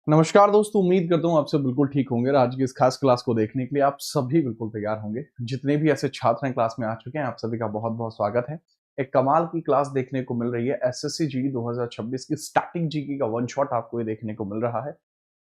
नमस्कार दोस्तों, उम्मीद करता हूँ आप सब बिल्कुल ठीक होंगे और आज की इस खास क्लास को देखने के लिए आप सभी बिल्कुल तैयार होंगे। जितने भी ऐसे छात्र हैं क्लास में आ चुके हैं, आप सभी का बहुत बहुत स्वागत है। एक कमाल की क्लास देखने को मिल रही है। एसएससी जीडी 2026 की स्टैटिक जीके का वन शॉट आपको ये देखने को मिल रहा है।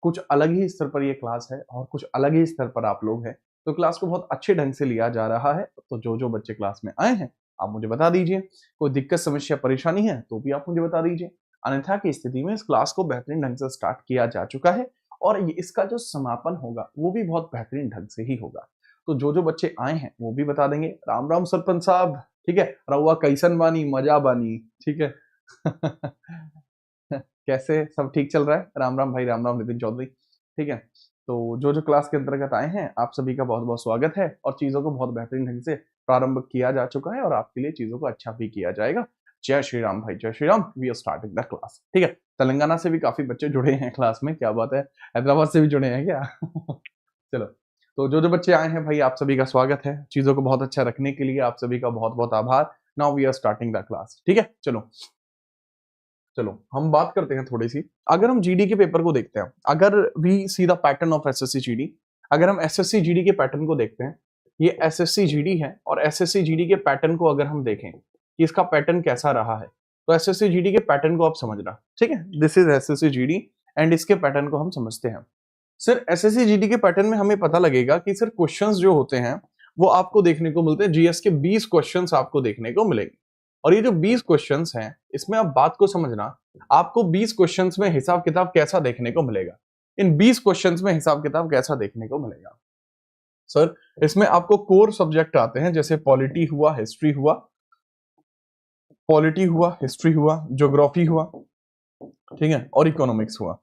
कुछ अलग ही स्तर पर ये क्लास है और कुछ अलग ही स्तर पर आप लोग हैं, तो क्लास को बहुत अच्छे ढंग से लिया जा रहा है। तो जो जो बच्चे क्लास में आए हैं आप मुझे बता दीजिए, कोई दिक्कत समस्या परेशानी है तो भी आप मुझे बता दीजिए। अन्यथा की स्थिति में इस क्लास को बेहतरीन ढंग से स्टार्ट किया जा चुका है और इसका जो समापन होगा वो भी बहुत बेहतरीन ढंग से ही होगा। तो जो जो बच्चे आए हैं वो भी बता देंगे। राम राम सरपंच साहब, ठीक है। रउआ कैसन बानी, मजा बानी, ठीक है। कैसे सब ठीक चल रहा है? राम राम भाई, राम राम नितिन चौधरी, ठीक है। तो जो जो क्लास के अंतर्गत आए हैं आप सभी का बहुत बहुत स्वागत है और चीजों को बहुत बेहतरीन ढंग से प्रारंभ किया जा चुका है और आपके लिए चीजों को अच्छा भी किया जाएगा। जय श्री राम भाई, जय Shri Ram. We are starting the class, ठीक है। तेलंगाना से भी काफी बच्चे जुड़े हैं क्लास में, क्या बात है। हैदराबाद से भी जुड़े हैं क्या? चलो, तो जो जो बच्चे आए हैं भाई आप सभी का स्वागत है। चीजों को बहुत अच्छा रखने के लिए आप सभी का बहुत बहुत आभार। Now we are starting the class, ठीक है। चलो चलो हम बात करते हैं थोड़ी सी। अगर हम जीडी के पेपर को देखते हैं, अगर we see the pattern of SSC GD, अगर हम एसएससी जीडी के पैटर्न को देखते हैं, ये एसएससी जीडी है और एसएससी जीडी के पैटर्न को अगर हम देखें कि इसका पैटर्न कैसा रहा है, तो एसएससी जीडी के पैटर्न को आप समझना, ठीक है। This is SSC GD and इसके पैटर्न को हम समझते हैं। सर एसएससी जीडी के पैटर्न में हमें पता लगेगा कि सर क्वेश्चंस जो होते हैं वो आपको देखने को मिलते हैं। जीएस के 20 क्वेश्चंस आपको देखने को मिलेंगे और ये जो 20 क्वेश्चंस हैं इसमें आप बात को समझना, आपको 20 क्वेश्चंस में हिसाब किताब कैसा देखने को मिलेगा। इन 20 क्वेश्चंस में हिसाब किताब कैसा देखने को मिलेगा? सर इसमें आपको कोर सब्जेक्ट आते हैं, जैसे पॉलिटी हुआ, हिस्ट्री हुआ, पॉलिटी हुआ, हिस्ट्री हुआ, ज्योग्राफी हुआ, ठीक है, और इकोनॉमिक्स हुआ।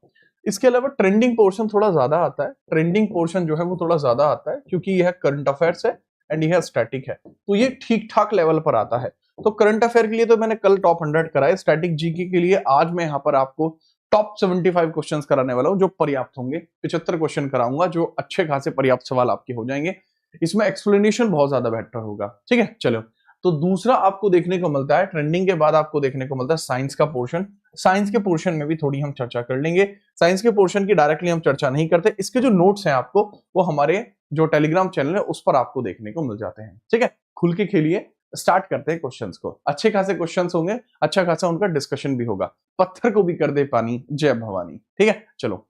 इसके अलावा ट्रेंडिंग पोर्शन थोड़ा ज्यादा आता है। ट्रेंडिंग पोर्शन जो है वो थोड़ा ज्यादा आता है क्योंकि यह करंट अफेयर्स है एंड यह स्टैटिक है, तो ये ठीक ठाक लेवल पर आता है। तो करंट अफेयर के लिए तो मैंने कल टॉप 100 कराए, स्टैटिक जीके के लिए आज मैं यहाँ पर आपको टॉप 75 क्वेश्चंस कराने वाला हूँ जो पर्याप्त होंगे। 75 क्वेश्चन कराऊंगा जो अच्छे खासे पर्याप्त सवाल आपके हो जाएंगे। इसमें एक्सप्लेनेशन बहुत ज्यादा बेहतर होगा, ठीक है। चलो, तो दूसरा आपको देखने को मिलता है, ट्रेंडिंग के बाद आपको देखने को मिलता है साइंस का पोर्शन। साइंस के पोर्शन में भी थोड़ी हम चर्चा कर लेंगे। साइंस के पोर्शन की डायरेक्टली हम चर्चा नहीं करते, इसके जो नोट्स हैं आपको वो हमारे जो टेलीग्राम चैनल है उस पर आपको देखने को मिल जाते हैं, ठीक है। खुल के खेलिए, स्टार्ट करते हैं क्वेश्चंस को। अच्छे खासे क्वेश्चंस होंगे, अच्छा खासा उनका डिस्कशन भी होगा। पत्थर को भी कर दे पानी, जय भवानी, ठीक है। चलो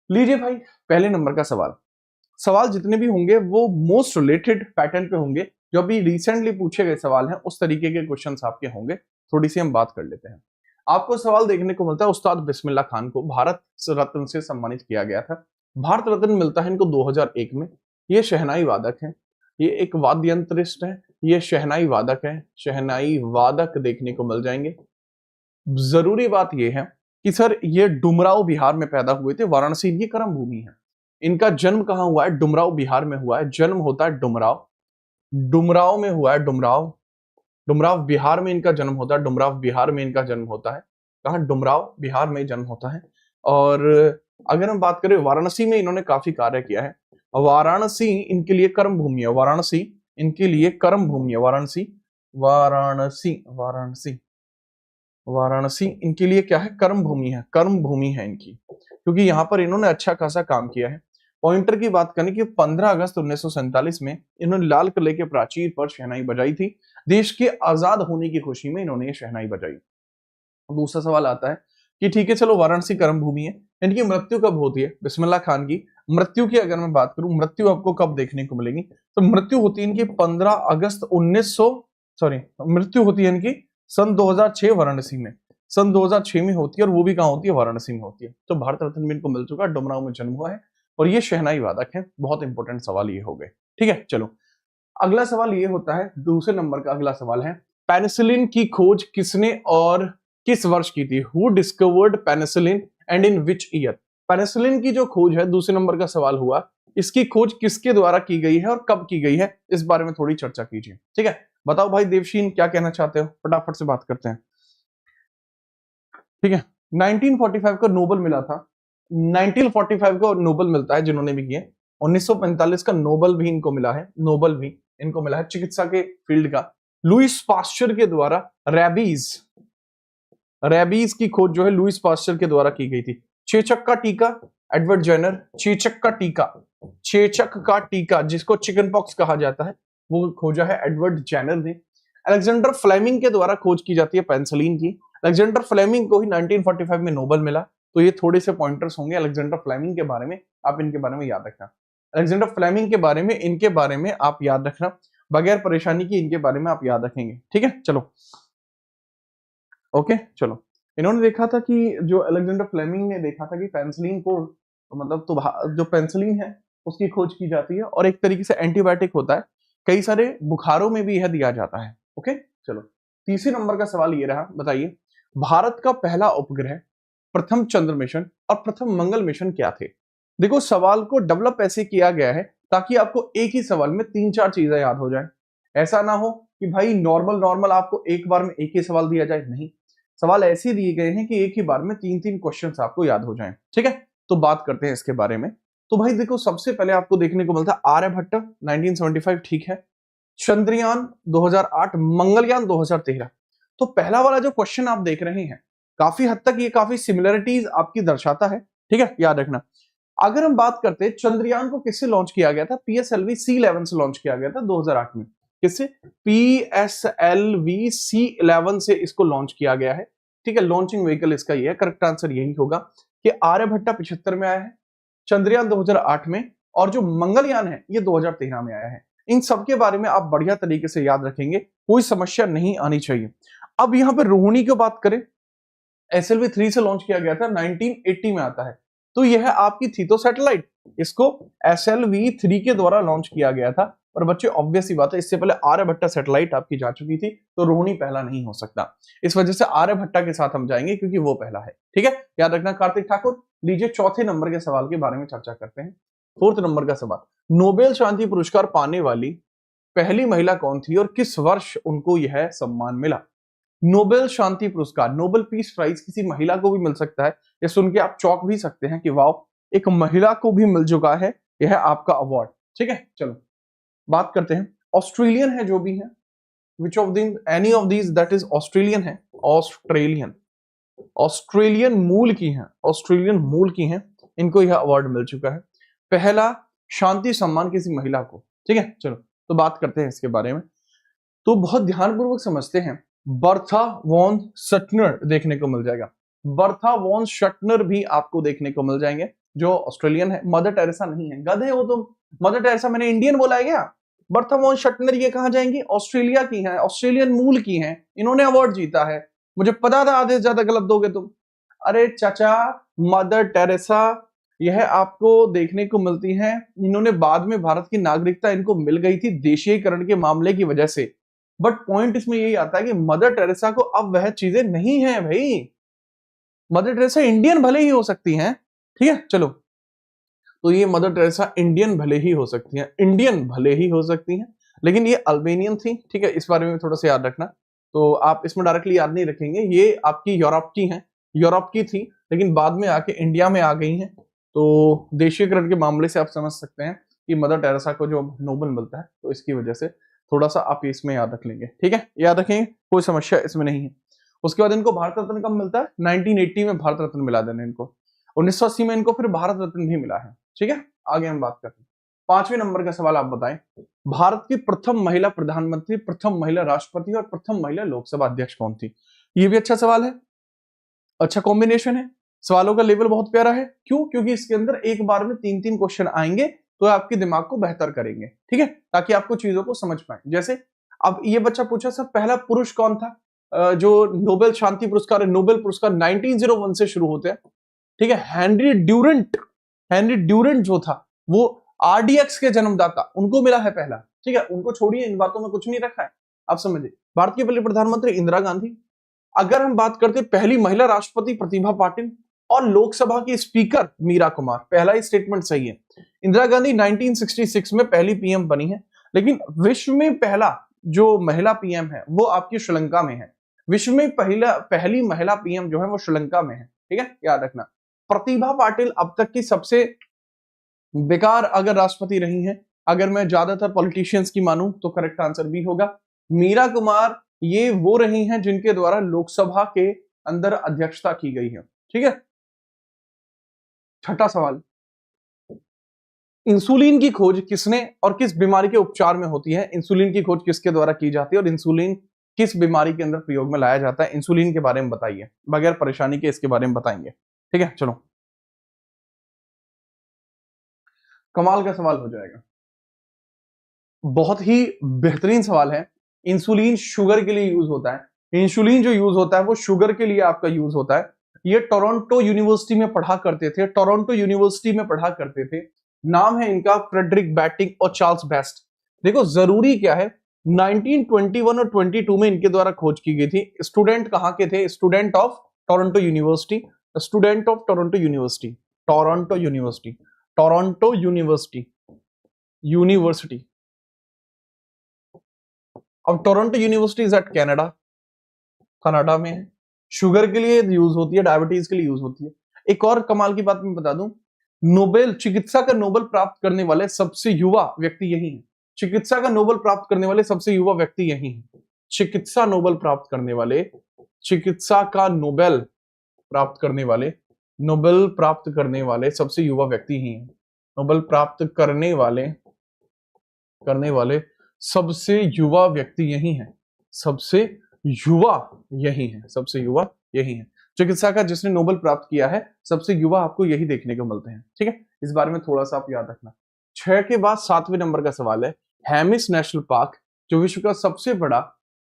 लीजिए भाई, पहले नंबर का सवाल। सवाल जितने भी होंगे वो मोस्ट रिलेटेड पैटर्न पे होंगे, जो अभी रिसेंटली पूछे गए सवाल हैं उस तरीके के क्वेश्चंस आपके होंगे। थोड़ी सी हम बात कर लेते हैं। आपको सवाल देखने को मिलता है, उस्ताद बिस्मिल्लाह खान को भारत रत्न से सम्मानित किया गया था। भारत रत्न मिलता है इनको 2001 में। ये शहनाई वादक है, ये एक वाद्य यंत्रिस्ट है, ये शहनाई वादक है। शहनाई वादक देखने को मिल जाएंगे। जरूरी बात यह है कि सर ये डुमराव बिहार में पैदा हुए थे, वाराणसी इनकी कर्म भूमि है। इनका जन्म कहां हुआ है? डुमराव बिहार में हुआ है। जन्म होता है डुमराव, डुमराव में हुआ है। डुमराव, डुमराव बिहार में इनका जन्म होता है। डुमराव बिहार में इनका जन्म होता है। कहा? डुमराव बिहार में जन्म होता है। और अगर हम बात करें वाराणसी में इन्होंने काफी कार्य किया है। वाराणसी इनके लिए कर्म भूमि है। वाराणसी इनके लिए कर्म भूमि है। वाराणसी, वाराणसी, वाराणसी, वाराणसी इनके लिए क्या है? कर्म भूमि है। कर्म भूमि है इनकी, क्योंकि यहाँ पर इन्होंने अच्छा खासा काम किया है। पॉइंटर की बात करें कि 15 अगस्त 1947 में इन्होंने लाल किले के प्राचीर पर शहनाई बजाई थी। देश के आजाद होने की खुशी में इन्होंने ये शहनाई बजाई। दूसरा सवाल आता है कि ठीक है चलो, वाराणसी कर्म भूमि है, इनकी मृत्यु कब होती है? बिस्मिल्लाह खान की मृत्यु की अगर मैं बात करूं, मृत्यु आपको कब देखने को मिलेगी? तो मृत्यु होती है इनकी 15 अगस्त 1900, सॉरी, मृत्यु होती है इनकी सन 2006 वाराणसी में। सन 2006 में होती है और वो भी कहां होती है? वाराणसी में होती है। तो भारत रत्न भी इनको मिल चुका है, डुमराव में जन्म हुआ है और ये शहनाई वादक है। बहुत इंपॉर्टेंट सवाल ये हो गए, ठीक है। चलो अगला सवाल ये होता है, दूसरे नंबर का अगला सवाल है, पेनिसिलिन की खोज किसने और किस वर्ष की थी? Who discovered penicillin and in which year? Penicillin की जो खोज है, दूसरे नंबर का सवाल हुआ, इसकी खोज किसके द्वारा की गई है और कब की गई है? इस बारे में थोड़ी चर्चा कीजिए, ठीक है। बताओ भाई देवशीन, क्या कहना चाहते हो? फटाफट से बात करते हैं, ठीक है। 1945 का नोबल मिला था। 1945 को नोबल मिलता है जिन्होंने भी किए। 1945 का नोबल भी इनको मिला है। नोबल भी इनको मिला है चिकित्सा के फील्ड का। लुइस पास्चर के द्वारा रेबीज, रेबीज की खोज जो है लुइस पास्चर के द्वारा की गई थी। चेचक का टीका, एडवर्ड जेनर। चेचक का टीका, चेचक का टीका जिसको चिकन पॉक्स कहा जाता है, वो खोजा है एडवर्ड जेनर ने। अलेक्जेंडर फ्लेमिंग के द्वारा खोज की जाती है पेनिसिलिन की। अलेक्जेंडर फ्लेमिंग को ही 1945 में नोबेल मिला। तो ये थोड़े से पॉइंटर्स होंगे अलेक्जेंडर फ्लेमिंग के बारे में, आप इनके बारे में याद रखना। अलेक्जेंडर फ्लेमिंग के बारे में, इनके बारे में आप याद रखना, बगैर परेशानी की इनके बारे में आप याद रखेंगे, ठीक है। चलो ओके, चलो। इन्होंने देखा था कि जो अलेक्जेंडर फ्लेमिंग ने देखा था कि पेनिसिलिन को, मतलब तो जो पेनिसिलिन है उसकी खोज की जाती है और एक तरीके से एंटीबायोटिक होता है, कई सारे बुखारों में भी यह दिया जाता है। ओके, चलो। तीसरे नंबर का सवाल ये रहा, बताइए भारत का पहला उपग्रह, प्रथम चंद्र मिशन और प्रथम मंगल मिशन क्या थे? देखो, सवाल को डेवलप ऐसे किया गया है ताकि आपको एक ही सवाल में 3-4 चीजें याद हो जाए। ऐसा ना हो कि भाई नॉर्मल नॉर्मल आपको एक बार में एक ही सवाल दिया जाए, नहीं। सवाल ऐसे दिए गए हैं कि एक ही बार में 3-3 क्वेश्चंस आपको याद हो जाएं, ठीक है। तो बात करते हैं इसके बारे में। तो भाई देखो, सबसे पहले आपको देखने को मिलता है आर्यभट्ट 1975, ठीक है। चंद्रयान 2008, मंगलयान 2013। तो पहला वाला जो क्वेश्चन आप देख रहे हैं, काफी हद तक ये काफी सिमिलरिटीज आपकी दर्शाता है, ठीक है, याद रखना। अगर हम बात करते हैं चंद्रयान को किससे लॉन्च किया गया था, PSLV C11 से लॉन्च किया गया था 2008 में। किससे? PSLV C11 से इसको लॉन्च किया गया है, ठीक है। लॉन्चिंग व्हीकल इसका ये है, करेक्ट आंसर यही होगा कि आर्यभट्टा 75 में आया है, चंद्रयान 2008 में, और जो मंगलयान है ये 2013 में आया है। इन सब के बारे में आप बढ़िया तरीके से याद रखेंगे, कोई समस्या नहीं आनी चाहिए। अब यहां पर रोहिणी की बात करें, SLV 3 से लॉन्च किया गया था, 1980 में आता है। तो यह आपकी थी तो सैटेलाइट, इसको SLV 3 के द्वारा लॉन्च किया गया था। और बच्चे ऑब्वियस ही बात है, इससे पहले आर्यभट्टा सैटेलाइट आपकी जा चुकी थी, तो रोहिणी पहला नहीं हो सकता। इस वजह से आर्यभट्टा के साथ हम जाएंगे क्योंकि वो पहला है, ठीक है, याद रखना। कार्तिक ठाकुर, लीजिए चौथे नंबर के सवाल के बारे में चर्चा करते हैं। फोर्थ नंबर का सवाल, नोबेल शांति पुरस्कार पाने वाली पहली महिला कौन थी और किस वर्ष उनको यह सम्मान मिला? नोबेल शांति पुरस्कार, नोबेल पीस प्राइज किसी महिला को भी मिल सकता है। ये सुन के आप चौंक भी सकते हैं कि वाओ, एक महिला को भी मिल चुका है यह आपका अवार्ड, ठीक है। चलो बात करते हैं, ऑस्ट्रेलियन है जो भी है, which of the any of these that is Australian है, ऑस्ट्रेलियन, ऑस्ट्रेलियन मूल की है, ऑस्ट्रेलियन मूल की है, इनको यह अवार्ड मिल चुका है, पहला शांति सम्मान किसी महिला को, ठीक है। चलो तो बात करते हैं इसके बारे में। तो बहुत ध्यानपूर्वक समझते हैं, बर्था वॉन शटनर देखने को मिल जाएगा, बर्था वॉन शटनर भी आपको देखने को मिल जाएंगे जो ऑस्ट्रेलियन है। मदर टेरेसा नहीं है, गधे हो तुम, मदर टेरेसा मैंने इंडियन बोला है क्या? बर्था वॉन शटनर ये कहां जाएंगी? ऑस्ट्रेलिया की है, ऑस्ट्रेलियन मूल की है, इन्होंने अवार्ड जीता है। मुझे पता था आधे से ज्यादा गलत दोगे तुम। अरे चाचा, मदर टेरेसा यह आपको देखने को मिलती है, इन्होंने बाद में भारत की नागरिकता इनको मिल गई थी देशीयकरण के मामले की वजह से। बट पॉइंट इसमें यही आता है कि मदर टेरेसा को अब वह चीजें नहीं है भाई। मदर टेरेसा इंडियन भले ही हो सकती हैं, ठीक है। चलो, तो ये मदर टेरेसा इंडियन भले ही हो सकती हैं, इंडियन भले ही हो सकती हैं, लेकिन ये अल्बेनियन थी, ठीक है। इस बारे में थोड़ा सा याद रखना। तो आप इसमें डायरेक्टली याद नहीं रखेंगे, ये आपकी यूरोप की हैं, यूरोप की थी लेकिन बाद में आके इंडिया में आ गई हैं। तो देशीयकरण के मामले से आप समझ सकते हैं कि मदर टेरेसा को जो नोबेल मिलता है, तो इसकी वजह से थोड़ा सा आप इसमें याद रख लेंगे, ठीक है, याद रखेंगे, कोई समस्या इसमें नहीं है। उसके बाद इनको भारत रत्न कब मिलता है? 1980 में भारत रत्न मिला देने इनको, 1980 में इनको फिर भारत रत्न भी मिला है, ठीक है। आगे हम बात करते हैं, पांचवें नंबर का सवाल आप बताएं, भारत की प्रथम महिला प्रधानमंत्री, प्रथम महिला राष्ट्रपति और प्रथम महिला लोकसभा अध्यक्ष कौन थी? ये भी अच्छा सवाल है, अच्छा कॉम्बिनेशन है, सवालों का लेवल बहुत प्यारा है। क्यों? क्योंकि इसके अंदर एक बार में 3-3 क्वेश्चन आएंगे, तो आपके दिमाग को बेहतर करेंगे, ठीक है, ताकि आपको चीजों को समझ पाए। जैसे अब ये बच्चा पूछा सर पहला पुरुष कौन था जो नोबेल शांति पुरस्कार है, नोबेल पुरस्कार 1901 से शुरू होते हैं, ठीक है। हेनरी ड्यूरेंट, हेनरी ड्यूरेंट जो था वो RDX के जन्मदाता, उनको मिला है पहला, ठीक है। उनको छोड़िए, इन बातों में कुछ नहीं रखा है, आप समझिए। भारत की पहली प्रधानमंत्री इंदिरा गांधी। अगर हम बात करते पहली महिला राष्ट्रपति प्रतिभा पाटिल, और लोकसभा की स्पीकर मीरा कुमार, पहला ही स्टेटमेंट सही है। इंदिरा गांधी 1966 में पहली PM बनी है, लेकिन विश्व में पहला जो महिला PM है वो आपकी श्रीलंका में है। विश्व में पहली महिला PM जो है वो श्रीलंका में है, ठीक है, याद रखना। प्रतिभा पाटिल अब तक की सबसे बेकार अगर राष्ट्रपति रही हैं, अगर मैं ज्यादातर पॉलिटिशियंस की मानूं तो करेक्ट आंसर भी होगा। मीरा कुमार ये वो रही हैं जिनके द्वारा लोकसभा के अंदर अध्यक्षता की गई है, ठीक है। छठा सवाल, इंसुलिन की खोज किसने और किस बीमारी के उपचार में होती है? इंसुलिन की खोज किसके द्वारा की जाती है और इंसुलिन किस बीमारी के अंदर प्रयोग में लाया जाता है? इंसुलिन के बारे में बताइए, बगैर परेशानी के इसके बारे में बताएंगे। ठीक है, चलो कमाल का सवाल हो जाएगा, बहुत ही बेहतरीन सवाल है। इंसुलिन शुगर के लिए यूज होता है। इंसुलिन जो यूज होता है वो शुगर के लिए आपका यूज होता है। ये टोरंटो यूनिवर्सिटी में पढ़ा करते थे, टोरंटो यूनिवर्सिटी में पढ़ा करते थे। नाम है इनका फ्रेडरिक बैटिंग और चार्ल्स बेस्ट। देखो जरूरी क्या है, 1921 और 22 में इनके द्वारा खोज की गई थी। स्टूडेंट कहां के थे? Student of Toronto university, student of Toronto university, Toronto university, Toronto university, university. अब Toronto university is at Canada, Canada में है। शुगर के लिए यूज होती है, डायबिटीज के लिए यूज होती है। एक और कमाल की बात मैं बता दूं, नोबेल चिकित्सा का नोबेल प्राप्त करने वाले सबसे युवा व्यक्ति यही है। चिकित्सा का नोबेल प्राप्त करने वाले सबसे युवा व्यक्ति यही है। चिकित्सा नोबेल प्राप्त करने वाले, चिकित्सा का नोबेल प्राप्त करने वाले, नोबेल प्राप्त करने वाले सबसे युवा व्यक्ति ही हैं। नोबेल प्राप्त करने वाले सबसे युवा व्यक्ति यही है। सबसे युवा यही है, सबसे युवा यही है। चिकित्सा का जिसने नोबेल प्राप्त किया है, सबसे युवा आपको यही देखने को मिलते हैं। ठीक है, इस बारे में थोड़ा सा आप याद रखना। 6 के बाद 7वें नंबर का सवाल है, हेमिस नेशनल पार्क जो विश्व का सबसे बड़ा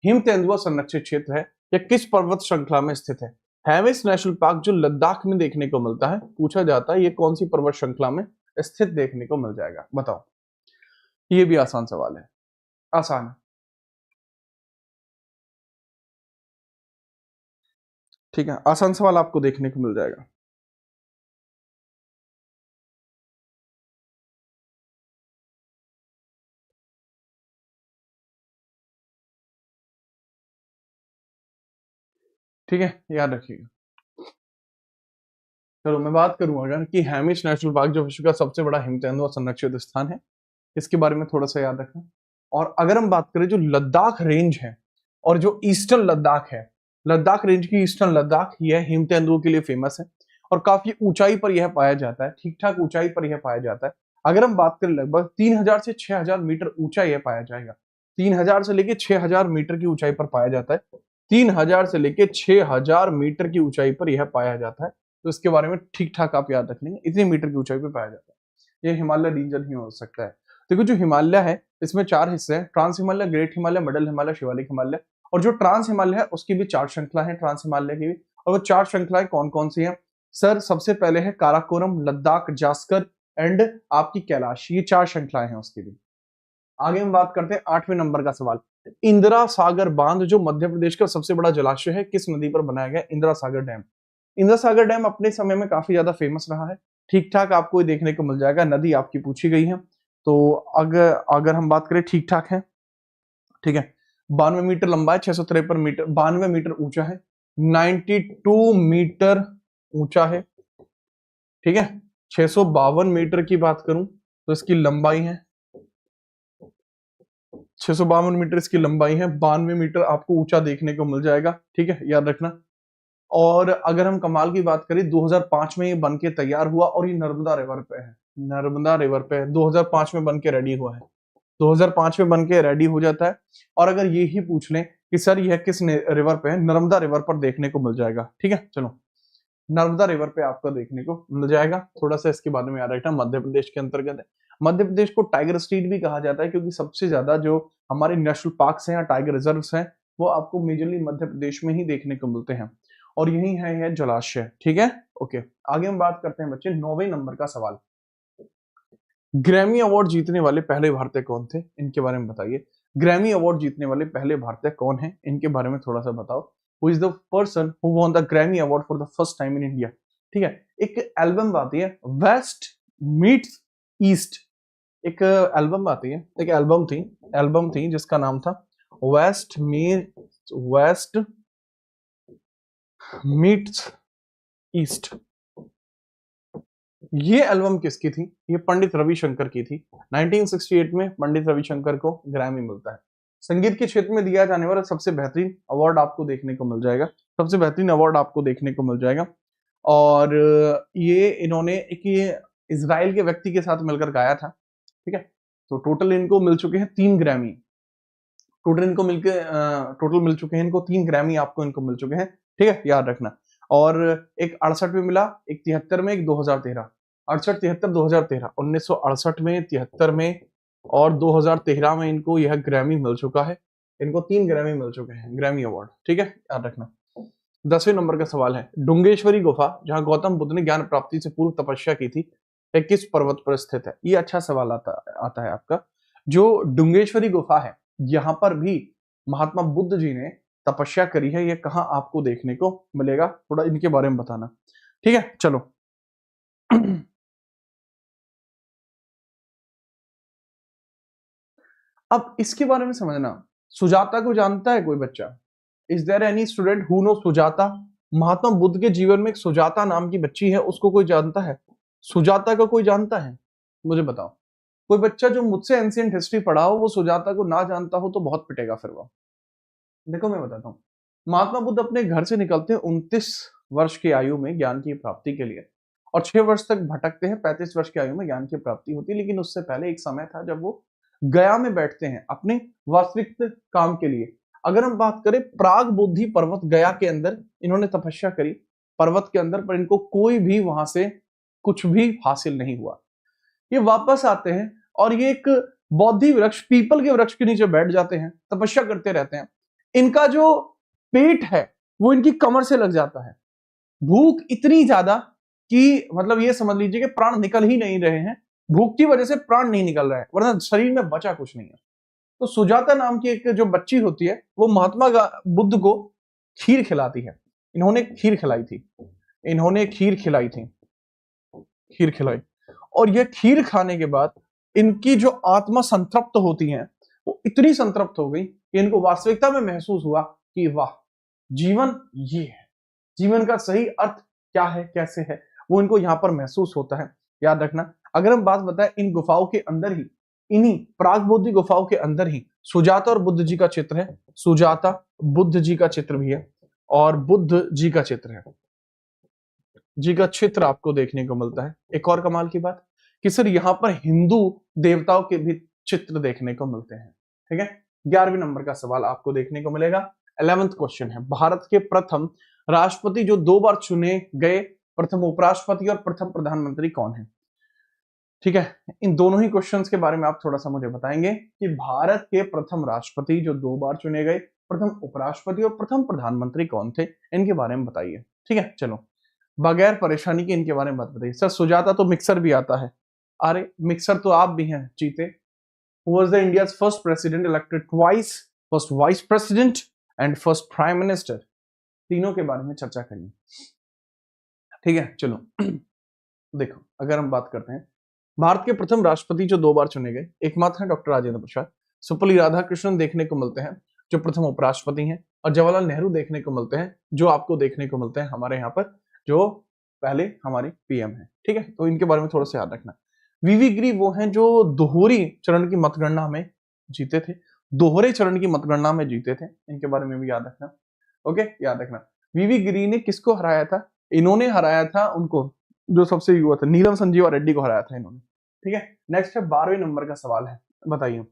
हिम तेंदुआ संरक्षित क्षेत्र है, यह किस पर्वत श्रृंखला में स्थित है? हेमिस नेशनल पार्क जो लद्दाख में देखने को मिलता है, पूछा जाता है ये कौन सी पर्वत श्रृंखला में स्थित देखने को मिल जाएगा, बताओ। ये भी आसान सवाल है, आसान है। ठीक है, आसान सवाल आपको देखने को मिल जाएगा। ठीक है, याद रखिएगा। चलो मैं बात करूं अगर कि हेमिस नेशनल पार्क जो विश्व का सबसे बड़ा हिम तेंदुआ संरक्षित स्थान है, इसके बारे में थोड़ा सा याद रखना। और अगर हम बात करें जो लद्दाख रेंज है और जो ईस्टर्न लद्दाख है, लद्दाख रेंज की ईस्टर्न लद्दाख, यह हिम तेंदुओं के लिए फेमस है और काफी ऊंचाई पर यह पाया जाता है, ठीक ठाक ऊंचाई पर यह पाया जाता है। अगर हम बात करें लगभग 3000 से 6000 मीटर ऊंचा यह पाया जाएगा। 3000 से लेके 6000 मीटर की ऊंचाई पर पाया जाता है। 3000 से लेके 6000 मीटर की ऊंचाई पर यह पाया जाता है। तो इसके बारे में ठीक ठाक आप याद रख लेंगे, इतनी मीटर की ऊंचाई पर पाया जाता है। यह हिमालय रीजन ही हो सकता है। देखो जो हिमालय है इसमें 4 हिस्से हैं, trans Himalaya, great Himalaya, middle Himalaya, Shivalik Himalaya. और जो ट्रांस हिमालय है उसकी भी 4 श्रृंखला है, ट्रांस हिमालय की भी। और वो 4 श्रृंखलाएं कौन कौन सी हैं सर? सबसे पहले है काराकोरम, लद्दाख, जास्कर एंड आपकी कैलाश, ये 4 श्रृंखलाएं हैं उसकी भी। आगे हम बात करते हैं 8वें नंबर का सवाल, इंदिरा सागर बांध जो मध्य प्रदेश का सबसे बड़ा जलाशय है, किस नदी पर बनाया गया? इंदिरा सागर डैम। इंदिरा सागर डैम अपने समय में काफी ज्यादा फेमस रहा है। ठीक ठाक आपको देखने को मिल जाएगा, नदी आपकी पूछी गई है तो अगर अगर हम बात करें ठीक ठाक है। ठीक है, 92 मीटर लंबा है, 653 मीटर, 92 मीटर ऊंचा है, 92 मीटर ऊंचा है। ठीक है, 652 मीटर की बात करूं तो इसकी लंबाई है, 652 मीटर इसकी लंबाई है, 92 मीटर आपको ऊंचा देखने को मिल जाएगा। ठीक है, याद रखना। और अगर हम कमाल की बात करें 2005 में ये बन के तैयार हुआ और ये नर्मदा रिवर पे है, नर्मदा रिवर पे है, 2005 में बन के रेडी हुआ है, 2005 में बन के रेडी हो जाता है। और अगर ये ही पूछ लें कि सर यह किस रिवर पे है, नर्मदा रिवर पर देखने को मिल जाएगा। ठीक है, चलो नर्मदा रिवर पे आपको देखने को मिल जाएगा। थोड़ा सा इसके बारे में याद रखना, मध्य प्रदेश के अंतर्गत है। मध्य प्रदेश को टाइगर स्टेट भी कहा जाता है क्योंकि सबसे ज्यादा जो हमारे नेशनल पार्क्स हैं या टाइगर रिजर्व्स हैं वो आपको मेजरली मध्य प्रदेश में ही देखने को मिलते हैं और यही है यह जलाशय। ठीक है, ओके। आगे हम बात करते हैं बच्चे 9वें नंबर का सवाल, ग्रैमी अवार्ड जीतने वाले पहले भारतीय कौन थे? इनके बारे में बताइए। ग्रैमी अवार्ड जीतने वाले पहले भारतीय कौन हैं, इनके बारे में थोड़ा सा बताओ। Who is the person who won the Grammy award for the first time in India? ठीक है, एक एल्बम आती है वेस्ट मीट्स ईस्ट, एक एल्बम आती है, एक एल्बम थी जिसका नाम था वेस्ट मीट्स ईस्ट। ये एल्बम किसकी थी? ये पंडित रविशंकर की थी। 1968 में पंडित रविशंकर को ग्रैमी मिलता है। संगीत के क्षेत्र में दिया जाने वाला सबसे बेहतरीन अवार्ड आपको देखने को मिल जाएगा, सबसे बेहतरीन अवार्ड आपको देखने को मिल जाएगा। और ये इन्होंने एक इजराइल के व्यक्ति के साथ मिलकर गाया था, ठीक है। तो टोटल इनको मिल चुके हैं 3 ग्रैमी, टोटल मिल चुके हैं इनको 3 ग्रैमी, आपको इनको मिल चुके हैं, ठीक है, याद रखना। और एक 68 में मिला, एक 73 में, एक 2013, 68, 73, 2013, 1968 में, 73 में और 2013 में इनको यह ग्रैमी मिल चुका है। इनको 3 ग्रैमी मिल चुके हैं, ग्रैमी अवार्ड, ठीक है, याद रखना। 10वें नंबर का सवाल है, डुंगेश्वरी गुफा जहां गौतम बुद्ध ने ज्ञान प्राप्ति से पूर्व तपस्या की थी, यह किस पर्वत पर स्थित है? ये अच्छा सवाल आता है आपका। जो डुंगेश्वरी गुफा है, यहाँ पर भी महात्मा बुद्ध जी ने तपस्या करी है, ये कहाँ आपको देखने को मिलेगा? थोड़ा इनके बारे में बताना, ठीक है, चलो। अब इसके बारे में समझना, सुजाता को जानता है कोई बच्चा? Is there any student who know Sujata? Mahatma Buddha के जीवन में एक सुजाता नाम की बच्ची है, उसको कोई जानता है? सुजाता को कोई जानता है? मुझे बताओ। कोई बच्चा जो मुझसे एंशिएंट हिस्ट्री पढ़ा हो, वो सुजाता को ना जानता हो तो बहुत पिटेगा फिर वो। देखो मैं बताता हूँ, महात्मा बुद्ध अपने घर से निकलते हैं 29 वर्ष की आयु में ज्ञान की प्राप्ति के लिए, और 6 वर्ष तक भटकते हैं, 35 वर्ष की आयु में ज्ञान की प्राप्ति होती है। लेकिन उससे पहले एक समय था जब वो गया में बैठते हैं अपने वास्तविक काम के लिए। अगर हम बात करें प्राग बोधि पर्वत गया के अंदर इन्होंने तपस्या करी, पर्वत के अंदर, पर इनको कोई भी वहां से कुछ भी हासिल नहीं हुआ। ये वापस आते हैं और ये एक बौद्धि वृक्ष, पीपल के वृक्ष के नीचे बैठ जाते हैं, तपस्या करते रहते हैं। इनका जो पेट है वो इनकी कमर से लग जाता है। भूख इतनी ज्यादा कि मतलब ये समझ लीजिए कि प्राण निकल ही नहीं रहे हैं, भूख की वजह से प्राण नहीं निकल रहा है, वरना शरीर में बचा कुछ नहीं है। तो सुजाता नाम की एक जो बच्ची होती है, वो महात्मा बुद्ध को खीर खिलाती है। इन्होंने खीर खिलाई थी, खीर खिलाई, और यह खीर खाने के बाद इनकी जो आत्मा संतृप्त होती है, वो इतनी संतृप्त हो गई कि इनको वास्तविकता में महसूस हुआ कि वाह, जीवन ये है, जीवन का सही अर्थ क्या है, कैसे है, वो इनको यहाँ पर महसूस होता है। याद रखना, अगर हम बात बताएं, इन गुफाओं के अंदर ही, इन्हीं प्रागबौद्ध गुफाओं के अंदर ही सुजाता और बुद्ध जी का चित्र है। सुजाता, बुद्ध जी का चित्र भी है, और बुद्ध जी का चित्र है, जी का चित्र आपको देखने को मिलता है। एक और कमाल की बात कि सर यहाँ पर हिंदू देवताओं के भी चित्र देखने को मिलते हैं, ठीक है। 11वें नंबर का सवाल आपको देखने को मिलेगा। 11th क्वेश्चन है, भारत के प्रथम राष्ट्रपति जो 2 बार चुने गए, प्रथम उपराष्ट्रपति और प्रथम प्रधानमंत्री कौन है? ठीक है, इन दोनों ही क्वेश्चंस के बारे में आप थोड़ा सा मुझे बताएंगे कि भारत के प्रथम राष्ट्रपति जो 2 बार चुने गए, प्रथम उपराष्ट्रपति और प्रथम प्रधानमंत्री कौन थे, इनके बारे में बताइए, ठीक है। चलो, बगैर परेशानी के इनके बारे में बात बताइए। सर सुजाता तो मिक्सर भी आता है, अरे मिक्सर तो आप भी हैं, चीते। Who was the India's first president elected twice, first vice president and first prime minister, तीनों के बारे में चर्चा करिए, ठीक है। चलो देखो, अगर हम बात करते हैं, भारत के प्रथम राष्ट्रपति जो 2 बार चुने गए, एकमात्र हैं डॉक्टर राजेंद्र प्रसाद। सुपली राधाकृष्णन देखने को मिलते हैं जो प्रथम उपराष्ट्रपति हैं, और जवाहरलाल नेहरू देखने को मिलते हैं जो आपको देखने को मिलते हैं हमारे यहाँ पर, जो पहले हमारे पीएम है, ठीक है। तो इनके बारे में थोड़ा सा याद रखना। वीवी गिरी वो हैं जो दोहरी चरण की मतगणना में जीते थे, दोहरे चरण की मतगणना में जीते थे, इनके बारे में भी याद रखना, ओके, याद रखना। वीवी गिरी ने किसको हराया था? इन्होंने हराया था उनको जो सबसे युवा था, नीलम संजीवा रेड्डी को हराया था इन्होंने, ठीक है। नेक्स्ट है 12वें नंबर का सवाल है, बताइए,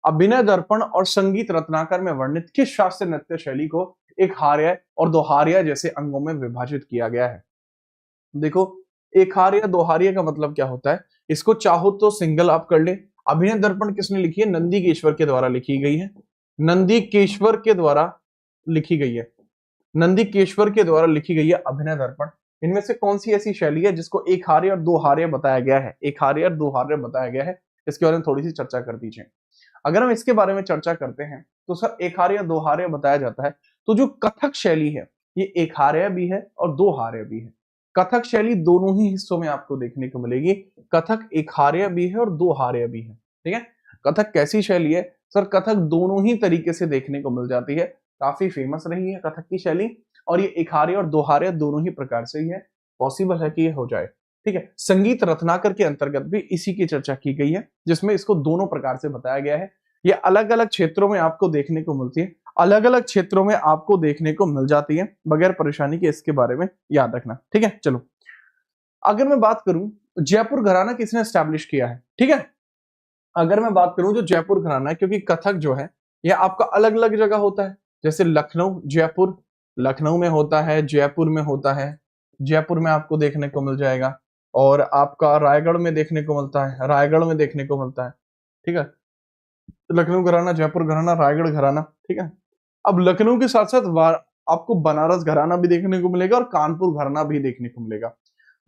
अभिनय दर्पण और संगीत रत्नाकर में वर्णित किस शास्त्रीय नृत्य शैली को एक हार्य और दोहार्य जैसे अंगों में विभाजित किया गया है? देखो, एक हार्य दोहार्य का मतलब क्या होता है, इसको चाहो तो सिंगल आप कर ले। अभिनय दर्पण किसने लिखी है? नंदीकेश्वर के द्वारा लिखी गई है, नंदीकेश्वर के द्वारा लिखी गई है, नंदीकेश्वर के द्वारा लिखी गई है अभिनय दर्पण। इनमें से कौन सी ऐसी शैली है जिसको एक हार्य और दो हार्य बताया गया है? एक हार्य और दो हार्य बताया गया है, इसके बारे में थोड़ी सी चर्चा कर दीजिए। अगर हम इसके बारे में चर्चा करते हैं तो सर एक हार्य दो हार्य बताया जाता है, तो जो कथक शैली है ये एक हार्य भी है और दो हार्य भी है। कथक शैली दोनों ही हिस्सों में आपको देखने को मिलेगी, कथक एक हार्य भी है और दो हार्य भी है, ठीक है। कथक कैसी शैली है? सर कथक दोनों ही तरीके से देखने को मिल जाती है, काफी फेमस रही है कथक की शैली, और ये एक हार्य और दो हार्य दोनों ही प्रकार से ही है, पॉसिबल है कि ये हो जाए, ठीक है। संगीत रत्नाकर के अंतर्गत भी इसी की चर्चा की गई है, जिसमें इसको दोनों प्रकार से बताया गया है। ये अलग अलग क्षेत्रों में आपको देखने को मिलती है, अलग अलग क्षेत्रों में आपको देखने को मिल जाती है, बगैर परेशानी के इसके बारे में याद रखना। ठीक है, चलो अगर मैं बात करूं जयपुर घराना किसने एस्टैब्लिश किया है, ठीक है, अगर मैं बात करूं जो जयपुर घराना है, क्योंकि कथक जो है यह आपका अलग अलग जगह होता है, जैसे लखनऊ जयपुर, लखनऊ में होता है, जयपुर में होता है, जयपुर में आपको देखने को मिल जाएगा, और आपका रायगढ़ में देखने को मिलता है, रायगढ़ में देखने को मिलता है। ठीक है, लखनऊ घराना, जयपुर घराना, रायगढ़ घराना। ठीक है, अब लखनऊ के साथ साथ आपको बनारस घराना भी देखने को मिलेगा और कानपुर घराना भी देखने को मिलेगा।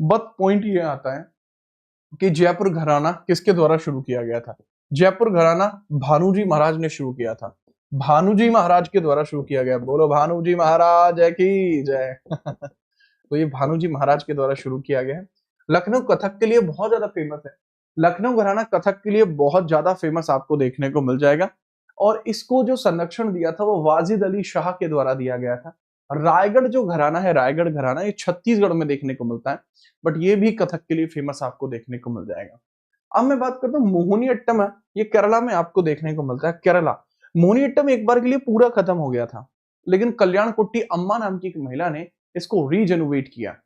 बट पॉइंट ये आता है कि जयपुर घराना किसके द्वारा शुरू किया गया था? जयपुर घराना भानुजी महाराज ने शुरू किया था, भानुजी महाराज के द्वारा शुरू किया गया। बोलो भानुजी महाराज की जय। तो ये भानुजी महाराज के द्वारा शुरू किया गया है। लखनऊ कथक के लिए बहुत ज्यादा फेमस है, लखनऊ घराना कथक के लिए बहुत ज्यादा फेमस आपको देखने को मिल जाएगा। और इसको जो संरक्षण दिया था वो वाजिद अली शाह के द्वारा दिया गया था। रायगढ़ जो घराना है, रायगढ़ घराना, ये छत्तीसगढ़ में देखने को मिलता है, बट ये भी कथक के लिए फेमस आपको देखने को मिल जाएगा। अब मैं बात करता हूँ मोहिनीअट्टम है, ये केरला में आपको देखने को मिलता है। केरला मोहिनीअट्टम एक बार के लिए पूरा खत्म हो गया था, लेकिन कल्याण कुट्टी अम्मा नाम की एक महिला ने इसको रीजेनोवेट किया।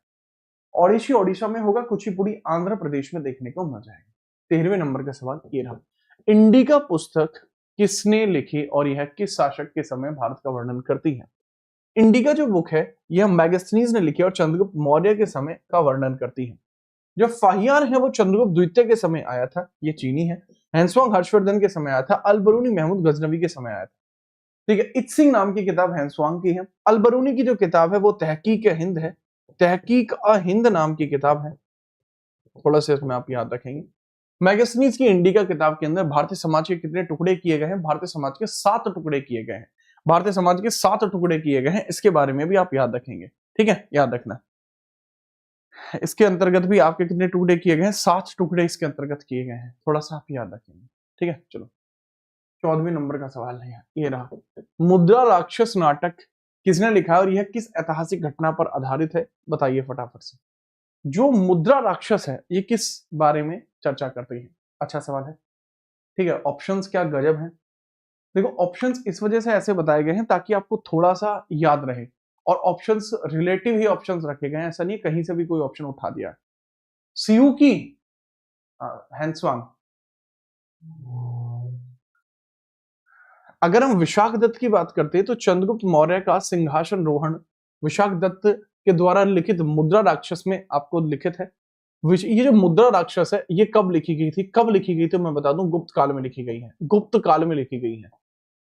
ओडिशी ओडिशा में होगा, कुचिपुड़ी आंध्र प्रदेश में देखने को मिल जाएगा। 13वें नंबर का सवाल ये रहा, इंडिका पुस्तक किसने लिखी और यह किस शासक के समय भारत का वर्णन करती है? इंडिका जो बुक है यह मैगस्थनीज ने लिखी और चंद्रगुप्त मौर्य के समय का वर्णन करती है। जो फाहियान है वो चंद्रगुप्त द्वितीय के समय आया था, ये चीनी है। हैंसवांग हर्षवर्धन के समय आया था। अलबरूनी महमूद गजनवी के समय आया था। ठीक है, इत्सिंग नाम की किताब हैंसवांग की है। अलबरूनी की जो किताब है वो तहकीक हिंद है, तहकीक हिंद नाम की किताब है, थोड़ा सा इसमें आप याद रखेंगे। मैगस्थनीज की इंडिका किताब के अंदर भारतीय समाज के कितने टुकड़े किए गए हैं? भारतीय समाज के 7 टुकड़े किए गए हैं। भारतीय समाज के 7 टुकड़े किए गए हैं, इसके बारे में भी आप याद रखेंगे। ठीक है, याद रखना। इसके अंतर्गत भी आपके कितने टुकड़े किए गए हैं? 7 टुकड़े इसके अंतर्गत किए गए हैं, थोड़ा सा आप याद रखेंगे। ठीक है, चलो 14वें नंबर का सवाल है ये रहा, मुद्रा राक्षस नाटक किसने लिखा है और यह किस ऐतिहासिक घटना पर आधारित है? बताइए फटाफट से। जो मुद्रा राक्षस है ये किस बारे में चर्चा करती है? अच्छा सवाल है। ठीक है, ऑप्शंस क्या गजब है। देखो ऑप्शंस इस वजह से ऐसे बताए गए हैं ताकि आपको थोड़ा सा याद रहे, और ऑप्शंस रिलेटिव ही ऑप्शंस रखे गए हैं, ऐसा नहीं कहीं से भी कोई ऑप्शन उठा दिया। सियुकी हैंसवांग। अगर हम विशाख दत्त की बात करते हैं तो चंद्रगुप्त मौर्य का सिंहासन रोहण विशाख दत्त के द्वारा लिखित मुद्रा राक्षस में आपको लिखित है। ये जो मुद्रा राक्षस है ये कब लिखी गई थी? कब लिखी गई थी मैं बता दूं, गुप्त काल में लिखी गई है, गुप्त काल में लिखी गई है।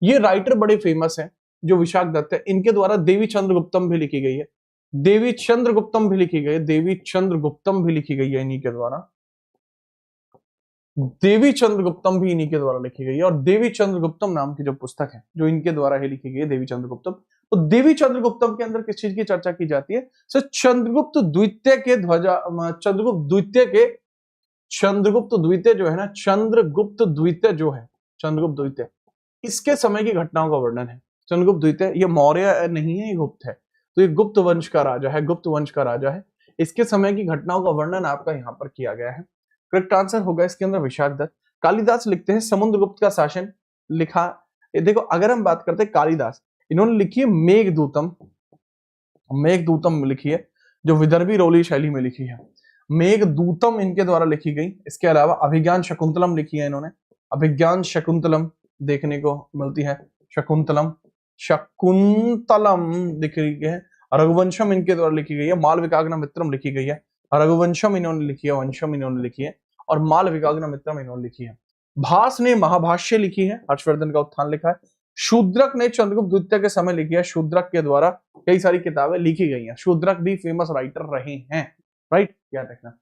ये राइटर बड़े फेमस हैं जो विशाख दत्त है, इनके द्वारा देवी चंद्रगुप्तम भी लिखी गई है, देवी चंद्रगुप्तम भी लिखी गई है, देवी चंद्रगुप्तम भी लिखी गई है इन्हीं के द्वारा, देवी चंद्रगुप्तम भी इन्हीं के द्वारा लिखी गई है। और देवी चंद्रगुप्तम नाम की जो पुस्तक है जो इनके द्वारा ही लिखी गई है, देवी चंद्रगुप्तम। तो देवी चंद्रगुप्तम के अंदर किस चीज की चर्चा की जाती है? सर चंद्रगुप्त द्वितीय के ध्वजा, चंद्रगुप्त द्वितीय जो है ना, चंद्रगुप्त द्वितीय जो है, चंद्रगुप्त द्वितीय, इसके समय की घटनाओं का वर्णन है। चंद्रगुप्त द्वितीय ये मौर्य नहीं है, ये गुप्त है, तो ये गुप्त वंश का राजा है, गुप्त वंश का राजा है। इसके समय की घटनाओं का वर्णन आपका यहाँ पर किया गया है। करेक्ट आंसर होगा इसके अंदर विशाख दत्त। कालिदास लिखते हैं समुद्रगुप्त का शासन लिखा। देखो अगर हम बात करते हैं कालिदास, इन्होंने लिखी है मेघदूतम, मेघदूतम लिखी है जो विदर्भी रोली शैली में लिखी है, मेघदूतम इनके द्वारा लिखी गई। इसके अलावा अभिज्ञान शकुंतलम लिखी है इन्होंने, अभिज्ञान शकुंतलम देखने को मिलती है, शकुंतलम, शकुंतलम दिख रही है। रघुवंशम इनके द्वारा लिखी गई है, मालविकाग्न मित्रम लिखी गई है, रघुवंशम इन्होंने लिखी है, वंशम इन्होंने लिखी है, और मालविकाग्न मित्रम इन्होंने लिखी है। भास ने महाभाष्य लिखी है, हर्षवर्धन का उत्थान लिखा है। शूद्रक ने चंद्रगुप्त द्वितीय के समय लिखी है, शूद्रक के द्वारा कई सारी किताबें लिखी गई हैं, शूद्रक भी फेमस राइटर रहे हैं, राइट, याद रखना।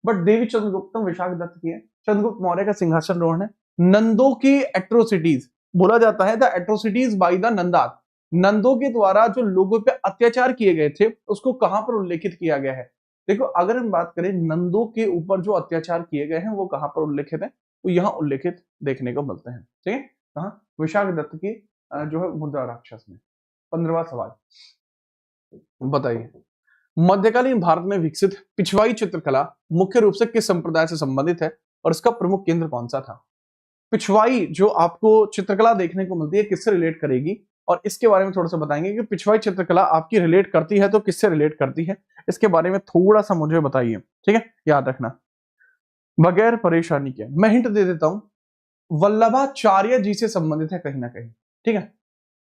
बट देवी चंद्रगुप्तम विशाख दत्त की है। चंद्रगुप्त मौर्य का सिंहासन रोहण है। नंदों की एट्रोसिटीज बोला जाता है, द एट्रोसिटीज बाय द नंदात, नंदों के द्वारा जो लोगों पे अत्याचार किए गए थे उसको कहां पर उल्लेखित किया गया है? देखो अगर हम बात करें नंदों के ऊपर जो अत्याचार किए गए हैं वो कहां पर उल्लेखित है, तो यहाँ उल्लेखित देखने को मिलते हैं। ठीक है, कहां? विशाख दत्त की जो है मुद्रा राक्षस में। 15वां सवाल बताइए, मध्यकालीन भारत में विकसित पिछवाई चित्रकला मुख्य रूप से किस संप्रदाय से संबंधित है और इसका प्रमुख केंद्र कौन सा था? पिछवाई जो आपको चित्रकला देखने को मिलती है किससे रिलेट करेगी और इसके बारे में थोड़ा सा बताएंगे कि पिछवाई चित्रकला आपकी रिलेट करती है तो किससे रिलेट करती है, इसके बारे में थोड़ा सा मुझे बताइए, ठीक है, याद रखना बगैर परेशानी के। मैं हिंट दे देता हूं, वल्लभाचार्य जी से संबंधित है कहीं ना कहीं, ठीक है,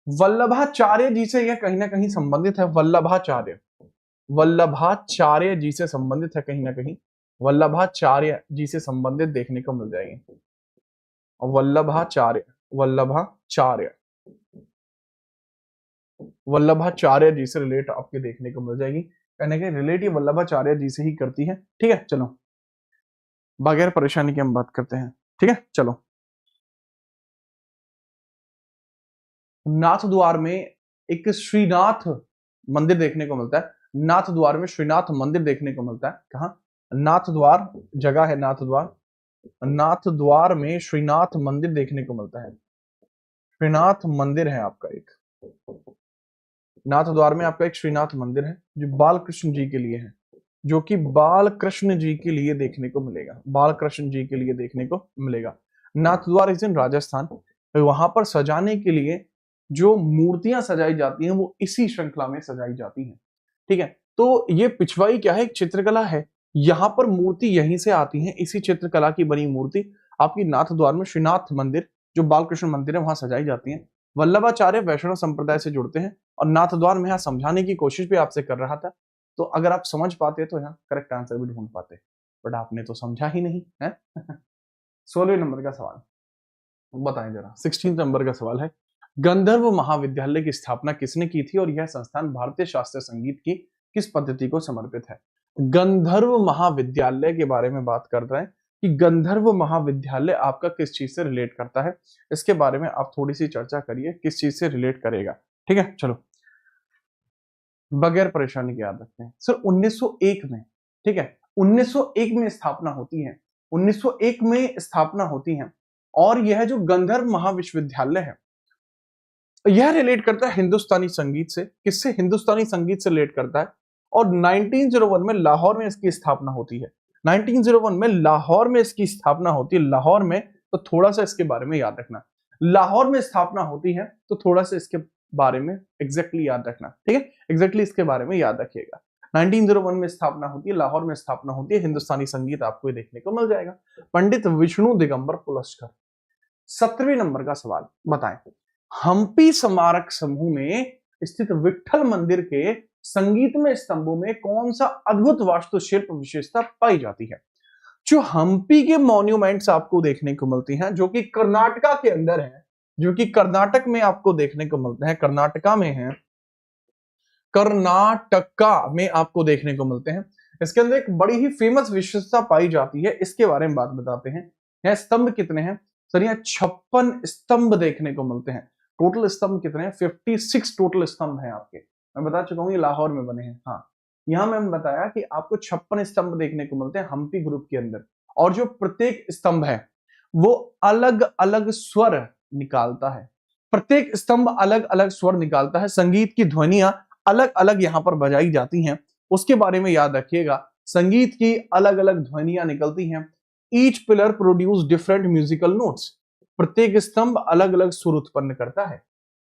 वल्लभाचार्य जी से यह कहीं ना कहीं संबंधित है, वल्लभाचार्य, वल्लभाचार्य जी से संबंधित है कहीं ना कहीं, वल्लभाचार्य जी से संबंधित देखने को मिल जाएंगे, वल्लभाचार्य, वल्लभाचार्य, वल्लभाचार्य जी से रिलेट आपके देखने को मिल जाएगी, कहने के रिलेटिव वल्लभाचार्य जी से ही करती है, ठीक है। चलो बगैर परेशानी की हम बात करते हैं, ठीक है। चलो नाथ द्वार में एक श्रीनाथ मंदिर देखने को मिलता है, नाथ द्वार में श्रीनाथ मंदिर देखने को मिलता है, कहा, नाथ द्वार जगह है, नाथ द्वार, नाथ द्वार में श्रीनाथ मंदिर देखने को मिलता है, श्रीनाथ मंदिर है आपका एक, नाथ द्वार में आपका एक श्रीनाथ मंदिर है जो बालकृष्ण जी के लिए है, जो कि बालकृष्ण जी के लिए देखने को मिलेगा, बालकृष्ण जी के लिए देखने को मिलेगा। नाथ द्वार इज इन राजस्थान, वहां पर सजाने के लिए जो मूर्तियां सजाई जाती हैं वो इसी श्रृंखला में सजाई जाती हैं, ठीक है। तो ये पिछवाई क्या है, एक चित्रकला है, यहां पर मूर्ति यहीं से आती है, इसी चित्रकला की बनी मूर्ति आपकी नाथ द्वार में श्रीनाथ मंदिर जो बालकृष्ण मंदिर है वहां सजाई जाती है। वल्लभाचार्य वैष्णव संप्रदाय से जुड़ते हैं और नाथ द्वार में यहाँ समझाने की कोशिश भी आपसे कर रहा था, तो अगर आप समझ पाते तो यहाँ करेक्ट आंसर भी ढूंढ पाते, बट आपने तो समझा ही नहीं है। 16वें नंबर का सवाल बताएं जरा, 16 नंबर का सवाल है, गंधर्व महाविद्यालय की स्थापना किसने की थी और यह संस्थान भारतीय शास्त्रीय संगीत की किस पद्धति को समर्पित है। गंधर्व महाविद्यालय के बारे में बात कर रहे हैं कि गंधर्व महाविद्यालय आपका किस चीज से रिलेट करता है, इसके बारे में आप थोड़ी सी चर्चा करिए, किस चीज से रिलेट करेगा, ठीक है। चलो बगैर परेशानी के याद रखते हैं सर, 1901 में, ठीक है, 1901 में स्थापना होती है, 1901 में स्थापना होती है, और यह जो गंधर्व महाविश्वविद्यालय है यह रिलेट करता है हिंदुस्तानी संगीत से, किससे, हिंदुस्तानी संगीत से रिलेट करता है, और 1901 में लाहौर में इसकी स्थापना होती है, 1901 में लाहौर में इसकी स्थापना होती है, लाहौर में, तो थोड़ा सा इसके बारे में याद रखना, लाहौर में स्थापना होती है तो थोड़ा सा इसके बारे में एग्जैक्टली याद रखना, ठीक है, एग्जैक्टली इसके बारे में याद रखिएगा। 1901 में स्थापना होती है, लाहौर में स्थापना होती है, हिंदुस्तानी संगीत आपको देखने को मिल जाएगा। पंडित विष्णु दिगंबर पुलस्कर। 17वें नंबर का सवाल बताएं, हम्पी स्मारक समूह में स्थित विठल मंदिर के संगीतमय स्तंभों में कौन सा अद्भुत वास्तुशिल्प विशेषता पाई जाती है। जो हम्पी के मॉन्यूमेंट्स आपको देखने को मिलती हैं जो कि कर्नाटका के अंदर है, जो कि कर्नाटक में आपको देखने को मिलते हैं, कर्नाटका में है, कर्नाटका में आपको देखने को मिलते हैं, इसके अंदर एक बड़ी ही फेमस विशेषता पाई जाती है, इसके बारे में बात बताते हैं। यह स्तंभ कितने हैं सर, यहाँ 56 स्तंभ देखने को मिलते हैं, टोटल स्तंभ कितने हैं, 56 टोटल स्तंभ हैं आपके, मैं बता चुका हूँ ये लाहौर में बने हैं। हाँ यहाँ मैंने बताया कि आपको 56 स्तंभ देखने को मिलते हैं हम्पी ग्रुप के अंदर, और जो प्रत्येक स्तंभ है वो अलग अलग स्वर निकालता है, प्रत्येक स्तंभ अलग अलग स्वर निकालता है, संगीत की ध्वनियां अलग अलग यहाँ पर बजाई जाती हैं, उसके बारे में याद रखिएगा, संगीत की अलग अलग ध्वनियां निकलती हैं। Each pillar produce different musical notes, प्रत्येक स्तंभ अलग अलग सुर उत्पन्न करता है,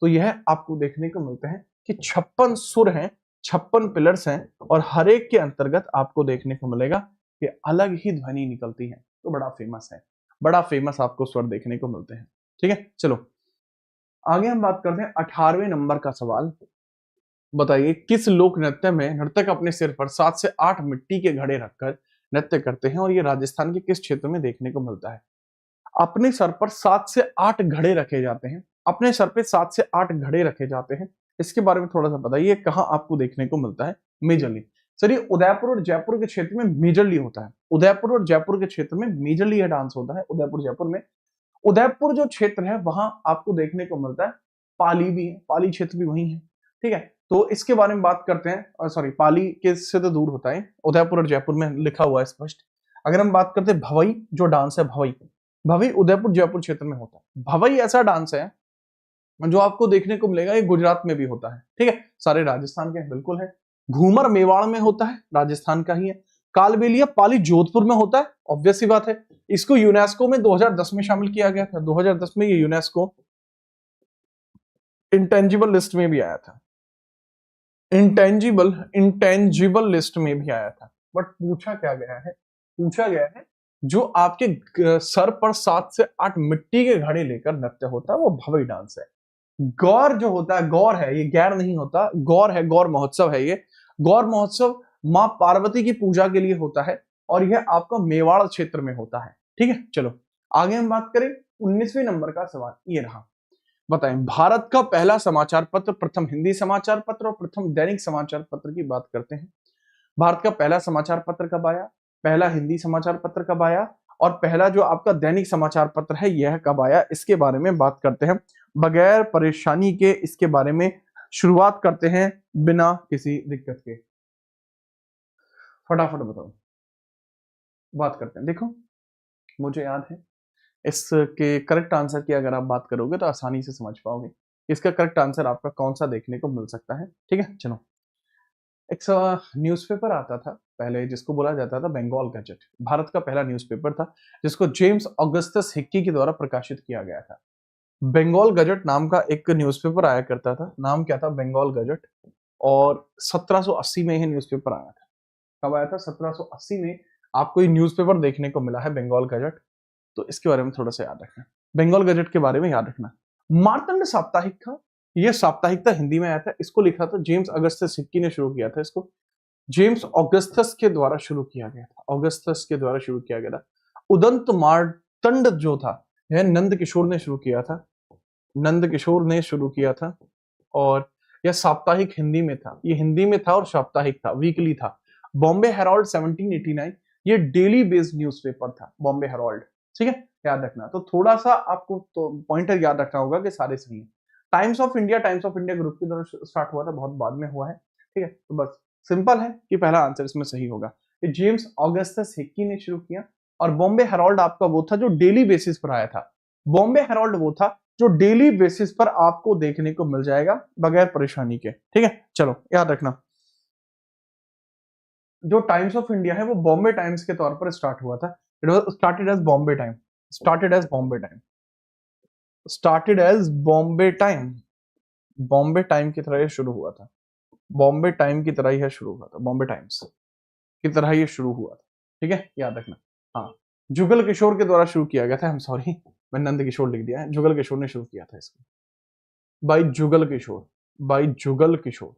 तो यह आपको देखने को मिलते हैं कि 56 सुर हैं, 56 पिलर्स हैं, और हर एक के अंतर्गत आपको देखने को मिलेगा कि अलग ही ध्वनि निकलती है, तो बड़ा फेमस है, बड़ा फेमस आपको स्वर देखने को मिलते हैं, ठीक है। चलो आगे हम बात करते हैं 18वें नंबर का सवाल, बताइए किस लोक नृत्य में नर्तक अपने सिर पर 7 से 8 मिट्टी के घड़े रखकर नृत्य करते हैं और ये राजस्थान के किस क्षेत्र में देखने को मिलता है। अपने सर पर 7 से 8 घड़े रखे जाते हैं, अपने सर पे 7 से 8 घड़े रखे जाते हैं, इसके बारे में थोड़ा सा बताइए कहाँ आपको देखने को मिलता है मेजरली। सर ये उदयपुर और जयपुर के क्षेत्र में मेजरली होता है, उदयपुर और जयपुर के क्षेत्र में मेजरली यह डांस होता है, उदयपुर जयपुर में। उदयपुर जो क्षेत्र है वहां आपको देखने को मिलता है, पाली भी है, पाली क्षेत्र भी वही है, ठीक है, तो इसके बारे में बात करते हैं। सॉरी पाली के से तो दूर होता है, उदयपुर और जयपुर में लिखा हुआ है स्पष्ट। अगर हम बात करते हैं भवई, जो डांस है भवई, भवई उदयपुर जयपुर क्षेत्र में होता है। भवई ऐसा डांस है जो आपको देखने को मिलेगा, ये गुजरात में भी होता है, ठीक है, सारे राजस्थान के बिल्कुल है। घूमर मेवाड़ में होता है, राजस्थान का ही है। कालबेलिया पाली जोधपुर में होता है, ऑब्वियस सी बात है। इसको यूनेस्को में 2010 में शामिल किया गया था, 2010 में ये यूनेस्को इंटेंजिबल लिस्ट में भी आया था, इंटेंजिबल लिस्ट में भी आया था। बट पूछा क्या गया है, पूछा गया है जो आपके सर पर 7 से 8 मिट्टी के घड़े लेकर नृत्य होता है वो भवई डांस है। गौर जो होता है, गौर है, ये गैर नहीं होता, गौर है, गौर महोत्सव है ये। गौर महोत्सव मां पार्वती की पूजा के लिए होता है और यह आपका मेवाड़ क्षेत्र में होता है। ठीक है, चलो आगे हम बात करें। 19वें नंबर का सवाल ये रहा, बताएं भारत का पहला समाचार पत्र, प्रथम हिंदी समाचार पत्र और प्रथम दैनिक समाचार पत्र की बात करते हैं। भारत का पहला समाचार पत्र कब आया, पहला हिंदी समाचार पत्र कब आया और पहला जो आपका दैनिक समाचार पत्र है यह कब आया, इसके बारे में बात करते हैं बगैर परेशानी के। इसके बारे में शुरुआत करते हैं बिना किसी दिक्कत के। फटाफट बताओ, बात करते हैं। देखो मुझे याद है इसके करेक्ट आंसर की अगर आप बात करोगे तो आसानी से समझ पाओगे इसका करेक्ट आंसर आपका कौन सा देखने को मिल सकता है। ठीक है, चलो एक न्यूज़पेपर आता था पहले जिसको बोला जाता था बंगाल गजट। भारत का पहला न्यूज़पेपर था जिसको जेम्स ऑगस्टस हिक्की के द्वारा प्रकाशित किया गया था। बंगाल गजट नाम का एक न्यूज़पेपर आया करता था, नाम क्या था, बंगाल गजट। और 1780 में यह न्यूज़पेपर आया था। कब आया था, 1780 में आपको ये न्यूज़पेपर देखने को मिला है बंगाल गजट। तो इसके बारे में थोड़ा सा याद रखना, बंगाल गजट के बारे में याद रखना। मार्तंड साप्ताहिक था, यह साप्ताहिक था, हिंदी में आया था। इसको लिखा था जेम्स अगस्टस हिक्की ने शुरू किया था। इसको जेम्स ऑगस्टस के द्वारा शुरू किया गया था, ऑगस्टस के द्वारा शुरू किया गया था। उदंत मार्तंड जो था यह नंद किशोर ने शुरू किया था, नंद किशोर ने शुरू किया था। और यह साप्ताहिक हिंदी में था, ये हिंदी में था और साप्ताहिक था, वीकली था। बॉम्बे हेराल्ड 1789 ये डेली बेस्ड न्यूज़पेपर था, बॉम्बे हेराल्ड। ठीक है, याद रखना। तो थोड़ा सा आपको तो पॉइंटर याद रखना होगा कि सारे सही हैं। टाइम्स ऑफ इंडिया ग्रुप के द्वारा स्टार्ट हुआ था, बहुत बाद में हुआ है। ठीक है, तो बस सिंपल है कि पहला आंसर इसमें सही होगा। ये जेम्स ऑगस्टस हिक्की ने शुरू किया और बॉम्बे हेराल्ड आपका वो था जो डेली बेसिस पर आया था। बॉम्बे हेराल्ड वो था जो डेली बेसिस पर आपको देखने को मिल जाएगा बगैर परेशानी के। ठीक है, चलो याद रखना। जो टाइम्स ऑफ इंडिया है वो बॉम्बे टाइम्स के तौर पर स्टार्ट हुआ था। It was started as Bombay time, started as Bombay time, started as Bombay time, Bombay time की तरह ये शुरू हुआ था, बॉम्बे टाइम की तरह यह शुरू हुआ था, बॉम्बे टाइम्स की तरह ये शुरू हुआ था। ठीक है, याद रखना। हाँ, जुगल किशोर के द्वारा शुरू किया गया था। हम सॉरी, मैं नंद किशोर लिख दिया है, जुगल किशोर ने शुरू किया था इसको, बाई जुगल किशोर, बाई जुगल किशोर।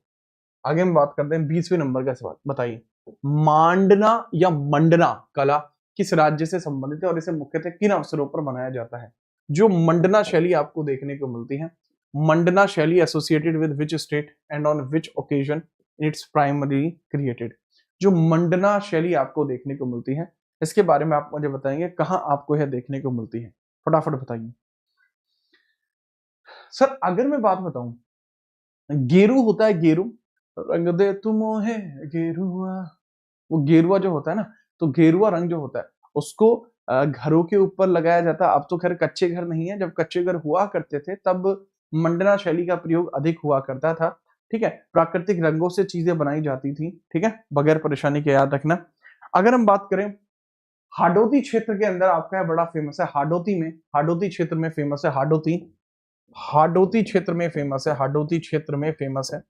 आगे हम बात करते हैं 20वें नंबर का सवाल, बताइए मांडना या मंडना कला किस राज्य से संबंधित है और इसे मुख्यतः किन अवसरों पर बनाया जाता है। जो मंडना शैली आपको देखने को मिलती है, मंडना शैली associated with which state and on which occasion its primary created. जो मंडना शैली आपको देखने को मिलती है इसके बारे में आप मुझे बताएंगे कहां आपको यह देखने को मिलती है, फटाफट बताइए। सर अगर मैं बात बताऊं, गेरू होता है, गेरू, रंग दे तुम है गेरुआ, वो गेरुआ जो होता है ना, तो गेरुआ रंग जो होता है उसको घरों के ऊपर लगाया जाता है। अब तो खैर कच्चे घर नहीं है, जब कच्चे घर हुआ करते थे तब मंडना शैली का प्रयोग अधिक हुआ करता था। ठीक है, प्राकृतिक रंगों से चीजें बनाई जाती थी। ठीक है, बगैर परेशानी के याद रखना। अगर हम बात करें हाडोती क्षेत्र के अंदर आपका बड़ा फेमस है, हाडोती में, हाडोती क्षेत्र में फेमस है, हाडोती, हाडोती क्षेत्र में फेमस है, हाडोती क्षेत्र में फेमस है।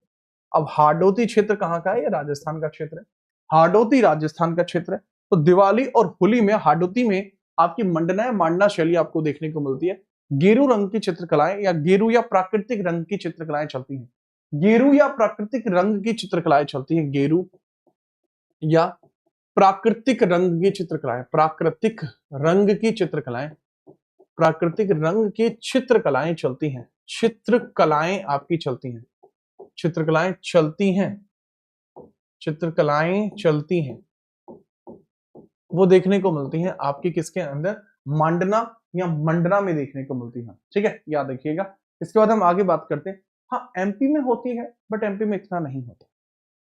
अब हाडोती क्षेत्र कहाँ का है, ये राजस्थान का क्षेत्र है। हाडोती राजस्थान का क्षेत्र है। तो दिवाली और होली में हाडोती में आपकी मंडना या मांडना शैली आपको देखने को मिलती है। गेरू रंग की चित्रकलाएं या गेरू या प्राकृतिक रंग की चित्रकलाएं चलती हैं, गेरू या प्राकृतिक रंग की चित्रकलाएं चलती हैं, गेरू या प्राकृतिक रंग की चित्रकलाएं, प्राकृतिक रंग की चित्रकलाएं, प्राकृतिक रंग की चित्रकलाएं चलती हैं, चित्रकलाएं आपकी चलती हैं, चित्रकलाएं चलती हैं, चित्रकलाएं चलती हैं। वो देखने को मिलती हैं आपकी किसके अंदर, मांडना या मंडना में देखने को मिलती है। ठीक है, याद रखिएगा। इसके बाद हम आगे बात करते हैं। हाँ, एमपी में होती है बट एमपी में इतना नहीं होता।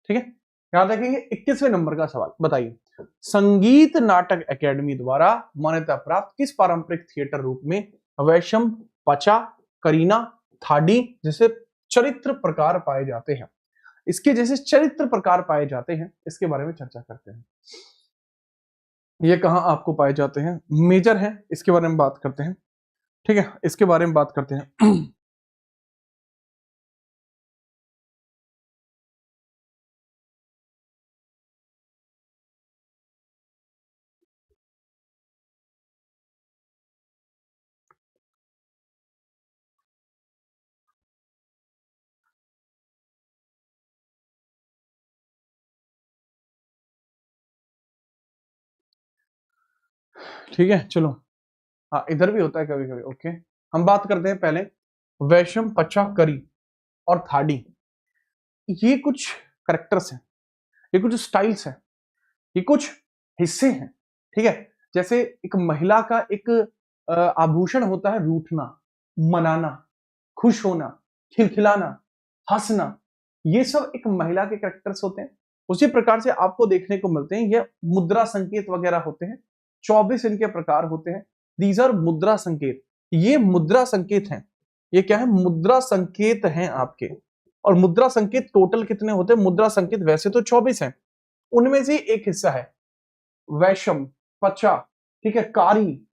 ठीक है, याद रखेंगे। 21वें नंबर का सवाल, बताइए संगीत नाटक अकेडमी द्वारा मान्यता प्राप्त किस पारंपरिक थिएटर रूप में वैशम, पचा, करीना, थाडी जैसे चरित्र प्रकार पाए जाते हैं, इसके जैसे चरित्र प्रकार पाए जाते हैं, इसके बारे में चर्चा करते हैं। ये कहां आपको पाए जाते हैं, मेजर है, इसके बारे में बात करते हैं। ठीक है, इसके बारे में बात करते हैं। ठीक है चलो, हाँ इधर भी होता है कभी कभी। ओके, हम बात करते हैं पहले वैशम, पचा, करी और थाडी। ये कुछ करेक्टर्स हैं, ये कुछ स्टाइल्स हैं, ये कुछ हिस्से हैं। ठीक है, जैसे एक महिला का एक आभूषण होता है रूठना, मनाना, खुश होना, खिलखिलाना, हंसना, ये सब एक महिला के कैरेक्टर्स होते हैं। उसी प्रकार से आपको देखने को मिलते हैं ये मुद्रा संकेत वगैरह होते हैं। 24 इनके प्रकार होते हैं। दीज आर मुद्रा संकेत, ये मुद्रा संकेत हैं। ये क्या है? मुद्रा संकेत हैं आपके। और मुद्रा संकेत टोटल कितने होते हैं? मुद्रा संकेत वैसे तो 24 हैं, उनमें से एक हिस्सा है वैशम, पचा, ठीक है, कारी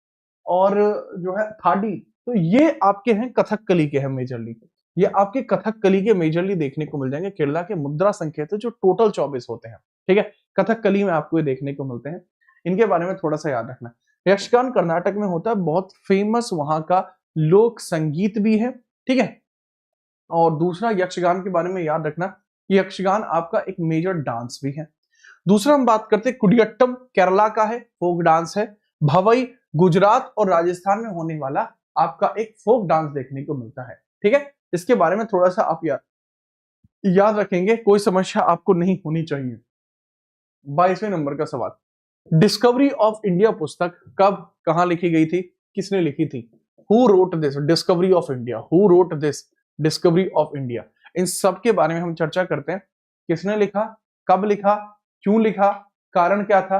और जो है थाडी। तो ये आपके हैं कथकली के हैं मेजरली, ये आपके कथकली के मेजरली देखने को मिल जाएंगे। केरला के मुद्रा संकेत जो टोटल 24 होते हैं, ठीक है, कथकली में आपको ये देखने को मिलते हैं। इनके बारे में थोड़ा सा याद रखना। यक्षगान कर्नाटक में होता है, बहुत फेमस वहां का लोक संगीत भी है, ठीक है। और दूसरा यक्षगान के बारे में याद रखना, यक्षगान आपका एक मेजर डांस भी है। दूसरा हम बात करते हैं कुडियट्टम, केरला का है, फोक डांस है। भवई गुजरात और राजस्थान में होने वाला आपका एक फोक डांस देखने को मिलता है, ठीक है। इसके बारे में थोड़ा सा आप याद रखेंगे, कोई समस्या आपको नहीं होनी चाहिए। 22वें नंबर का सवाल, डिस्कवरी ऑफ इंडिया पुस्तक कब कहां लिखी गई थी? किसने लिखी थी? Who wrote this discovery of India? Who wrote this discovery of India? इन सब के बारे में हम चर्चा करते हैं। किसने लिखा, कब लिखा, क्यों लिखा, कारण क्या था,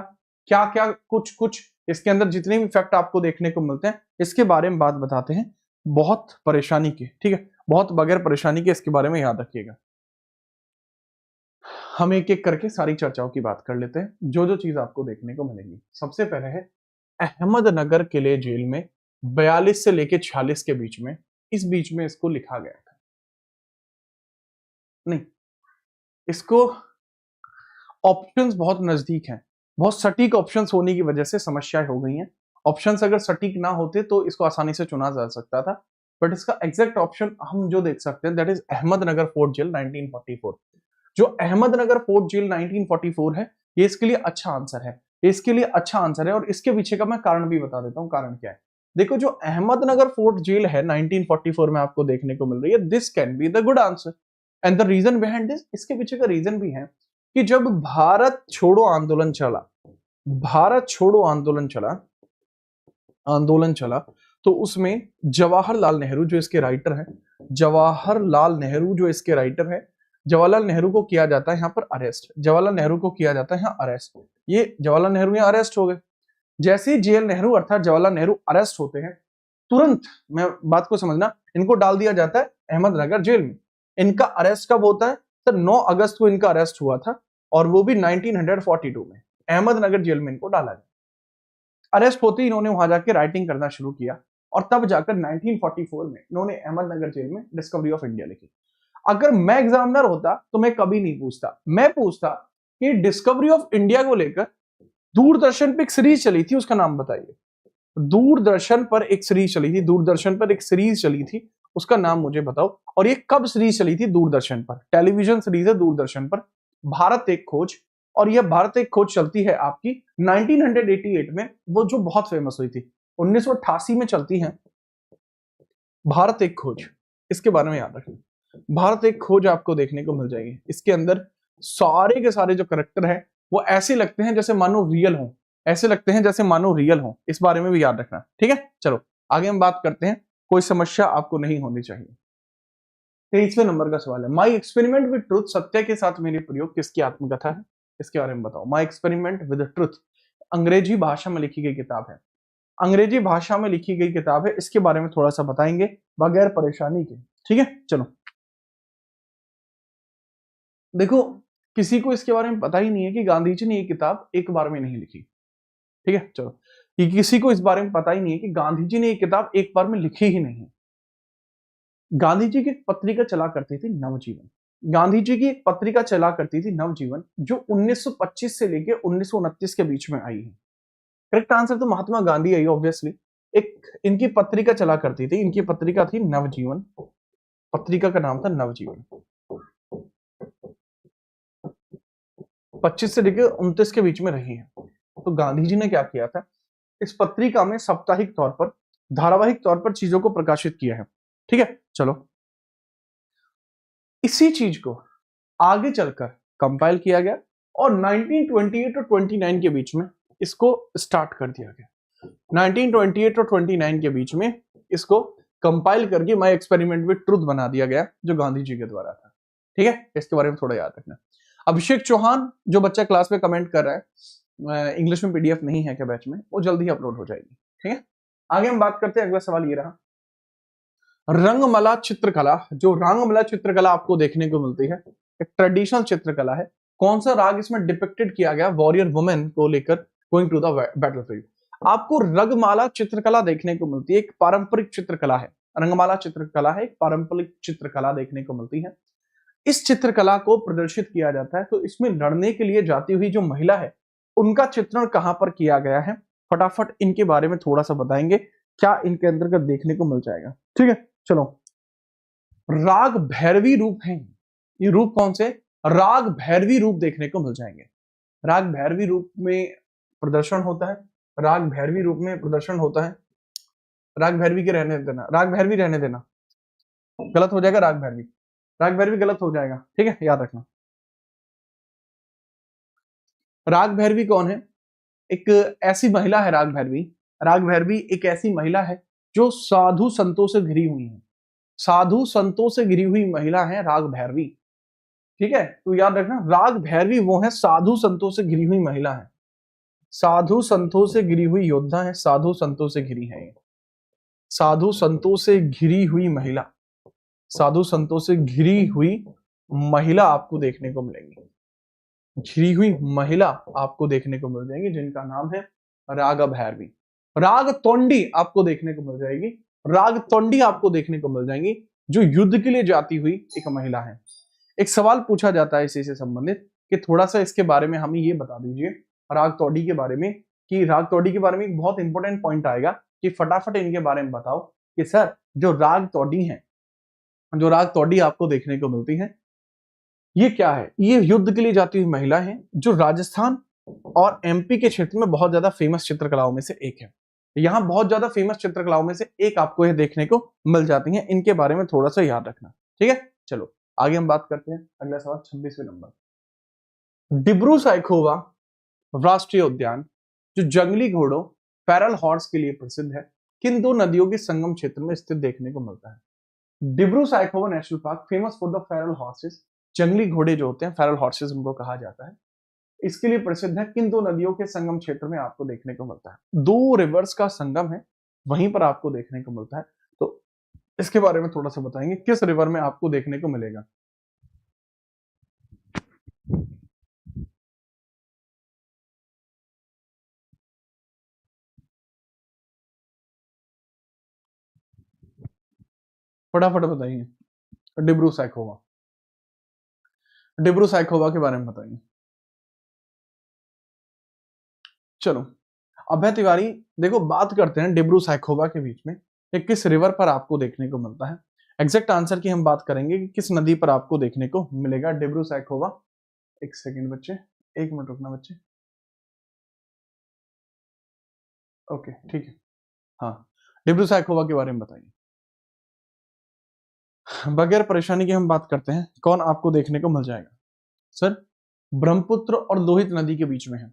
क्या क्या कुछ कुछ इसके अंदर जितने भी फैक्ट आपको देखने को मिलते हैं इसके बारे में बात बताते हैं, बहुत परेशानी के, ठीक है, बहुत बगैर परेशानी के इसके बारे में याद रखिएगा। हम एक एक करके सारी चर्चाओं की बात कर लेते हैं, जो जो चीज आपको देखने को मिलेगी। सबसे पहले है अहमदनगर किले जेल में 42 से लेके 46 के बीच में, इस बीच में इसको लिखा गया था। नहीं, इसको ऑप्शंस बहुत नजदीक हैं, बहुत सटीक ऑप्शंस होने की वजह से समस्याएं हो गई हैं। ऑप्शंस अगर सटीक ना होते तो इसको आसानी से चुना जा सकता था, बट इसका एग्जैक्ट ऑप्शन हम जो देख सकते हैं that is Ahmednagar fort jail 1944। जो अहमदनगर फोर्ट जेल 1944 है, ये इसके लिए अच्छा आंसर है, ये इसके लिए अच्छा आंसर है। और इसके पीछे का मैं कारण भी बता देता हूँ, कारण क्या है। देखो, जो अहमदनगर फोर्ट जेल है 1944 में आपको देखने को मिल रही है, this can be the good answer. And the reason behind this, इसके पीछे का रीजन भी है कि जब भारत छोड़ो आंदोलन चला, भारत छोड़ो आंदोलन चला, तो उसमें जवाहरलाल नेहरू जो इसके राइटर हैं, जवाहरलाल नेहरू जो इसके राइटर हैं, जवाहरलाल नेहरू को किया जाता है यहाँ पर अरेस्ट, जवाहरलाल नेहरू को किया जाता है यहाँ अरेस्ट। ये जवाहरलाल नेहरू यहाँ अरेस्ट हो गए। जैसे ही जेएल नेहरू अर्थात जवाहरलाल नेहरू अरेस्ट होते हैं, तुरंत, मैं बात को समझना, इनको डाल दिया जाता है अहमदनगर जेल में। इनका अरेस्ट कब होता है? सर 9 अगस्त को इनका अरेस्ट हुआ था, और वो भी 1942 में अहमदनगर जेल में इनको डाला गया। अरेस्ट होते ही इन्होंने वहां जाके राइटिंग करना शुरू किया, और तब जाकर 1944 में इन्होंने अहमदनगर जेल में डिस्कवरी ऑफ इंडिया लिखी। अगर मैं एग्जामिनर होता तो मैं कभी नहीं पूछता, मैं पूछता कि डिस्कवरी ऑफ इंडिया को लेकर दूरदर्शन पे एक सीरीज चली थी, उसका नाम बताइए। दूरदर्शन पर एक सीरीज चली थी, दूरदर्शन पर एक सीरीज चली थी, उसका नाम मुझे बताओ। और ये कब सीरीज चली थी? दूरदर्शन पर, टेलीविजन सीरीज है दूरदर्शन पर, भारत एक खोज। और यह भारत एक खोज चलती है आपकी 1988 में, वो जो बहुत फेमस हुई थी। 1988 में चलती है भारत एक खोज, इसके बारे में याद रखना। भारत एक खोज आपको देखने को मिल जाएगी, इसके अंदर सारे के सारे जो करेक्टर हैं वो ऐसे लगते हैं जैसे मानो रियल हो, ऐसे लगते हैं जैसे मानो रियल हो, इस बारे में भी याद रखना, ठीक है। चलो आगे हम बात करते हैं, कोई समस्या आपको नहीं होनी चाहिए। 23वें नंबर का सवाल है, माई एक्सपेरिमेंट विद ट्रुथ, सत्य के साथ मेरे प्रयोग, किसकी आत्मकथा है? इसके बारे में बताओ। माई एक्सपेरिमेंट विद ट्रुथ अंग्रेजी भाषा में लिखी गई किताब है, अंग्रेजी भाषा में लिखी गई किताब है, इसके बारे में थोड़ा सा बताएंगे बगैर परेशानी के, ठीक है। चलो देखो, किसी को इसके बारे में पता ही नहीं है कि गांधी जी ने ये किताब एक बार में नहीं लिखी, ठीक है। चलो, ये किसी को इस बारे में पता ही नहीं है कि गांधी जी ने ये किताब एक बार में लिखी ही नहीं। गांधी जी की एक पत्रिका चला करती थी नवजीवन, गांधी जी की एक पत्रिका चला करती थी नवजीवन, जो 1925 से लेके 1929 के बीच में आई है। करेक्ट आंसर तो महात्मा गांधी है ऑब्वियसली। एक इनकी पत्रिका चला करती थी, इनकी पत्रिका थी नवजीवन, पत्रिका का नाम था नवजीवन। 25 से लेकर 29 के बीच में रही है। तो गांधी जी ने क्या किया था, इस पत्रिका में साप्ताहिक तौर पर, धारावाहिक तौर पर चीजों को प्रकाशित किया है। ठीक है, चलो इसी चीज को आगे चलकर कंपाइल किया गया और 1928 और 29 के बीच में इसको स्टार्ट कर दिया गया। 1928 और 29 के बीच में इसको कंपाइल करके माय एक्सपेरिमेंट विद ट्रुथ बना दिया गया, जो गांधी जी के द्वारा था। ठीक है, इसके बारे में थोड़ा याद रखना। अभिषेक चौहान, जो बच्चा क्लास में कमेंट कर रहा है इंग्लिश में पीडीएफ नहीं है क्या बैच में, वो जल्दी ही अपलोड हो जाएगी। ठीक है, आगे हम बात करते हैं। अगला सवाल ये रहा, रंगमला चित्रकला। जो रंगमला चित्रकला आपको देखने को मिलती है, एक ट्रेडिशनल चित्रकला है। कौन सा राग इसमें डिपिक्टेड किया गया? वॉरियर वुमेन को लेकर गोइंग टू द बैटलफील्ड। आपको रंगमाला चित्रकला देखने को मिलती है, एक पारंपरिक चित्रकला है। रंगमाला चित्रकला है, एक पारंपरिक चित्रकला देखने को मिलती है। इस चित्रकला को प्रदर्शित किया जाता है, तो इसमें लड़ने के लिए जाती हुई जो महिला है उनका चित्रण कहां पर किया गया है? फटाफट इनके बारे में थोड़ा सा बताएंगे, क्या इनके अंतर्गत देखने को मिल जाएगा। ठीक है, चलो राग भैरवी रूप है। ये रूप कौन से? राग भैरवी रूप देखने को मिल जाएंगे। राग भैरवी रूप में प्रदर्शन होता है, राग भैरवी रूप में प्रदर्शन होता है। राग भैरवी के रहने देना, राग भैरवी रहने देना, गलत हो जाएगा। राग भैरवी गलत हो जाएगा। ठीक है, याद रखना। राग भैरवी कौन है? एक ऐसी महिला है राग भैरवी। राग भैरवी एक ऐसी महिला है जो साधु संतों से घिरी हुई है। साधु संतों से घिरी हुई महिला है राग भैरवी। ठीक है, तो याद रखना, राग भैरवी वो है साधु संतों से घिरी हुई महिला है, साधु संतों से घिरी हुई योद्धा है, साधु संतों से घिरी है। साधु संतों से घिरी हुई महिला, साधु संतों से घिरी हुई महिला आपको देखने को मिलेंगी। घिरी हुई महिला आपको देखने को मिल जाएंगी, जिनका नाम है राग भैरवी। राग तोंडी आपको देखने को मिल जाएगी। राग तोंडी आपको देखने को मिल जाएंगी, जो युद्ध के लिए जाती हुई एक महिला है। एक सवाल पूछा जाता है इसी से संबंधित कि थोड़ा सा इसके बारे में हमें ये बता दीजिए, राग तोड़ी के बारे में, कि राग तोड़ी के बारे में एक बहुत इंपॉर्टेंट पॉइंट आएगा कि फटाफट इनके बारे में बताओ कि सर जो राग तोड़ी है, जो राग तोड़ी आपको देखने को मिलती है, ये क्या है? ये युद्ध के लिए जाती हुई महिला है, जो राजस्थान और एमपी के क्षेत्र में बहुत ज्यादा फेमस चित्रकलाओं में से एक है। यहाँ बहुत ज्यादा फेमस चित्रकलाओं में से एक आपको ये देखने को मिल जाती है। इनके बारे में थोड़ा सा याद रखना। ठीक है, चलो आगे हम बात करते हैं। अगला सवाल 26वें नंबर। डिब्रू साइखोवा राष्ट्रीय उद्यान, जो जंगली घोड़ों फेरल हॉर्स के लिए प्रसिद्ध है, किन दो नदियों के संगम क्षेत्र में स्थित देखने को मिलता है? Dibru Saikhowa national park famous for the Feral horses, जंगली घोड़े जो होते हैं फेरल हॉर्सेस उनको कहा जाता है, इसके लिए प्रसिद्ध है। किन दो नदियों के संगम क्षेत्र में आपको देखने को मिलता है? दो रिवर्स का संगम है, वहीं पर आपको देखने को मिलता है। तो इसके बारे में थोड़ा सा बताएंगे, किस रिवर में आपको देखने को मिलेगा? फटाफट बताइए। डिब्रू साइखोवा, डिब्रू साइखोवा के बारे में बताइए। चलो अभय तिवारी, देखो बात करते हैं डिब्रू साइखोवा के बीच में ये किस रिवर पर आपको देखने को मिलता है। एग्जैक्ट आंसर की हम बात करेंगे कि किस नदी पर आपको देखने को मिलेगा डिब्रू साइखोवा। एक सेकंड बच्चे, एक मिनट रुकना बच्चे। ओके ठीक है, हाँ डिब्रू साइखोवा के बारे में बताइए। बगैर परेशानी की हम बात करते हैं, कौन आपको देखने को मिल जाएगा? सर ब्रह्मपुत्र और लोहित नदी के बीच में है।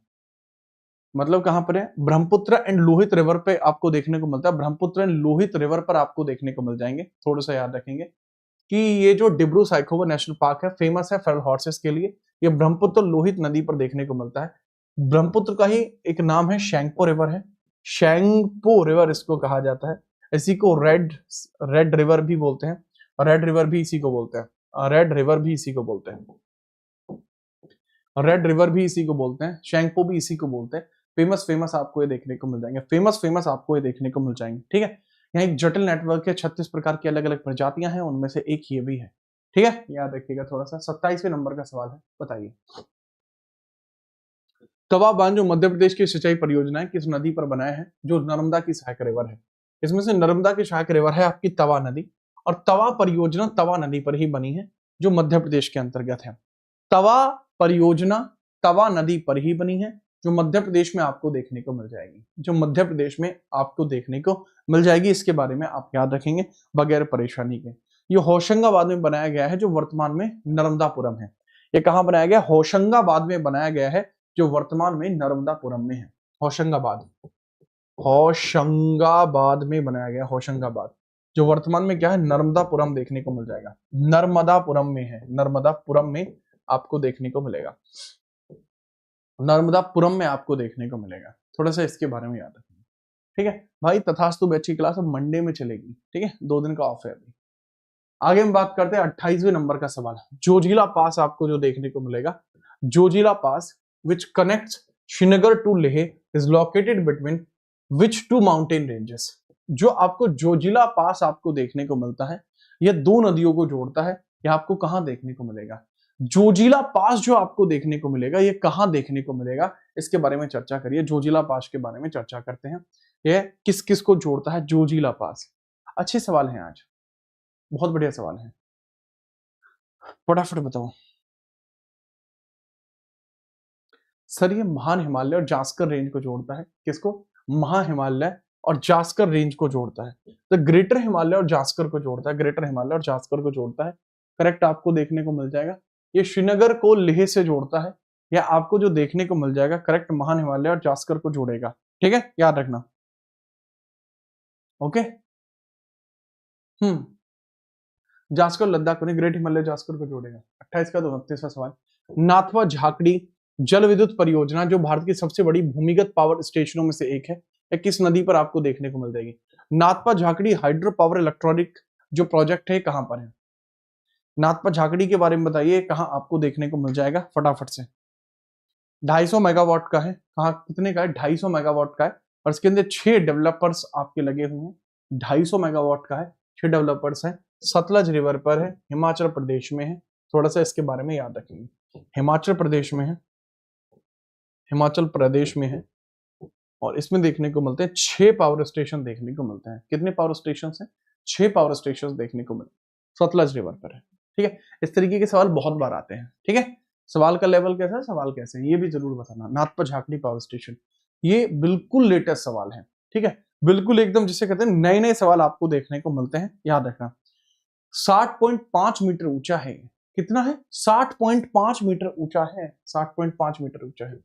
मतलब कहां पर है? ब्रह्मपुत्र एंड लोहित रिवर पे आपको देखने को मिलता है। ब्रह्मपुत्र एंड लोहित रिवर पर आपको देखने को मिल जाएंगे। थोड़ा सा याद रखेंगे कि ये जो डिब्रू साइखोवा नेशनल पार्क है, फेमस है फेरल हॉर्सेस के लिए। ये ब्रह्मपुत्र लोहित नदी पर देखने को मिलता है। ब्रह्मपुत्र का ही एक नाम है शैंगपो रिवर है, शैंगपो रिवर इसको कहा जाता है। इसी को रेड रिवर भी बोलते हैं, रेड रिवर भी इसी को बोलते हैं, रेड रिवर भी इसी को बोलते हैं, रेड रिवर भी इसी को बोलते हैं, शैंगपो भी इसी को बोलते हैं। फेमस आपको ये देखने को मिल जाएंगे, फेमस आपको ये देखने को मिल जाएंगे। ठीक है, यहाँ एक जटिल नेटवर्क है, 36 प्रकार की अलग अलग प्रजातियां हैं, उनमें से एक ये भी है। ठीक है, याद रखिएगा थोड़ा सा। 27वें नंबर का सवाल है, बताइए। तवा बांध जो मध्य प्रदेश की सिंचाई परियोजना है, किस नदी पर बनाया है? जो नर्मदा की सहायक रिवर है। इसमें से नर्मदा की सहायक रिवर है आपकी तवा नदी, और तवा परियोजना तवा नदी पर ही बनी है, जो मध्य प्रदेश के अंतर्गत है। तवा परियोजना तवा नदी पर ही बनी है, जो मध्य प्रदेश में आपको देखने को मिल जाएगी, जो मध्य प्रदेश में आपको देखने को मिल जाएगी, इसके बारे में आप याद रखेंगे बगैर परेशानी के। ये होशंगाबाद में बनाया गया है, जो वर्तमान में नर्मदापुरम है। ये कहाँ बनाया गया? होशंगाबाद में बनाया गया है, जो वर्तमान में नर्मदापुरम में है। होशंगाबाद, होशंगाबाद में बनाया गया, होशंगाबाद, जो वर्तमान में क्या है? नर्मदापुरम देखने को मिल जाएगा। नर्मदापुरम में है, नर्मदापुरम में आपको देखने को मिलेगा, नर्मदापुरम में आपको देखने को मिलेगा। थोड़ा सा इसके बारे में याद रखना, ठीक है भाई। तथास्तु बैच की क्लास अब मंडे में चलेगी, ठीक है, 2 दिन का ऑफ है अभी। आगे हम बात करते हैं 28वें नंबर का सवाल। जोजिला पास आपको जो देखने को मिलेगा, Zojila pass which connects Srinagar to Leh is located between which 2 mountain ranges. जो आपको जोजिला पास आपको देखने को मिलता है, यह 2 नदियों को जोड़ता है। यह आपको कहां देखने को मिलेगा? जोजिला पास जो आपको देखने को मिलेगा, ये कहां देखने को मिलेगा, इसके बारे में चर्चा करिए। जोजिला पास के बारे में चर्चा करते हैं। यह किस किस को जोड़ता है जोजिला पास? अच्छे सवाल हैं आज, बहुत बढ़िया सवाल है, फटाफट बताओ सर। ये महान हिमालय और जास्कर रेंज को जोड़ता है। किसको? महा हिमालय और जास्कर रेंज को जोड़ता है। तो ग्रेटर हिमालय और जास्कर को जोड़ता है, ग्रेटर हिमालय और जास्कर को जोड़ता है। करेक्ट आपको देखने को मिल जाएगा। ये श्रीनगर को लेह से जोड़ता है, या आपको जो देखने को मिल जाएगा करेक्ट महान हिमालय और जास्कर को जोड़ेगा, ठीक है, याद रखना। ओके, जास्कर लद्दाख को नहीं, ग्रेट हिमालय जास्कर को जोड़ेगा। 28 का 29वां सवाल। नाथवा झाकड़ी जल विद्युत परियोजना जो भारत की सबसे बड़ी भूमिगत पावर स्टेशनों में से एक है, या किस नदी पर आपको देखने को मिल जाएगी? Nathpa Jhakri hydro power electronic जो प्रोजेक्ट है कहां पर है? नाथपा झाकड़ी के बारे में बताइए, कहां आपको देखने को मिल जाएगा फटाफट से। 250 मेगावाट का है। कहां, कितने का है? 250 मेगावाट का है, और इसके अंदर 6 डेवलपर्स आपके लगे हुए हैं। 250 मेगावाट का है, 6 डेवलपर्स हैं। सतलज रिवर पर है, हिमाचल प्रदेश में है। थोड़ा सा इसके बारे में याद रखेंगे, हिमाचल प्रदेश में है, हिमाचल प्रदेश में है। और इसमें देखने को मिलते हैं 6 पावर स्टेशन देखने को मिलते हैं। कितने पावर स्टेशन हैं? 6 पावर स्टेशन देखने को मिलते, सतलज रिवर पर है, ठीक है। इस तरीके के सवाल बहुत बार आते हैं, ठीक है। सवाल का लेवल कैसा है, सवाल कैसे है, ये भी जरूर बताना। नाथपा झाकड़ी पावर स्टेशन, ये बिल्कुल लेटेस्ट सवाल है, ठीक है, बिल्कुल एकदम जिसे कहते हैं नए नए सवाल आपको देखने को मिलते हैं, याद रखना। 60.5 मीटर ऊंचा है। कितना है? 60.5 मीटर ऊंचा है, 60.5 मीटर ऊंचा है।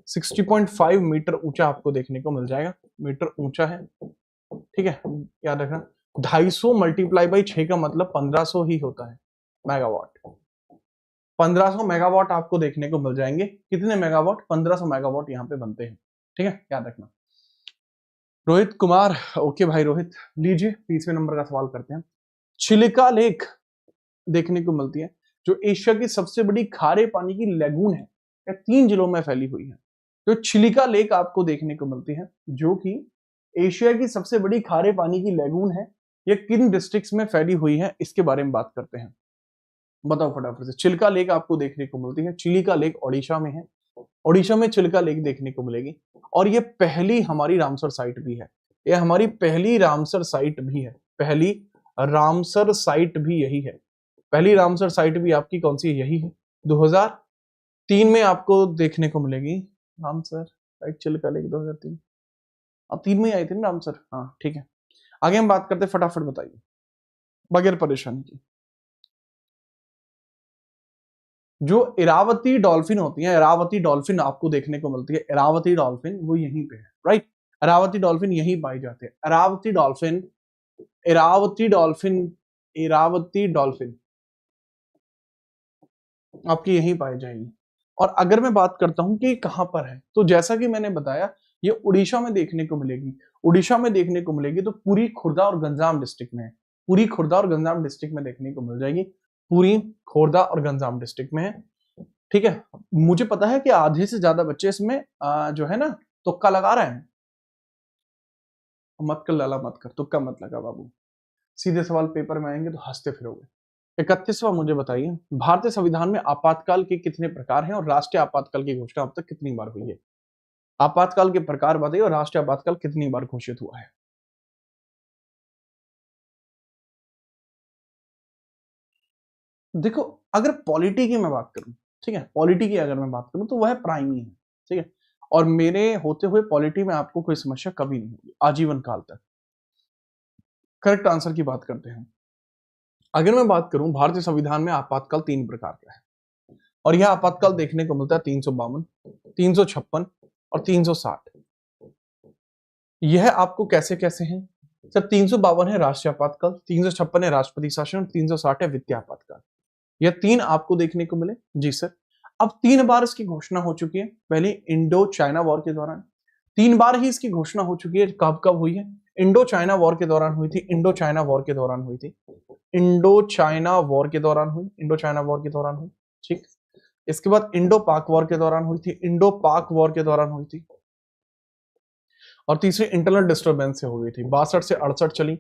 60.5 मीटर ऊंचा आपको देखने को मिल जाएगा, मीटर ऊंचा है, ठीक है, याद रखना। 250 मल्टीप्लाई बाई 6 का मतलब 1500 ही होता है मेगावाट। 1500 मेगावाट आपको देखने को मिल जाएंगे। कितने मेगावाट? 1500 मेगावाट यहाँ पे बनते हैं, ठीक है, याद रखना। रोहित कुमार, ओके भाई रोहित, लीजिए 30वें नंबर का सवाल करते हैं। चिलिका लेक देखने को मिलती है, जो एशिया की सबसे बड़ी खारे पानी की लेगून है, यह 3 जिलों में फैली हुई है। जो चिलिका लेक आपको देखने को मिलती है, जो कि एशिया की सबसे बड़ी खारे पानी की लेगून है, यह किन डिस्ट्रिक्ट्स में फैली हुई है, इसके बारे में बात करते हैं। बताओ फटाफट से। चिल्का लेक आपको देखने को मिलती है, चिलिका लेक ओडिशा में है, ओडिशा में चिल्का लेक देखने को मिलेगी। और ये पहली हमारी रामसर साइट भी है, ये हमारी पहली रामसर साइट भी है, पहली रामसर साइट भी यही है। पहली रामसर साइट भी आपकी कौन सी? यही है, 2003 में आपको देखने को मिलेगी रामसर साइट, चिल्का लेक 2003, अब 3 में ही आई थी ना रामसर, हाँ ठीक है। आगे हम बात करते हैं, फटाफट बताइए बगैर परेशानी की। जो इरावती डॉल्फिन होती है, इरावती डॉल्फिन आपको देखने को मिलती है, इरावती डॉल्फिन वो यहीं पे है, राइट। इरावती डॉल्फिन यहीं पाई जाती है, Irrawaddy dolphin, Irrawaddy dolphin, Irrawaddy dolphin आपकी यहीं पाई जाएगी। और अगर मैं बात करता हूं कि कहां पर है, तो जैसा कि मैंने बताया ये उड़ीसा में देखने को मिलेगी, उड़ीसा में देखने को मिलेगी, तो पूरी खुर्दा और गंजाम डिस्ट्रिक्ट में है, पूरी खुर्दा और गंजाम डिस्ट्रिक्ट में देखने को मिल जाएगी, पूरी खुर्दा और गंजाम डिस्ट्रिक्ट में है, ठीक है। मुझे पता है कि आधे से ज्यादा बच्चे इसमें जो है ना तुक्का लगा रहे हैं, मत कर लाला, मत कर, तुक्का मत लगा बाबू, सीधे सवाल पेपर में आएंगे तो हंसते फिरोगे। 31वां मुझे बताइए, भारतीय संविधान में आपातकाल के कितने प्रकार हैं और राष्ट्रीय आपातकाल की घोषणा अब तक कितनी बार हुई है? आपातकाल के प्रकार बताइए और राष्ट्रीय आपातकाल कितनी बार घोषित हुआ है? देखो, अगर पॉलिटी की मैं बात करूं, ठीक है, पॉलिटी की अगर मैं बात करूं तो वह प्राइम ही है, ठीक है। और मेरे होते हुए पॉलिटी में आपको कोई समस्या कभी नहीं होगी आजीवन काल तक। करेक्ट आंसर की बात करते हैं। अगर मैं बात करूं भारतीय संविधान में आपातकाल 3 प्रकार का है और यह आपातकाल देखने को मिलता है 352, 356 और 360। यह आपको कैसे कैसे हैं सर? 352 है राष्ट्रीय आपातकाल, 356 है राष्ट्रपति शासन और 360 है वित्तीय आपातकाल। यह 3 आपको देखने को मिले जी सर। अब 3 बार इसकी घोषणा हो चुकी है। पहले इंडो चाइना वॉर के दौरान 3 बार ही इसकी घोषणा हो चुकी है। कब कब हुई है? इंडो चाइना वॉर के दौरान हुई थी, इंडो चाइना वॉर के दौरान हुई थी, इंडो चाइना वॉर के दौरान हुई, इंडो चाइना वॉर के दौरान हुई, ठीक। इसके बाद इंडो पाक वॉर के दौरान हुई थी, इंडो पाक वॉर के दौरान हुई थी, और तीसरी इंटरनल डिस्टर्बेंस से हुई थी। 62 से 68 चली,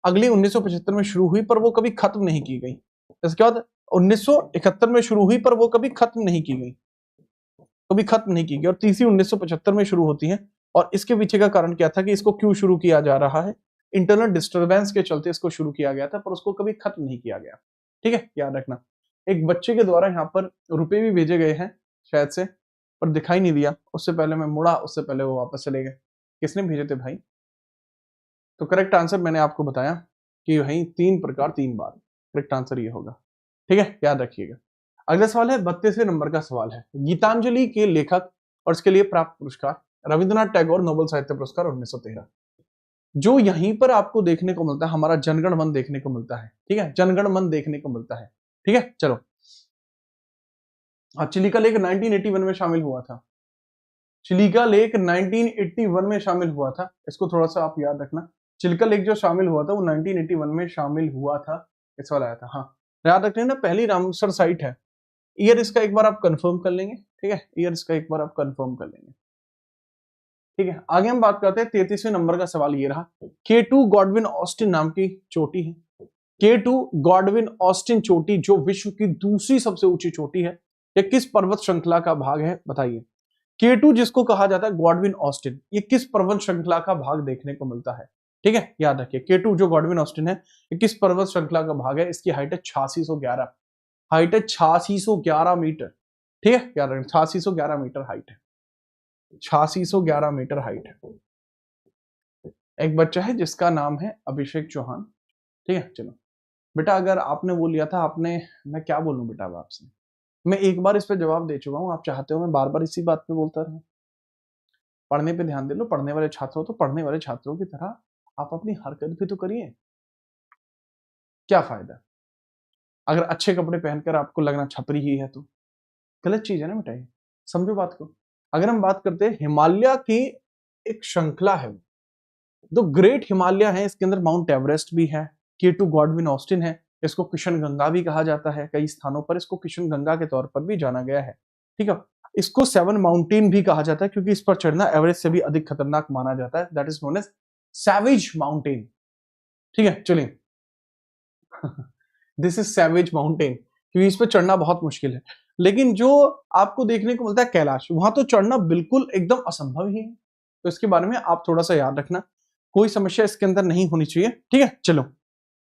अगली 1975 में शुरू हुई पर वो कभी खत्म नहीं की गई। इसके बाद 1971 में शुरू हुई पर वो कभी खत्म नहीं की गई, कभी खत्म नहीं की गई, और तीसरी 1975 में शुरू होती है। और इसके पीछे का कारण क्या था कि इसको क्यों शुरू किया जा रहा है? इंटरनल डिस्टर्बेंस के चलते इसको शुरू किया गया था पर उसको कभी खत्म नहीं किया गया। ठीक है, याद रखना। एक बच्चे के द्वारा यहाँ पर रुपए भी भेजे गए हैं शायद से, पर दिखाई नहीं दिया। उससे पहले मैं मुड़ा, उससे पहले वो वापस चले गए। किसने भेजे थे भाई? तो करेक्ट आंसर मैंने आपको बताया कि भाई 3 प्रकार 3 बार। करेक्ट आंसर ये होगा। ठीक है, याद रखिएगा। अगला सवाल है 32वें नंबर का सवाल है। गीतांजलि के लेखक और इसके लिए प्राप्त पुरस्कार रविंद्रनाथ टैगोर नोबेल साहित्य पुरस्कार 1913। जो यहीं पर आपको देखने को मिलता है, हमारा जनगण मन देखने को मिलता है। ठीक है, जनगण मन देखने को मिलता है। ठीक है, चलो। चिलिका लेक 1981 में शामिल हुआ था। चिलिका लेक 1981 में शामिल हुआ था। इसको थोड़ा सा आप याद रखना। चिलिका लेक जो शामिल हुआ था वो 1981 में शामिल हुआ था। इस वाला आया था, हाँ याद रखना ना। पहली रामसर साइट है। ईयर इसका एक बार आप कंफर्म कर लेंगे। ठीक है, ईयर इसका एक बार आप कंफर्म कर लेंगे। ठीक है, आगे हम बात करते हैं 33वें नंबर का सवाल ये रहा। K2 गॉडविन ऑस्टिन नाम की चोटी है। K2 गॉडविन ऑस्टिन चोटी जो विश्व की दूसरी सबसे ऊंची चोटी है, यह किस पर्वत श्रृंखला का भाग है? बताइए। K2 जिसको कहा जाता है गॉडविन ऑस्टिन, ये किस पर्वत श्रृंखला का भाग देखने को मिलता है? ठीक है, याद रखिए K2 जो गॉडविन ऑस्टिन है, ये किस पर्वत श्रृंखला का भाग है? इसकी हाइट है 8611। हाइट है 8611 मीटर। ठीक है, याद रखिए 8611 मीटर हाइट है। 8611 मीटर हाइट है। एक बच्चा है जिसका नाम है अभिषेक चौहान। ठीक है, चलो बेटा, अगर आपने वो लिया था, आपने, मैं क्या बोलूं बेटा अब आपसे, मैं एक बार इस पे जवाब दे चुका हूं। आप चाहते हो मैं बार बार इसी बात पे बोलता रहूं? पढ़ने पे ध्यान दे लो। पढ़ने वाले छात्र हो तो पढ़ने वाले छात्रों की तरह आप अपनी हरकत भी तो करिए। क्या फायदा अगर अच्छे कपड़े पहनकर आपको लगना छपरी ही है? तो गलत चीज है ना बेटा ये, समझो बात को। अगर हम बात करते हैं हिमालय की एक श्रृंखला है, जो ग्रेट हिमालय है, इसके अंदर माउंट एवरेस्ट भी है, K2 गॉडविन ऑस्टिन है, इसको किशन गंगा भी कहा जाता है। कई स्थानों पर इसको किशन गंगा के तौर पर भी जाना गया है। ठीक है, इसको 7 माउंटेन भी कहा जाता है क्योंकि इस पर चढ़ना एवरेस्ट से भी अधिक खतरनाक माना जाता है। That is known as savage mountain. ठीक है, चलिए दिस इज सैवेज माउंटेन क्योंकि इस पर चढ़ना बहुत मुश्किल है। लेकिन जो आपको देखने को मिलता है कैलाश, वहां तो चढ़ना बिल्कुल एकदम असंभव ही है। तो इसके बारे में आप थोड़ा सा याद रखना, कोई समस्या इसके अंदर नहीं होनी चाहिए। ठीक है, चलो।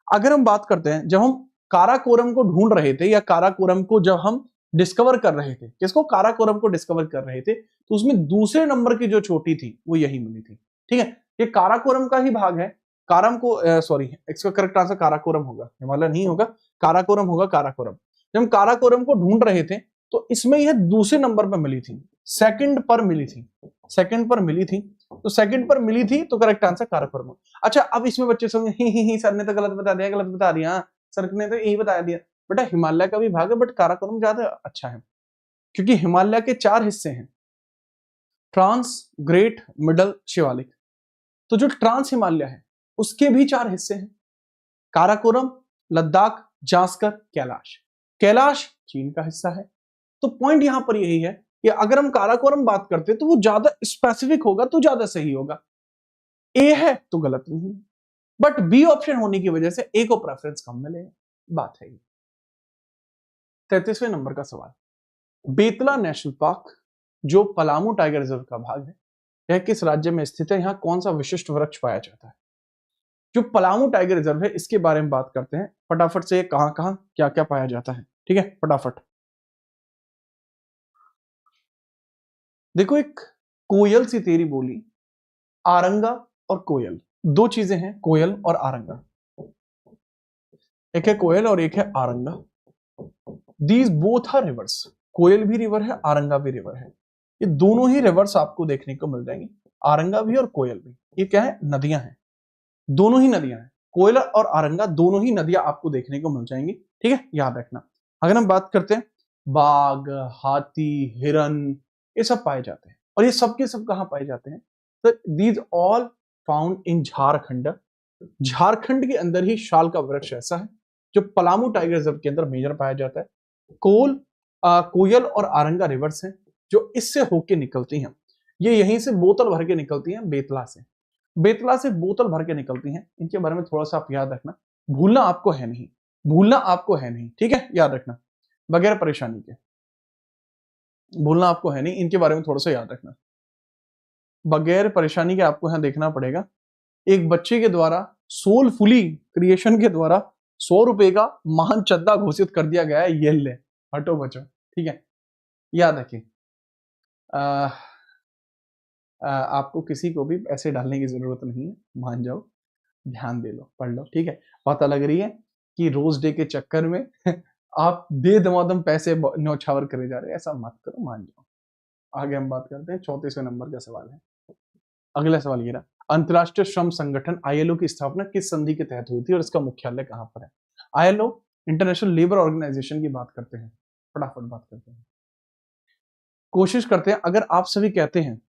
अगर हम बात करते हैं, जब हम काराकोरम को ढूंढ रहे थे या काराकोरम को जब हम डिस्कवर कर रहे थे, किसको? काराकोरम को डिस्कवर कर रहे थे, तो उसमें दूसरे नंबर की जो चोटी थी वो यही मिली थी। ठीक है, ये काराकोरम का ही भाग है। कारम को सॉरी, इसका करेक्ट आंसर काराकोरम होगा, हिमालय नहीं होगा, काराकोरम होगा। काराकोरम, जब हम काराकोरम को ढूंढ रहे थे तो इसमें यह दूसरे नंबर पर मिली थी, सेकंड पर मिली थी, सेकंड पर मिली थी। तो सेकंड पर मिली थी तो करेक्ट आंसर काराकोरम। अच्छा, अब इसमें बच्चे समझे ही सर ने तो गलत बता दिया, गलत बता दिया, सर ने तो यही बता दिया। बेटा हिमालय का भी भाग है बट काराकोरम ज्यादा अच्छा है क्योंकि हिमालय के 4 हिस्से हैं, ट्रांस, ग्रेट, मिडल, शिवालिक। तो जो ट्रांस हिमालय है उसके भी 4 हिस्से हैं, काराकोरम, लद्दाख, जास्कर, कैलाश। कैलाश चीन का हिस्सा है। तो पॉइंट यहां पर यही है कि अगर हम काराकोरम बात करते हैं तो वो ज्यादा स्पेसिफिक होगा तो ज्यादा सही होगा। ए है तो गलत नहीं, बट बी ऑप्शन होने की वजह से ए को प्रेफरेंस कम मिलेगा। बात है ये। 33वें नंबर का सवाल, बेतला नेशनल पार्क जो पलामू टाइगर रिजर्व का भाग है, यह किस राज्य में स्थित है? यहां कौन सा विशिष्ट वृक्ष पाया जाता है? जो पलामू टाइगर रिजर्व है इसके बारे में बात करते हैं फटाफट से। कहां कहां क्या क्या पाया जाता है? ठीक है, फटाफट देखो। एक कोयल सी तेरी बोली, आरंगा और कोयल, दो चीजें हैं, कोयल और आरंगा। एक है कोयल और एक है आरंगा। दीज बोथ आर रिवर्स, कोयल भी रिवर है, आरंगा भी रिवर है। ये दोनों ही रिवर्स आपको देखने को मिल जाएंगी, आरंगा भी और कोयल भी। ये क्या है? नदियां हैं, दोनों ही नदियां हैं, कोयल और आरंगा दोनों ही नदियां आपको देखने को मिल जाएंगी। ठीक है, याद रखना। अगर हम बात करते हैं, बाघ, हाथी, हिरन, ये सब पाए जाते हैं, और ये सब के सब कहां पाए जाते हैं? तो these all found in Jharkhand. Jharkhand के अंदर ही शाल का वृक्ष ऐसा है जो पलामू टाइगर रिजर्व के अंदर मेजर पाया जाता है। कोयल और आरंगा रिवर्स हैं जो इससे होके निकलती हैं। ये यहीं से बोतल भर के निकलती हैं, बेतला से, बेतला से बोतल भर के निकलती हैं। इनके बारे में थोड़ा सा आप याद रखना, भूलना आपको है नहीं, भूलना आपको है नहीं। ठीक है, याद रखना, बगैर परेशानी के, भूलना आपको है नहीं, इनके बारे में थोड़ा सा याद रखना। बगैर परेशानी के आपको यहां देखना पड़ेगा। एक बच्चे के द्वारा सोलफुली क्रिएशन के द्वारा 100 रुपए का महान चंदा घोषित कर दिया गया है। ये ले, हटो बचो। ठीक है, याद रखिए, आपको किसी को भी ऐसे डालने की जरूरत नहीं है, मान जाओ, ध्यान दे लो, पढ़ लो। ठीक है, पता लग रही है कि रोज डे के चक्कर में आप बेदमादम पैसे न्यौछावर करे जा रहे हैं, ऐसा मत करो, मान जाओ। आगे हम बात करते हैं, 34वें नंबर का सवाल है। अगला सवाल ये रहा, अंतरराष्ट्रीय श्रम संगठन आईएलओ की स्थापना किस संधि के तहत हुई थी और इसका मुख्यालय कहां पर है? आईएलओ इंटरनेशनल लेबर ऑर्गेनाइजेशन की बात करते हैं, फटाफट बात करते हैं, कोशिश करते हैं। अगर आप सभी कहते हैं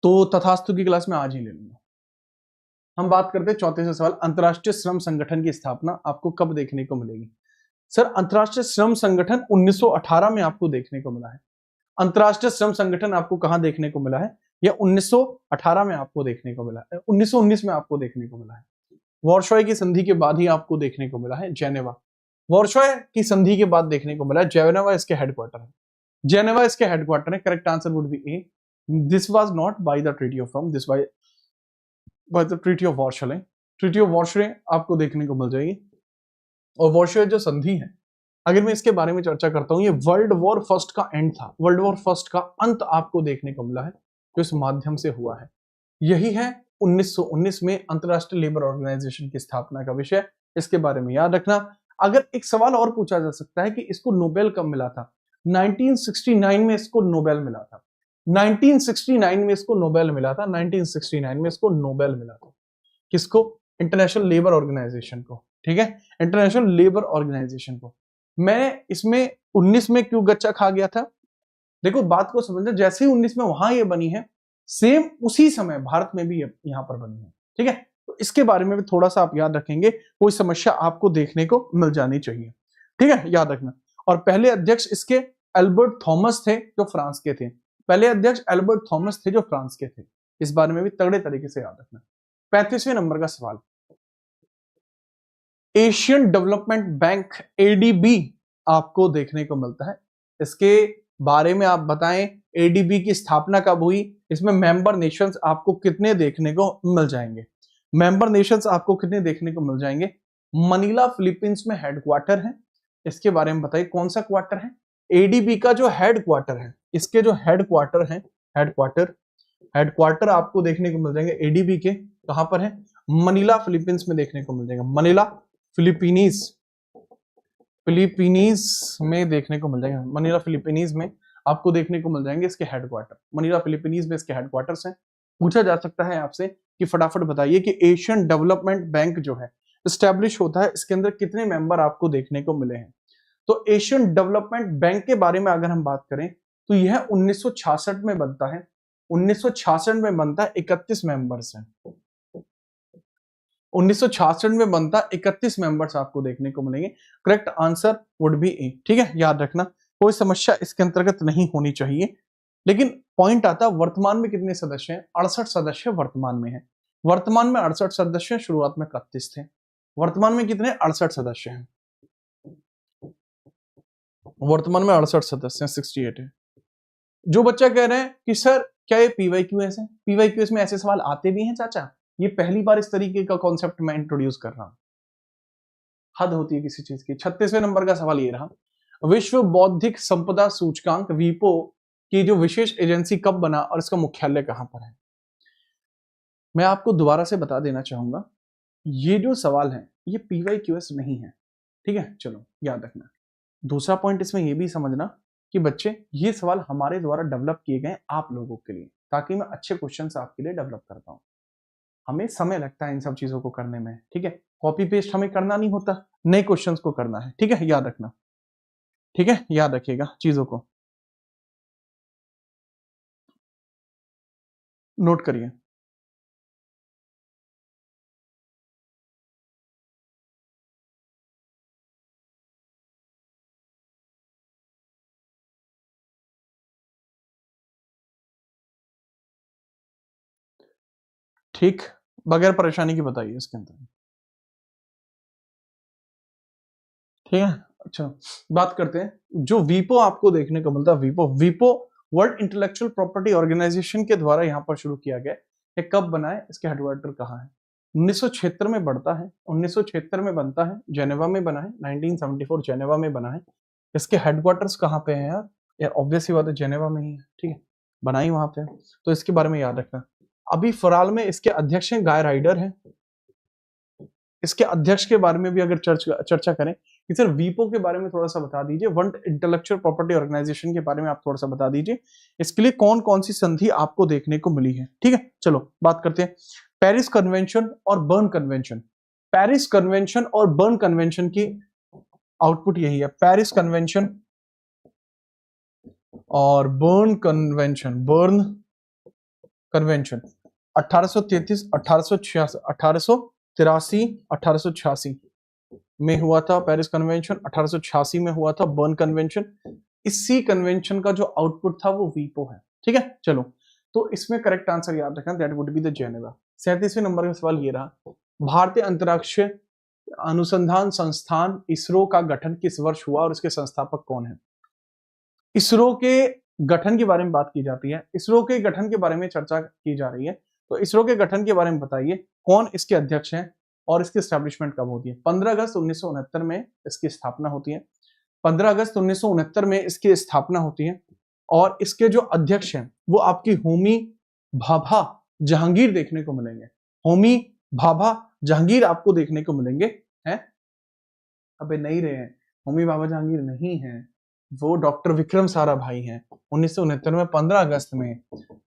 तो तथास्तु की क्लास में आज ही ले लूंगा। हम बात करते हैं 34वां सवाल, अंतरराष्ट्रीय श्रम संगठन की स्थापना आपको कब देखने को मिलेगी? सर, अंतरराष्ट्रीय श्रम संगठन 1918 में आपको देखने को मिला है। अंतरराष्ट्रीय श्रम संगठन आपको कहां देखने को मिला है? यह 1918 में आपको देखने को मिला है, 1919 में आपको देखने को मिला है। वॉर्शॉय की संधि के बाद ही आपको देखने को मिला है जेनेवा। वॉर्शॉय की संधि के बाद देखने को मिला है, जेनेवा इसके हेडक्वार्टर है, जेनेवा इसके हेडक्वार्टर है। Correct answer would be a. This was not by the treaty of Rome, this by the treaty of Versailles. Treaty of Versailles आपको देखने को मिल जाएगी। और वॉर्शॉय जो संधि है, अगर मैं इसके बारे में चर्चा करता हूं, ये वर्ल्ड वॉर फर्स्ट का एंड था, वर्ल्ड वॉर फर्स्ट का अंत आपको देखने को मिला है, जो इस माध्यम से हुआ है। यही है 1919 में अंतरराष्ट्रीय लेबर ऑर्गेनाइजेशन की स्थापना का विषय, इसके बारे में याद रखना। अगर एक सवाल और पूछा जा सकता है कि इसको नोबेल कब मिला था? 1969 में इसको नोबेल मिला था, 1969 में इसको नोबेल मिला था, 1969 में इसको नोबेल मिला था। किसको? इंटरनेशनल लेबर ऑर्गेनाइजेशन को। ठीक है, इंटरनेशनल लेबर ऑर्गेनाइजेशन को। मैं इसमें 19 में क्यों गच्चा खा गया था? देखो, बात को समझना, जैसे ही 19 में वहां ये बनी है, सेम उसी समय भारत में भी यहां पर बनी है। ठीक है, तो इसके बारे में भी थोड़ा सा आप याद रखेंगे, कोई समस्या आपको देखने को मिल जानी चाहिए। ठीक है, याद रखना। और पहले अध्यक्ष इसके एल्बर्ट थॉमस थे, जो फ्रांस के थे। पहले अध्यक्ष एल्बर्ट थॉमस थे, जो फ्रांस के थे। इस बारे में भी तगड़े तरीके से याद रखना। 35वें नंबर का सवाल, एशियन डेवलपमेंट बैंक एडीबी आपको देखने को मिलता है। इसके बारे में आप बताएं, एडीबी की स्थापना कब हुई? इसमें मेंबर नेशंस आपको कितने देखने को मिल जाएंगे? मेंबर नेशंस आपको कितने देखने को मिल जाएंगे? मनीला फिलीपींस में हेडक्वार्टर है। इसके बारे में बताइए, कौन सा क्वार्टर है? एडीबी का जो हेडक्वार्टर है, इसके जो हेडक्वार्टर है, हेडक्वार्टर आपको देखने को मिल जाएंगे एडीबी के, कहां पर है? मनीला फिलीपींस में देखने को मिल जाएगा। मनीला फिलीपीनीज में देखने को मिल जाएगा। मनीला फिलीपीनीज में आपको देखने को मिल जाएंगे इसके हेडक्वार्टर। मनीला फिलीपीनीज में इसके हेडक्वार्टर्स हैं। पूछा जा सकता है आपसे कि फटाफट बताइए कि एशियन डेवलपमेंट बैंक जो है एस्टैब्लिश होता है, इसके अंदर कितने मेंबर आपको देखने को मिले हैं? तो एशियन डेवलपमेंट बैंक के बारे में अगर हम बात करें तो यह 1966 में बनता है। 1966 में बनता है, 31 मेंबर्स हैं। 1966 में बनता, 31 मेंबर्स आपको देखने को मिलेंगे। करेक्ट आंसर वुड बी ए। ठीक है, याद रखना, कोई समस्या इसके अंतर्गत नहीं होनी चाहिए। लेकिन पॉइंट आता, वर्तमान में कितने सदस्य हैं? 68 सदस्य वर्तमान में हैं। वर्तमान में 68 सदस्य, शुरुआत में 31 थे। वर्तमान में कितने? 68 सदस्य हैं। वर्तमान में 68 सदस्य हैं, 68 है। जो बच्चा कह रहे हैं कि सर क्या ये पीवाईक्यूएस है? पीवाईक्यूएस में ऐसे सवाल आते भी हैं चाचा? ये पहली बार इस तरीके का कॉन्सेप्ट मैं इंट्रोड्यूस कर रहा हूं, हद होती है किसी चीज की। 36वें नंबर का सवाल ये रहा, विश्व बौद्धिक संपदा सूचकांक वीपो कि जो विशेष एजेंसी कब बना और इसका मुख्यालय कहां पर है। मैं आपको दोबारा से बता देना चाहूंगा, ये जो सवाल है ये PYQS नहीं है, ठीक है, चलो याद रखना। दूसरा पॉइंट इसमें ये भी समझना कि बच्चे ये सवाल हमारे द्वारा डेवलप किए गए आप लोगों के लिए, ताकि मैं अच्छे क्वेश्चन आपके लिए डेवलप कर पाऊं। हमें समय लगता है इन सब चीजों को करने में, ठीक है, कॉपी पेस्ट हमें करना नहीं होता, नए क्वेश्चंस को करना है, ठीक है, याद रखना, ठीक है, याद रखिएगा चीजों को, नोट करिए। ठीक, बगैर परेशानी की बताइए इसके अंदर, ठीक है। अच्छा, बात करते हैं जो वीपो आपको देखने को मिलता है, वीपो वर्ल्ड इंटेलेक्चुअल प्रॉपर्टी ऑर्गेनाइजेशन के द्वारा यहाँ पर शुरू किया गया। ये कब बना है, इसके हेडक्वार्टर कहाँ है? 1976 में बढ़ता है, 1976 में बनता है, जेनेवा में बना है, 1974 जेनेवा में बना है। इसके हेडक्वार्टर्स कहाँ पे हैं यार? यार ऑब्वियस ही बात है, जेनेवा में ही है, ठीक है, बना ही वहां पे, तो इसके बारे में याद रखना। अभी फिलहाल में इसके अध्यक्ष हैं गाय राइडर हैं। इसके अध्यक्ष के बारे में भी अगर चर्चा करें कि सर वीपो के बारे में थोड़ा सा बता दीजिए, वर्ल्ड इंटेलेक्चुअल प्रॉपर्टी ऑर्गेनाइजेशन के बारे में आप थोड़ा सा बता दीजिए, इसके लिए कौन कौन सी संधि आपको देखने को मिली है, ठीक है। चलो बात करते हैं पेरिस कन्वेंशन और बर्न कन्वेंशन। पेरिस कन्वेंशन और बर्न कन्वेंशन की आउटपुट यही है, पेरिस कन्वेंशन और बर्न कन्वेंशन। 1833, 1886, 1883, 1886 में हुआ था पेरिस कन्वेंशन, 1886 में हुआ था बर्न कन्वेंशन। इसी कन्वेंशन का जो आउटपुट था वो वीपो है, ठीक है। चलो, तो इसमें करेक्ट आंसर याद रखना, that would be the Geneva. 37वें नंबर का सवाल ये रहा, भारतीय अंतरिक्ष अनुसंधान संस्थान इसरो का गठन किस वर्ष हुआ और इसके संस्थापक कौन है? इसरो के गठन के बारे में बात की जाती है, इसरो के गठन के बारे में चर्चा की जा रही है, तो इसरो के गठन के बारे में बताइए, कौन इसके अध्यक्ष हैं और इसकी एस्टैब्लिशमेंट कब होती है? 15 अगस्त 1969 में इसकी स्थापना होती है, 15 अगस्त 1969 में इसकी स्थापना होती है, और इसके जो अध्यक्ष हैं वो आपकी होमी भाभा जहांगीर देखने को मिलेंगे। होमी भाभा जहांगीर आपको देखने को मिलेंगे, हैं? अबे नहीं रहे हैं, होमी भाभा जहांगीर नहीं है, वो डॉक्टर विक्रम साराभाई हैं, 1969 में 15 अगस्त में,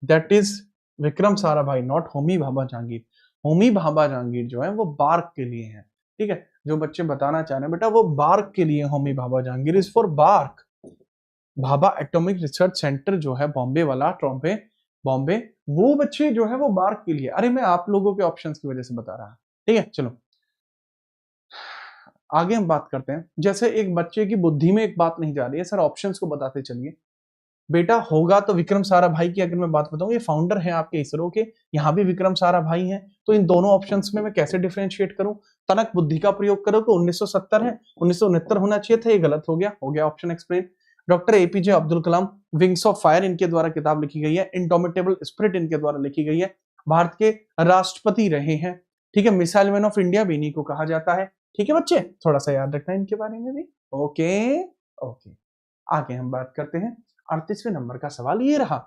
that is Vikram Sarabhai, not Homi Bhabha Jahangir. Homi Bhabha Jahangir जो है वो बार्क के लिए है, ठीक है, जो बच्चे बताना चाह रहे हैं बेटा वो बार्क के लिए, Homi Bhabha Jehangir is for BARC. Bhabha atomic research centre जो है बॉम्बे वाला, बॉम्बे, वो बच्चे जो है वो बार्क के लिए। अरे मैं आप लोगों के ऑप्शंस की वजह से बता रहा, ठीक है। चलो आगे हम बात करते हैं, जैसे एक बच्चे की बुद्धि में एक बात नहीं जा रही है, सर ऑप्शंस को बताते चलिए। बेटा होगा तो विक्रम साराभाई की अगर मैं बात बताऊं, ये फाउंडर हैं आपके इसरो के, यहाँ भी विक्रम साराभाई हैं, तो इन दोनों ऑप्शंस में मैं कैसे डिफरेंशिएट करूं? तनक बुद्धि का प्रयोग करो तो 1970 है, 1969 होना चाहिए था, ये गलत हो गया option explain. Doctor APJ Abdul Kalam, wings of fire इनके द्वारा किताब लिखी गई है, इंडोमिटेबल स्पिरिट इनके द्वारा लिखी गई है, भारत के राष्ट्रपति रहे हैं, ठीक है, मिसाइल मैन ऑफ इंडिया भी इन्हीं को कहा जाता है, ठीक है बच्चे, थोड़ा सा याद रखना इनके बारे में भी। ओके ओके, आगे हम बात करते हैं। 38वें नंबर का सवाल ये रहा,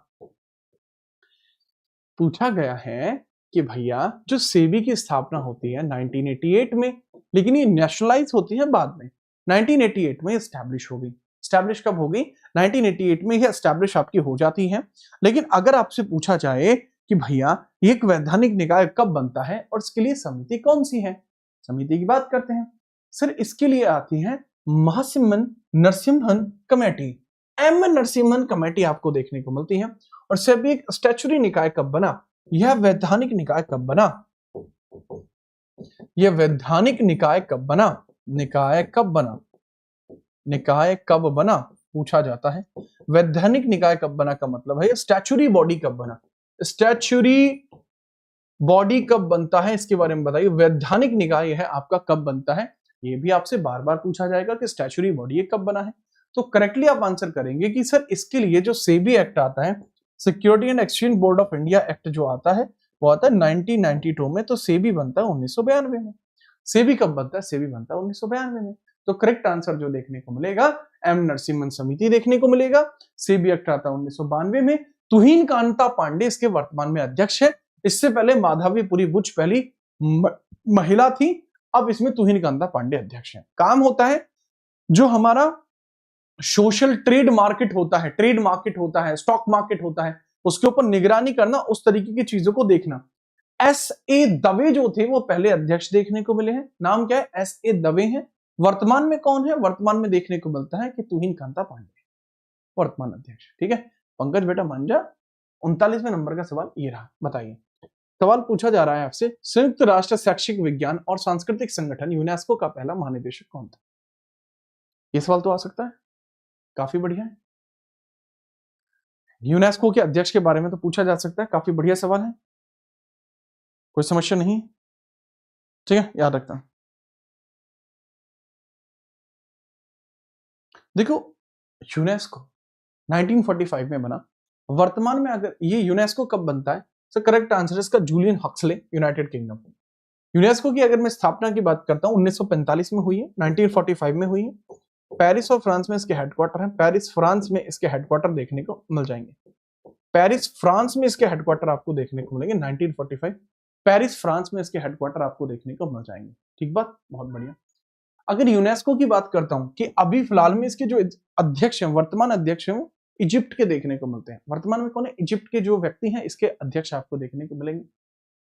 पूछा गया है कि भैया जो सेबी की स्थापना होती है 1988 में, लेकिन ये नेशनलाइज होती है बाद में, 1988 में एस्टैब्लिश होगी। एस्टैब्लिश कब होगी? 1988 में ये एस्टैब्लिश आपकी हो जाती है। लेकिन अगर आपसे पूछा जाए कि भैया ये एक वैधानिक निकाय कब बनता है और इसके लिए समिति कौन सी है, समिति की बात करते हैं। सर इसके लिए आती है महासिमन Narasimhan committee, M Narasimhan committee आपको देखने को मिलती है। और सेबी एक स्टैचुरी निकाय कब बना? यह वैधानिक निकाय कब बना? यह वैधानिक निकाय कब बना? निकाय कब बना? निकाय कब बना पूछा जाता है। वैधानिक निकाय कब बना का मतलब है स्टैचुरी बॉडी कब बना। स्टैचुरी बॉडी कब बनता है इसके बारे में बताइए। वैधानिक निकाय है आपका कब बनता है, ये भी आपसे बार बार पूछा जाएगा कि स्टैचुरी बॉडी कब बना है। तो करेक्टली आप आंसर करेंगे कि सर इसके लिए जो सेबी एक्ट आता है, security and exchange board of India act जो आता है वो आता है 1992 में, तो सेबी बनता है 1992 में। सेबी कब बनता है? सेबी बनता है 1992 में। तो करेक्ट आंसर जो देखने को मिलेगा एम नरसिम्हन समिति देखने को मिलेगा। सेबी एक्ट आता 1992 में। तुहिन कांता पांडे इसके वर्तमान में अध्यक्ष है। इससे पहले माधवीपुरी बुच पहली महिला थी, अब इसमें तुहिन कांता पांडे अध्यक्ष है। काम होता है जो हमारा सोशल ट्रेड मार्केट होता है, ट्रेड मार्केट होता है, स्टॉक मार्केट होता है, उसके ऊपर निगरानी करना, उस तरीके की चीजों को देखना। S.A. दवे जो थे वो पहले अध्यक्ष देखने को मिले हैं। नाम क्या है? S.A. दवे हैं। वर्तमान में कौन है? वर्तमान में देखने को मिलता है कि तुहिन कांता पांडे वर्तमान अध्यक्ष। ठीक है पंकज बेटा मान जा। 39वें नंबर का सवाल ये रहा, बताइए। सवाल पूछा जा रहा है आपसे, संयुक्त राष्ट्र शैक्षिक विज्ञान और सांस्कृतिक संगठन यूनेस्को का पहला महानिदेशक कौन था? ये सवाल तो आ सकता है, काफी बढ़िया है। यूनेस्को के अध्यक्ष के बारे में तो पूछा जा सकता है, काफी बढ़िया सवाल है, कोई समस्या नहीं। ठीक है याद रखना। देखो यूनेस्को 1945 में बना। वर्तमान में अगर ये यूनेस्को कब बनता है, सो करेक्ट आंसर इसका Julian Huxley, United Kingdom. UNESCO की अगर मैं स्थापना की बात करता हूं 1945 में हुई है, 1945 में हुई है। पेरिस और फ्रांस में इसके हेडक्वार्टर है। पेरिस फ्रांस में इसके हेडक्वार्टर देखने को मिल जाएंगे। पेरिस फ्रांस में इसके हेडक्वार्टर आपको देखने को मिलेंगे 1945। पेरिस फ्रांस में इसके हेडक्वार्टर आपको देखने को मिल जाएंगे। ठीक बात, बहुत बढ़िया। अगर यूनेस्को की बात करता हूं कि अभी फिलहाल में इसके जो अध्यक्ष हैं, वर्तमान अध्यक्ष हैं, वो इजिप्ट के देखने को मिलते हैं। वर्तमान में कौन है? इजिप्ट के जो व्यक्ति हैं इसके अध्यक्ष आपको देखने को मिलेंगे।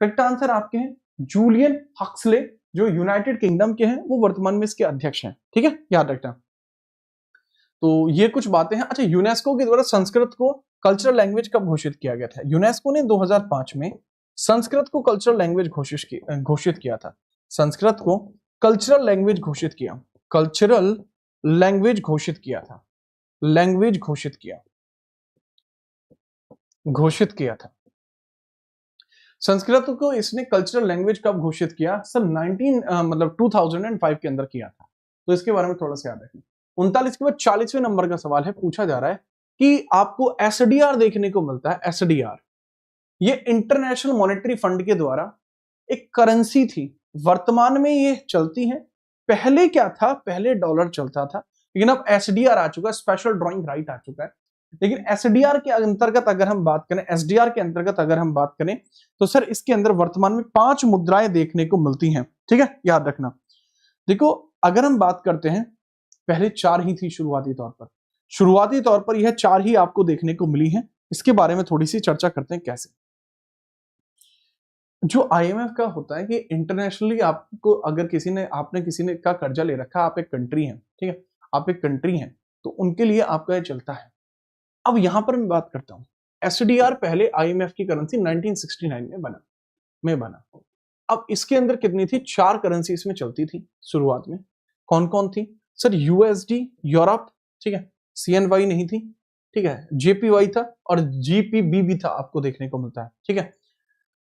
करेक्ट आंसर आपके हैं जूलियन हक्सले, जो यूनाइटेड किंगडम के हैं, वो वर्तमान में इसके अध्यक्ष हैं। ठीक है याद रखना। तो ये कुछ बातें हैं। अच्छा, यूनेस्को के द्वारा संस्कृत को कल्चरल लैंग्वेज कब घोषित किया गया था? यूनेस्को ने 2005 में संस्कृत को कल्चरल लैंग्वेज घोषित किया था। संस्कृत को कल्चरल लैंग्वेज घोषित किया, कल्चरल लैंग्वेज घोषित किया था, लैंग्वेज घोषित किया था। संस्कृत को इसने कल्चरल लैंग्वेज कब घोषित किया? सर 2005 के अंदर किया था। तो इसके बारे में थोड़ा सा याद रखें। 39 के बाद 40वें नंबर का सवाल है, पूछा जा रहा है कि आपको एसडीआर देखने को मिलता है। एसडीआर ये इंटरनेशनल मॉनेटरी फंड के द्वारा एक करेंसी थी, वर्तमान में ये चलती है। पहले क्या था? पहले डॉलर चलता था, लेकिन अब एसडीआर आ चुका है, स्पेशल ड्रॉइंग राइट आ चुका है। लेकिन एसडीआर के अंतर्गत अगर हम बात करें, एसडीआर के अंतर्गत अगर हम बात करें तो सर इसके अंदर वर्तमान में 5 मुद्राएं देखने को मिलती हैं। ठीक है याद रखना। देखो अगर हम बात करते हैं, पहले 4 ही थी शुरुआती तौर पर यह 4 ही आपको देखने को मिली है। इसके बारे में थोड़ी सी चर्चा करते हैं कैसे। जो आईएमएफ का होता है कि इंटरनेशनली आपको अगर किसी ने का कर्जा ले रखा, आप एक कंट्री हैं, ठीक है, आप एक कंट्री हैं, तो उनके लिए आपका ये चलता है। अब यहां पर मैं बात करता हूं, एसडीआर पहले आईएमएफ की करेंसी 1969 में बना। अब इसके अंदर कितनी थी? 4 करेंसी इसमें चलती थी शुरुआत में। कौन कौन थी सर? यूएसडी यूरोप, ठीक है, सीएनवाई नहीं थी, ठीक है, जेपीवाई था और जीपीबी भी था, आपको देखने को मिलता है। ठीक है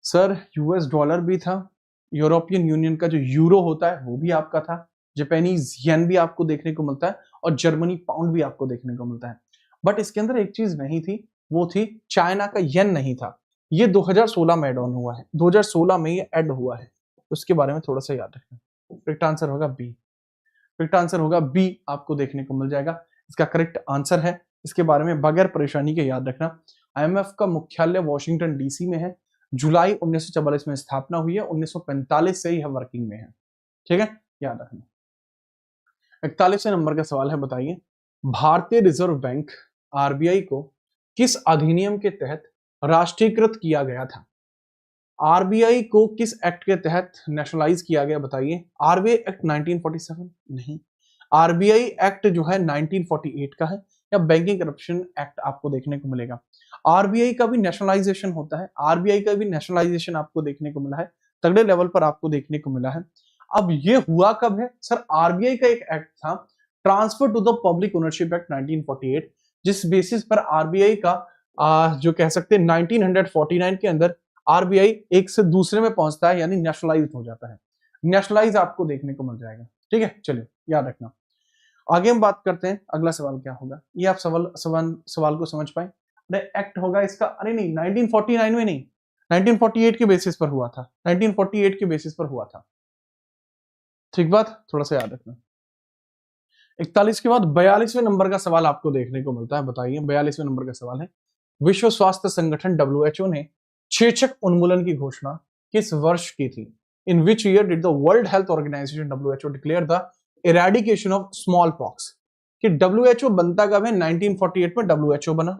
सर, यूएस डॉलर भी था, यूरोपियन यूनियन का जो यूरो होता है वो भी आपका था, जापानीज येन भी आपको देखने को मिलता है और जर्मनी पाउंड भी आपको देखने को मिलता है। बट इसके अंदर एक चीज नहीं थी, वो थी चाइना का येन नहीं था। ये 2016 में एड ऑन हुआ है, 2016 में ये ऐड हुआ है। उसके बारे में थोड़ा सा याद रखना। करेक्ट आंसर होगा बी। करेक्ट आंसर होगा बी, आपको देखने को मिल जाएगा। इसका करेक्ट आंसर है। इसके बारे में बगैर परेशानी के याद रखना। आईएमएफ का मुख्यालय वॉशिंगटन डीसी में है। जुलाई 1944 में स्थापना हुई है, 1945 से यह वर्किंग में है। ठीक है याद रखना। 41वें नंबर का सवाल है, बताइए भारतीय रिजर्व बैंक आरबीआई को किस अधिनियम के तहत राष्ट्रीयकृत किया गया था? आरबीआई को किस एक्ट के तहत नेशनलाइज किया गया? बताइए। आरबीआई एक्ट 1947 नहीं, आरबीआई एक्ट जो है 1948 का है, या बैंकिंग करप्शन एक्ट आपको देखने को मिलेगा। आरबीआई का भी नेशनलाइजेशन होता है, आरबीआई का भी नेशनलाइजेशन आपको देखने को मिला है, तगड़े लेवल पर आपको देखने को मिला है। अब ये हुआ कब है सर? आरबीआई का एक एक्ट था, transfer to the public ownership act 1948, जिस बेसिस पर आरबीआई का जो कह सकते हैं 1949 के अंदर आरबीआई एक से दूसरे में पहुंचता है, यानी नेशनलाइज हो जाता है। नेशनलाइज आपको देखने को मिल जाएगा। ठीक है चलिए याद रखना। आगे हम बात करते हैं, अगला सवाल क्या होगा, ये आप सवाल को समझ पाए। अरे एक्ट होगा इसका, अरे नहीं 1949 में नहीं, 1948 के बेसिस पर हुआ था, 1948 के बेसिस पर हुआ था। ठीक बात, थोड़ा सा याद रखना। 41 के बाद 42वें नंबर का सवाल आपको देखने को मिलता है। बताइए 42वें नंबर का सवाल है, विश्व स्वास्थ्य संगठन WHO ने चेचक उन्मूलन की घोषणा किस वर्ष की थी? In which year did the World Health Organization WHO declare the eradication of smallpox? कि WHO बनता कब है? 1948 में WHO बना।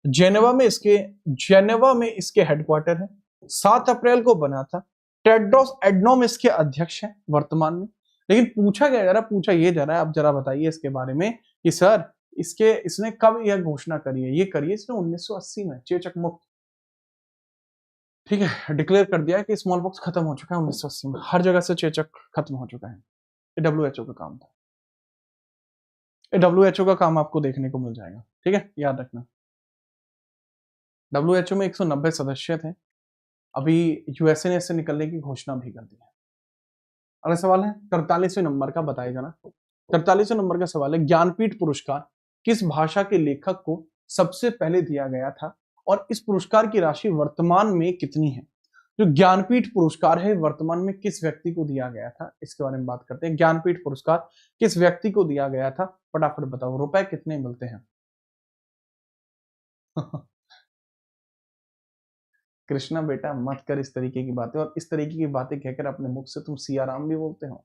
जेनेवा में इसके हेडक्वार्टर है। 7 अप्रैल को बना था। टेड्रोस एडनोम इसके अध्यक्ष हैं वर्तमान में। लेकिन पूछा क्या जा रहा, पूछा ये जा रहा है, आप जरा बताइए इसके बारे में कि सर इसने कब यह घोषणा करी है? ये करी है इसने 1980 में, चेचक मुक्त। ठीक है, डिक्लेयर कर दिया है कि स्मॉल पॉक्स खत्म हो चुका है 1980 में, हर जगह से चेचक खत्म हो चुका है। ये WHO का काम था। ये WHO का काम आपको देखने को मिल जाएगा। ठीक है, याद रखना। WHO में 190 सदस्य थे। अभी यूएसए ने इससे निकलने की घोषणा भी कर दी है। अगला सवाल है 43वें नंबर का, बताइए जाना। 43वें नंबर का सवाल है, ज्ञानपीठ पुरस्कार किस भाषा के लेखक को सबसे पहले दिया गया था और इस पुरस्कार की राशि वर्तमान में कितनी है? जो ज्ञानपीठ पुरस्कार है वर्तमान में किस व्यक्ति को दिया गया था, इसके बारे में बात करते हैं। ज्ञानपीठ पुरस्कार किस व्यक्ति को दिया गया था, फटाफट बताओ, रुपए कितने मिलते हैं? कृष्णा बेटा मत कर इस तरीके की बातें, और इस तरीके की बातें कहकर अपने मुख से तुम सियाराम भी बोलते हो।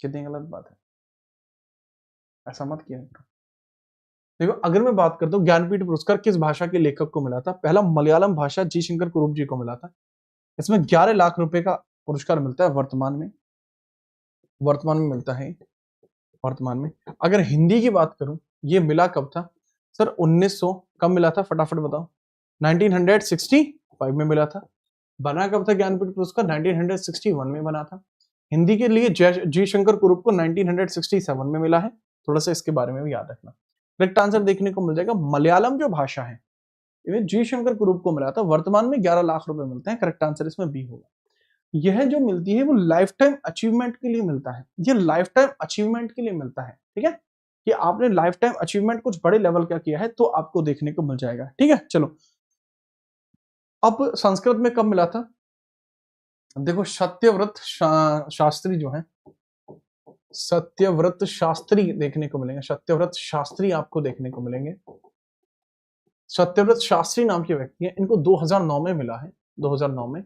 कितनी गलत बात है, ऐसा मत किया करो। देखो, अगर मैं बात करता हूँ ज्ञानपीठ पुरस्कार किस भाषा के लेखक को मिला था, पहला मलयालम भाषा जी शंकर कुरूप जी को मिला था। इसमें 11 लाख रुपए का पुरस्कार मिलता है वर्तमान में मिलता है वर्तमान में। अगर हिंदी की बात करूं, ये मिला कब था सर? 1900 कब मिला था, फटाफट बताओ। 1965 में मिला था। बना कब था ज्ञानपीठ पुरस्कार? 1961 में बना था। हिंदी के लिए जी शंकर कुरूप को 1967 में मिला है। थोड़ा सा इसके बारे में भी याद रखना। करेक्ट आंसर देखने को मिल जाएगा मलयालम जो भाषा है, इन्हें जी शंकर कुरूप को मिला था। वर्तमान में 11 लाख रुपए मिलते हैं। करेक्ट आंसर इसमें बी होगा। यह जो मिलती है वो लाइफ टाइम अचीवमेंट के लिए मिलता है। ये लाइफ टाइम अचीवमेंट के लिए मिलता है। ठीक है, कि आपने लाइफ टाइम अचीवमेंट कुछ बड़े लेवल का किया है तो आपको देखने को मिल जाएगा। ठीक है, चलो अब संस्कृत में कब मिला था? देखो, सत्यव्रत शास्त्री जो है, सत्यव्रत शास्त्री देखने को मिलेंगे। सत्यव्रत शास्त्री आपको देखने को मिलेंगे। सत्यव्रत शास्त्री नाम के व्यक्ति हैं, इनको 2009 में मिला है, 2009 में।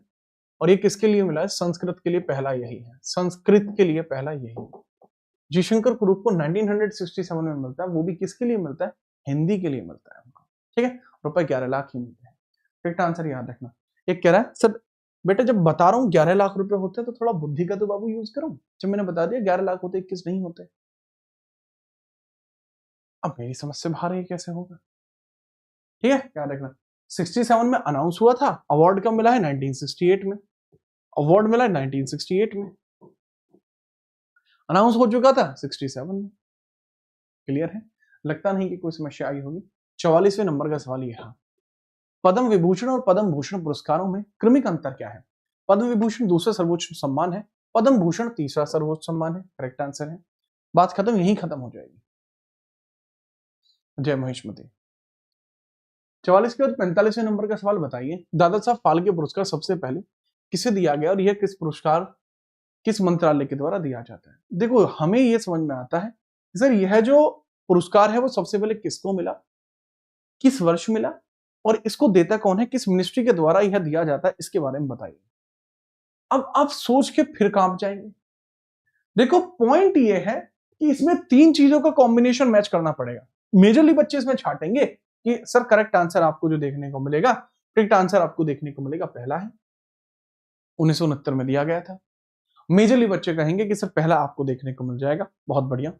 और ये किसके लिए मिला है? संस्कृत के लिए पहला यही है, संस्कृत के लिए पहला यही है। जी शंकर कुरूप को 1967 में मिलता है, वो भी किसके लिए मिलता है? हिंदी के लिए मिलता है उनको। ठीक है, रुपए 11 लाख ही मिलते हैं। करेक्ट आंसर याद रखना। एक कह रहा है सर बेटा जब बता रहा हूं 11 लाख रुपए होते हैं तो थोड़ा बुद्धि का तो बाबू यूज करो। जब मैंने बता दिया 11 लाख होते 21 नहीं होते, अब मेरी समझ से बाहर है कैसे होगा? ठीक है, याद रखना। 67 में अनाउंस हुआ था, अवार्ड कब मिला है? 1968 में। अवार्ड मिला है 1968 में, अनाउंस हो चुका था 67 में। क्लियर है? लगता नहीं कि कोई समस्या आई होगी। 44वें नंबर का सवाल यह, पद्म विभूषण और पद्म भूषण पुरस्कारों में क्रमिक अंतर क्या है? पद्म विभूषण दूसरा सर्वोच्च सम्मान है, पद्म भूषण तीसरा सर्वोच्च सम्मान है। करेक्ट आंसर है। बात खत्म, यही खत्म हो जाएगी। जय महेशमती। 44 के बाद 45वें नंबर का सवाल बताइए, दादा साहब फाल्के पुरस्कार सबसे पहले किसे दिया गया और यह किस पुरस्कार किस मंत्रालय के द्वारा दिया जाता है? देखो, हमें यह समझ में आता है सर यह जो पुरस्कार है वो सबसे पहले किसको मिला, किस वर्ष मिला, और इसको देता कौन है, किस मिनिस्ट्री के द्वारा यह दिया जाता है, इसके बारे में बताइए। अब आप सोच के फिर काम जाएंगे। देखो, पॉइंट ये है कि इसमें 3 चीजों का कॉम्बिनेशन मैच करना पड़ेगा। मेजरली बच्चे इसमें छाटेंगे कि सर करेक्ट आंसर आपको जो देखने को मिलेगा, करेक्ट आंसर आपको देखने को मिलेगा पहला है, 1969 में दिया गया था। मेजरली बच्चे कहेंगे कि सर पहला आपको देखने को मिल जाएगा। बहुत बढ़िया।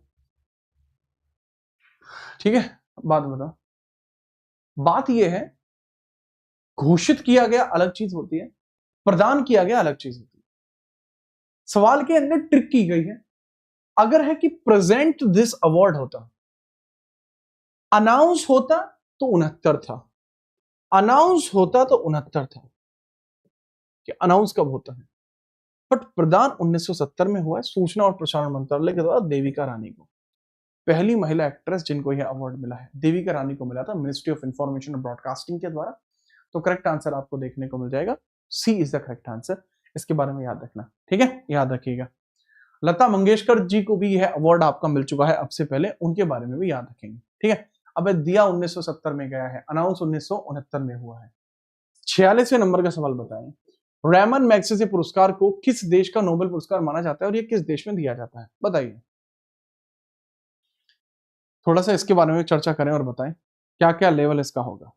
ठीक है, बात बताओ। बात यह है, घोषित किया गया अलग चीज होती है, प्रदान किया गया अलग चीज होती है। सवाल के अंदर ट्रिक की गई है। अगर है कि प्रेजेंट दिस अवार्ड होता, अनाउंस होता तो 69 था, अनाउंस होता तो 69 था कि अनाउंस कब होता है, बट प्रदान 1970 में हुआ है सूचना और प्रसारण मंत्रालय के द्वारा देविका रानी को। पहली महिला एक्ट्रेस जिनको यह अवार्ड मिला है, देविका रानी को मिला था मिनिस्ट्री ऑफ इंफॉर्मेशन और ब्रॉडकास्टिंग के द्वारा। तो करेक्ट आंसर आपको देखने को मिल जाएगा, सी इज द करेक्ट आंसर। इसके बारे में याद रखना। ठीक है, याद रखिएगा। लता मंगेशकर जी को भी यह अवार्ड आपका मिल चुका है अब से पहले, उनके बारे में भी याद रखेंगे, ठीक है। अब दिया 1970 में गया है, अनाउंस 1969 में हुआ है। 46वें नंबर का सवाल बताएं, रैमन मैग्सेसे पुरस्कार को किस देश का नोबेल पुरस्कार माना जाता है और यह किस देश में दिया जाता है, बताइए। थोड़ा सा इसके बारे में चर्चा करें और बताएं क्या क्या लेवल इसका होगा,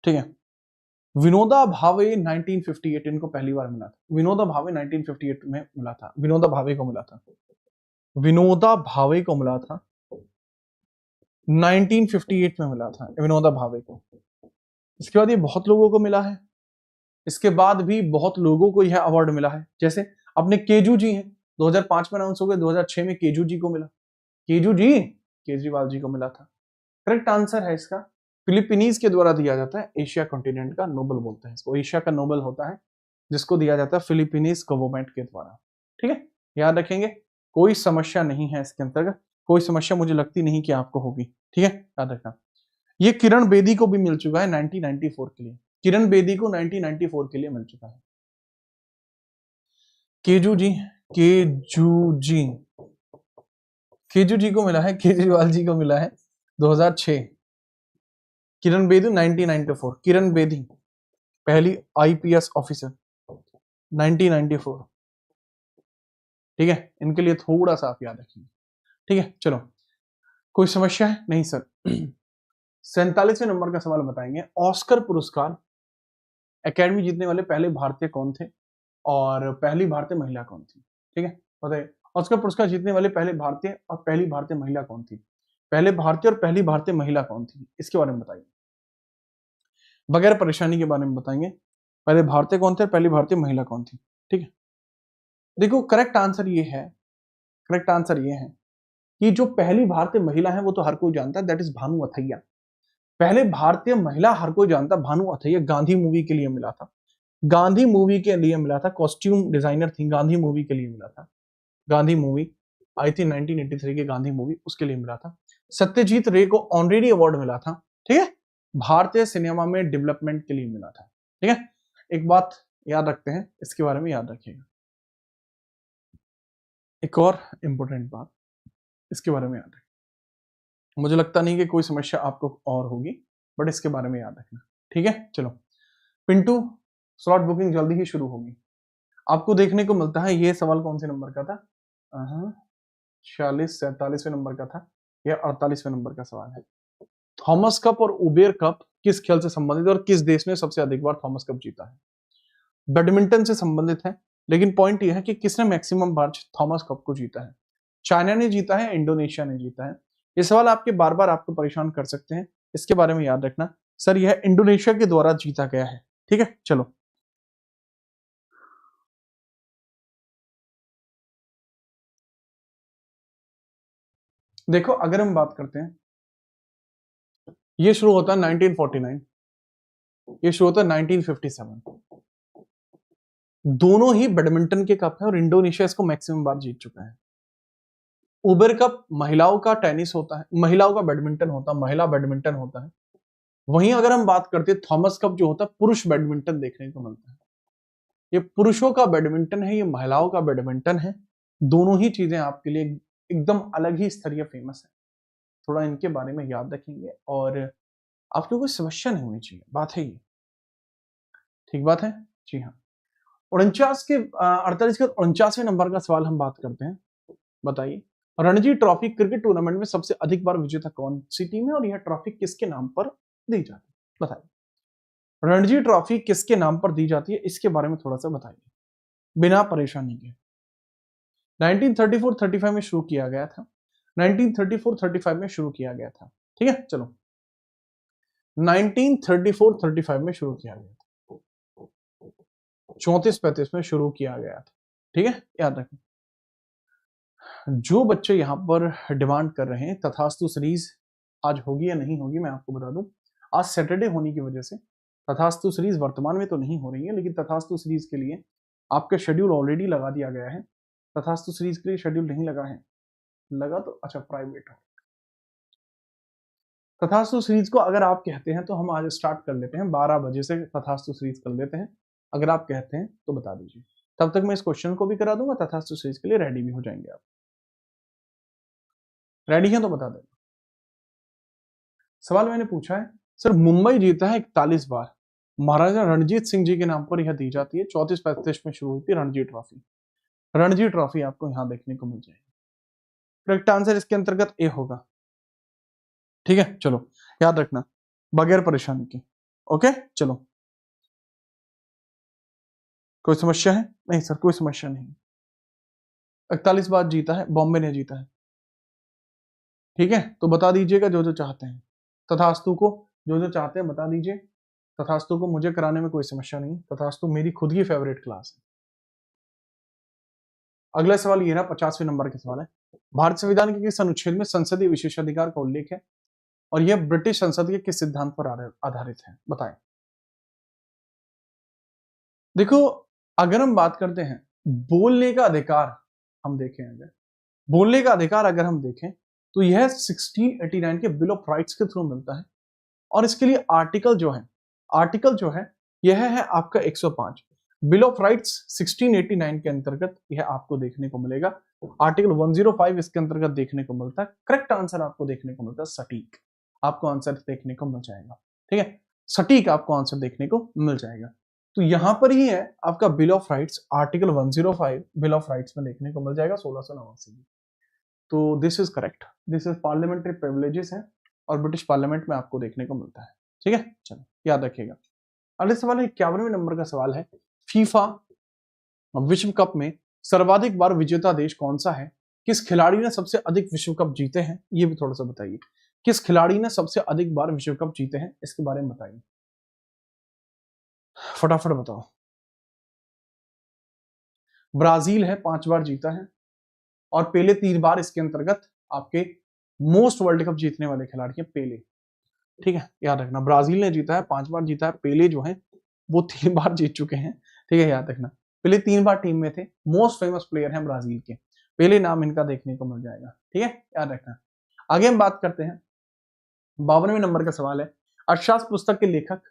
ठीक है। विनोदा भावे 1958 इनको पहली बार मिला था, विनोदा भावे 1958 में मिला था, विनोदा भावे को मिला था, विनोदा भावे को मिला था 1958 में मिला था विनोदा भावे को। इसके बाद ये बहुत लोगों को मिला है, इसके बाद भी बहुत लोगों को यह अवार्ड मिला है, जैसे अपने केजू जी हैं, 2005 में अनाउंस हो गए, 2006 में केजू जी को मिला, केजू जी केजरीवाल जी को मिला था। करेक्ट आंसर है इसका फिलीपीनीज के द्वारा दिया जाता है, एशिया कॉन्टिनेंट का नोबेल बोलते हैं इसको, एशिया का नोबेल होता है जिसको दिया जाता है फिलीपीनीज गवर्नमेंट के द्वारा, ठीक है। याद रखेंगे, कोई समस्या नहीं है इसके अंतर्गत, कोई समस्या मुझे लगती नहीं कि आपको होगी, ठीक है, याद रखना। ये किरण बेदी को भी मिल चुका है 1994 के लिए, किरण बेदी को 1994 के लिए मिल चुका है। केजू जी, केजू जी, केजू जी को मिला है, केजरीवाल जी को मिला है 2006। किरण बेदी 1994, किरण बेदी पहली आईपीएस ऑफिसर 1994, ठीक है। इनके लिए थोड़ा सा आप याद रखिए, ठीक है। चलो, कोई समस्या है? नहीं सर। 47वें नंबर का सवाल बताएंगे, ऑस्कर पुरस्कार एकेडमी जीतने वाले पहले भारतीय कौन थे और पहली भारतीय महिला कौन थी, ठीक है, बताइए। ऑस्कर पुरस्कार जीतने वाले पहले भारतीय और पहली भारतीय महिला कौन थी, पहले भारतीय और पहली भारतीय महिला कौन थी, इसके बारे में बताइए, बगैर परेशानी के बारे में बताएंगे। पहले भारतीय कौन थे, पहली भारतीय महिला कौन थी, ठीक है। देखो, करेक्ट आंसर ये है, करेक्ट आंसर ये है कि जो पहली भारतीय महिला है वो तो हर कोई जानता है, दैट इज भानु अथैया। पहले भारतीय महिला हर कोई जानता, भानु अथैया, गांधी मूवी के लिए मिला था, गांधी मूवी के लिए मिला था, कॉस्ट्यूम डिजाइनर थी, गांधी मूवी के लिए मिला था, गांधी मूवी आई थी 1983 की गांधी मूवी, उसके लिए मिला था। सत्यजीत रे को ऑनरेरी अवार्ड मिला था, ठीक है, भारतीय सिनेमा में डेवलपमेंट के लिए मिला था, ठीक है। एक बात याद रखते हैं, इसके बारे में याद रखिएगा, एक और इंपॉर्टेंट बात इसके बारे में याद रखें, मुझे लगता नहीं कि कोई समस्या आपको और होगी, बट इसके बारे में याद रखना, ठीक है। चलो पिंटू, स्लॉट बुकिंग जल्दी ही शुरू होगी। आपको देखने को मिलता है, ये सवाल कौन से नंबर का था, 46-47वें नंबर का था, यह 48वें नंबर का सवाल है। थॉमस कप और उबेर कप किस खेल से संबंधित है और किस देश ने सबसे अधिक बार थॉमस कप जीता है? बैडमिंटन से संबंधित है, लेकिन पॉइंट यह है कि किसने मैक्सिमम बार थॉमस कप को जीता है। चाइना ने जीता है, इंडोनेशिया ने जीता है। ये सवाल आपके बार बार आपको परेशान कर सकते हैं, इसके बारे में याद रखना। सर यह इंडोनेशिया के द्वारा जीता गया है, ठीक है। चलो देखो, अगर हम बात करते हैं, ये शुरू होता है 1949, ये शुरू होता है 1957। दोनों ही बैडमिंटन के कप है और इंडोनेशिया इसको मैक्सिमम बार जीत चुका है। उबेर कप महिलाओं का टेनिस होता है, महिलाओं का बैडमिंटन होता है, महिला बैडमिंटन होता है। वहीं अगर हम बात करते हैं थॉमस कप जो होता है, पुरुष बैडमिंटन देखने को मिलता है। ये पुरुषों का बैडमिंटन है, ये महिलाओं का बैडमिंटन है। दोनों ही चीजें आपके लिए एकदम अलग ही स्तरीय फेमस है। थोड़ा इनके बारे में याद रखेंगे और आपको कोई समस्या नहीं होनी चाहिए, बात है ये, ठीक बात है, जी हाँ। 48 के 49वें नंबर का सवाल हम बात करते हैं, बताइए। रणजी ट्रॉफी क्रिकेट टूर्नामेंट में सबसे अधिक बार विजेता कौन सी टीम है और यह ट्रॉफी किसके नाम पर दी जाती है, बताइए। रणजी ट्रॉफी किसके नाम पर दी जाती है, इसके बारे में थोड़ा सा बताइए, बिना परेशानी के। 1934-35 में शुरू किया गया था, 1934-35 में शुरू किया गया था, ठीक है। चलो 1934-35 में शुरू किया गया था, 34-35 में शुरू किया गया था, ठीक है, याद रखें। जो बच्चे यहाँ पर डिमांड कर रहे हैं तथास्तु सीरीज आज होगी या नहीं होगी, मैं आपको बता दूं, आज सैटरडे होने की वजह से तथास्तु सीरीज वर्तमान में तो नहीं हो रही है, लेकिन तथास्तु सीरीज के लिए आपका शेड्यूल ऑलरेडी लगा दिया गया है। तथास्तु सीरीज के लिए शेड्यूल नहीं लगा है, लगा तो अच्छा प्राइवेट है। तथास्तु सीरीज को अगर आप कहते हैं तो हम आज स्टार्ट कर लेते हैं, 12 बजे से तथास्तु सीरीज कर लेते हैं, अगर आप कहते हैं तो बता दीजिए। तब तक मैं इस क्वेश्चन को भी करा दूंगा, तथास्तु सीरीज के लिए रेडी भी हो जाएंगे आप। रेडी है तो बता दें। सवाल मैंने पूछा है सर, मुंबई जीता है 41 बार, महाराजा रणजीत सिंह जी के नाम पर यह दी जाती है, 34-35 में शुरू हुई थी रणजी ट्रॉफी। रणजी ट्रॉफी आपको यहां देखने को मिल जाएगी। करेक्ट आंसर इसके अंतर्गत ए होगा। ठीक है, चलो याद रखना बगैर परेशानी के। ओके चलो, कोई समस्या है? नहीं सर कोई समस्या नहीं। 41 बार जीता है, बॉम्बे ने जीता है। ठीक है, तो बता दीजिएगा जो जो चाहते हैं, तथास्तु को जो जो चाहते हैं बता दीजिए। तथास्तु को मुझे कराने में कोई समस्या नहीं, तथास्तु मेरी खुद की फेवरेट क्लास है। अगला सवाल ये रहा, 50वें नंबर का सवाल है। भारत संविधान के किस अनुच्छेद में संसदीय विशेषाधिकार का उल्लेख है और यह ब्रिटिश संसद के किस सिद्धांत पर आधारित है, बताएं। देखो, अगर हम बात करते हैं बोलने का अधिकार, हम देखें अगर बोलने का अधिकार अगर हम देखें तो यह 1689 के बिल ऑफ राइट्स के थ्रू मिलता है, और इसके लिए आर्टिकल जो है यह है आपका 105। बिल ऑफ राइट्स 1689 के अंतर्गत यह आपको देखने को मिलेगा। आर्टिकल 105 इसके अंतर्गत देखने को मिलता है। करेक्ट आंसर आपको देखने को मिलता है सटीक, आपको आंसर देखने को मिल जाएगा। ठीक है, सटीक आपको आंसर देखने को मिल जाएगा। तो यहां पर ही है आपका bill of rights, article 105 bill of rights में देखने को मिल जाएगा 1689 में। तो this is correct, this is parliamentary privileges है और ब्रिटिश पार्लियामेंट में आपको देखने को मिलता है। ठीक है, चलो याद रखिएगा। अगले सवाल है 51वें नंबर का सवाल है, फीफा विश्व कप में सर्वाधिक बार विजेता देश कौन सा है? किस खिलाड़ी ने सबसे अधिक विश्व कप जीते हैं? ये भी थोड़ा सा बताइए, किस खिलाड़ी ने सबसे अधिक बार विश्व कप जीते हैं, इसके बारे में बताइए, फटाफट बताओ। ब्राजील है, 5 बार जीता है, और पेले 3 बार इसके अंतर्गत आपके मोस्ट वर्ल्ड कप जीतने वाले खिलाड़ी हैं पेले। ठीक है, याद रखना ब्राजील ने जीता है, 5 बार जीता है, पेले जो है वो 3 बार जीत चुके हैं। ठीक है, याद रखना पेले 3 बार टीम में थे, मोस्ट फेमस प्लेयर हैं ब्राजील के, पेले नाम इनका देखने को मिल जाएगा। ठीक है, याद रखना। आगे हम बात करते हैं, 52वें नंबर का सवाल है, अर्थशास्त्र पुस्तक के लेखक,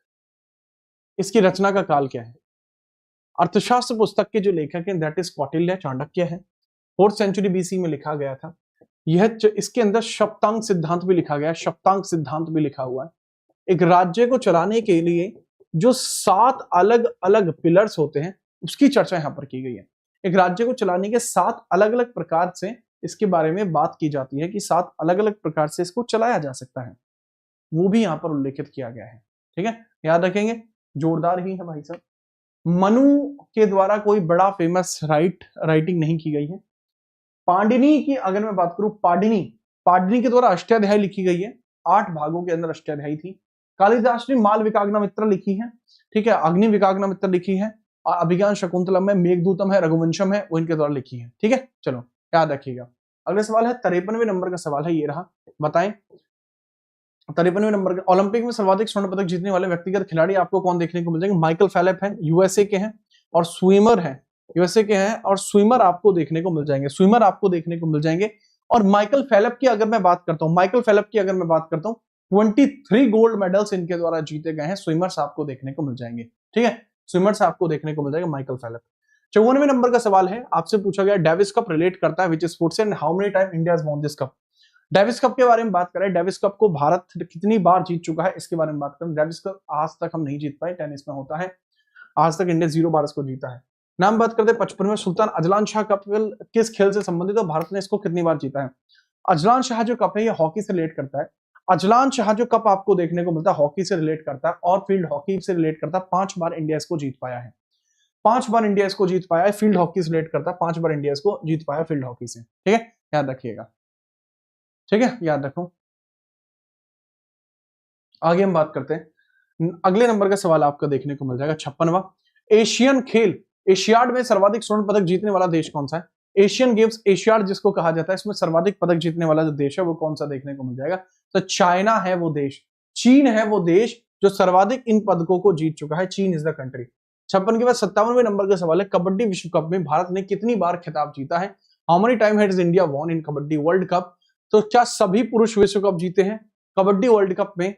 इसकी रचना का काल क्या है? अर्थशास्त्र पुस्तक के जो लेखक हैं दैट इज कौटिल्य, चाणक्य है, 4th सेंचुरी बीसी में लिखा गया था। यह इसके अंदर सप्तांग सिद्धांत भी लिखा गया है, सप्तांग सिद्धांत भी लिखा हुआ है। एक राज्य को चलाने के लिए जो 7 अलग अलग पिलर्स होते हैं उसकी चर्चा यहां पर की गई है। एक राज्य को चलाने के 7 अलग अलग प्रकार से इसके बारे में बात की जाती है कि 7 अलग अलग प्रकार से इसको चलाया जा सकता है, वो भी यहां पर उल्लेखित किया गया है। ठीक है, याद रखेंगे, जोरदार ही है भाई साहब। मनु के द्वारा कोई बड़ा फेमस राइटिंग नहीं की गई है। पाणिनि की अगर मैं बात करूं, पाणिनि के द्वारा अष्टाध्यायी लिखी गई है, 8 भागों के अंदर अष्टाध्यायी थी। कालिदास ने माल विकाग्ना मित्र लिखी है, ठीक है, अग्नि विकाग्ना मित्र लिखी है, और अभिज्ञान शकुंतलम है, मेघदूतम है, रघुवंशम है, वो इनके द्वारा लिखी है। ठीक है, चलो याद रखिएगा। अगला सवाल है 53वें नंबर का सवाल है, ये रहा, बताएं 53वें नंबर के ओलंपिक में सर्वाधिक स्वर्ण पदक जीतने वाले व्यक्तिगत खिलाड़ी आपको कौन देखने को मिल जाएंगे? माइकल फेलिप है, यूएसए के हैं, और स्विमर है, यूएसए के हैं, और स्विमर आपको देखने को मिल जाएंगे, स्विमर आपको देखने को मिल जाएंगे। और माइकल फेलिप की अगर मैं बात करता हूं, माइकल फेलिप की अगर मैं बात करता हूं, 23 गोल्ड मेडल्स इनके द्वारा जीते गए हैं, स्विमर्स आपको देखने को मिल जाएंगे। ठीक है, स्विमर्स आपको देखने को मिल जाएगा माइकल फेलिप। 54वें नंबर का सवाल है, आपसे पूछा गया डेविस कप रिलेट करता है विच sports and how many time India has won this cup. Davis cup के बारे में बात करें, डेविस कप को भारत कितनी बार जीत चुका है इसके बारे में बात करें। डेविस कप आज तक हम नहीं जीत पाए, टेनिस में होता है, आज तक इंडिया 0 बार इसको जीता है। नाम बात करते हैं 55वें सुल्तान अजलान शाह कप किस खेल से संबंधित है, भारत ने इसको कितनी बार जीता है? अजलान शाह जो कप है ये हॉकी से रिलेट करता है। अजलान शाह जो कप आपको देखने को मिलता है हॉकी से रिलेट करता है और फील्ड हॉकी से रिलेट करता है। 5 बार इंडिया इसको जीत पाया है, 5 बार इंडिया इसको जीत पाया है, फील्ड हॉकी से रिलेट करता है, 5 बार इंडिया इसको जीत पाया फील्ड हॉकी से। ठीक है, याद रखिएगा। ठीक है, याद रखो। आगे हम बात करते हैं, अगले नंबर का सवाल आपका देखने को मिल जाएगा 56वां, एशियन खेल एशियाड में सर्वाधिक स्वर्ण पदक जीतने वाला देश कौन सा है? एशियन गेम्स एशियाड जिसको कहा जाता है, इसमें सर्वाधिक पदक जीतने वाला जो देश है वो कौन सा देखने को मिल जाएगा? तो चाइना है वो देश, चीन है वो देश जो सर्वाधिक इन पदकों को जीत चुका है, चीन इज द कंट्री। 56 के बाद 57वें नंबर का सवाल है, कबड्डी विश्व कप में भारत ने कितनी बार खिताब जीता है? How many time has India won in kabaddi world cup? तो क्या सभी पुरुष विश्व कप जीते हैं कबड्डी वर्ल्ड कप में?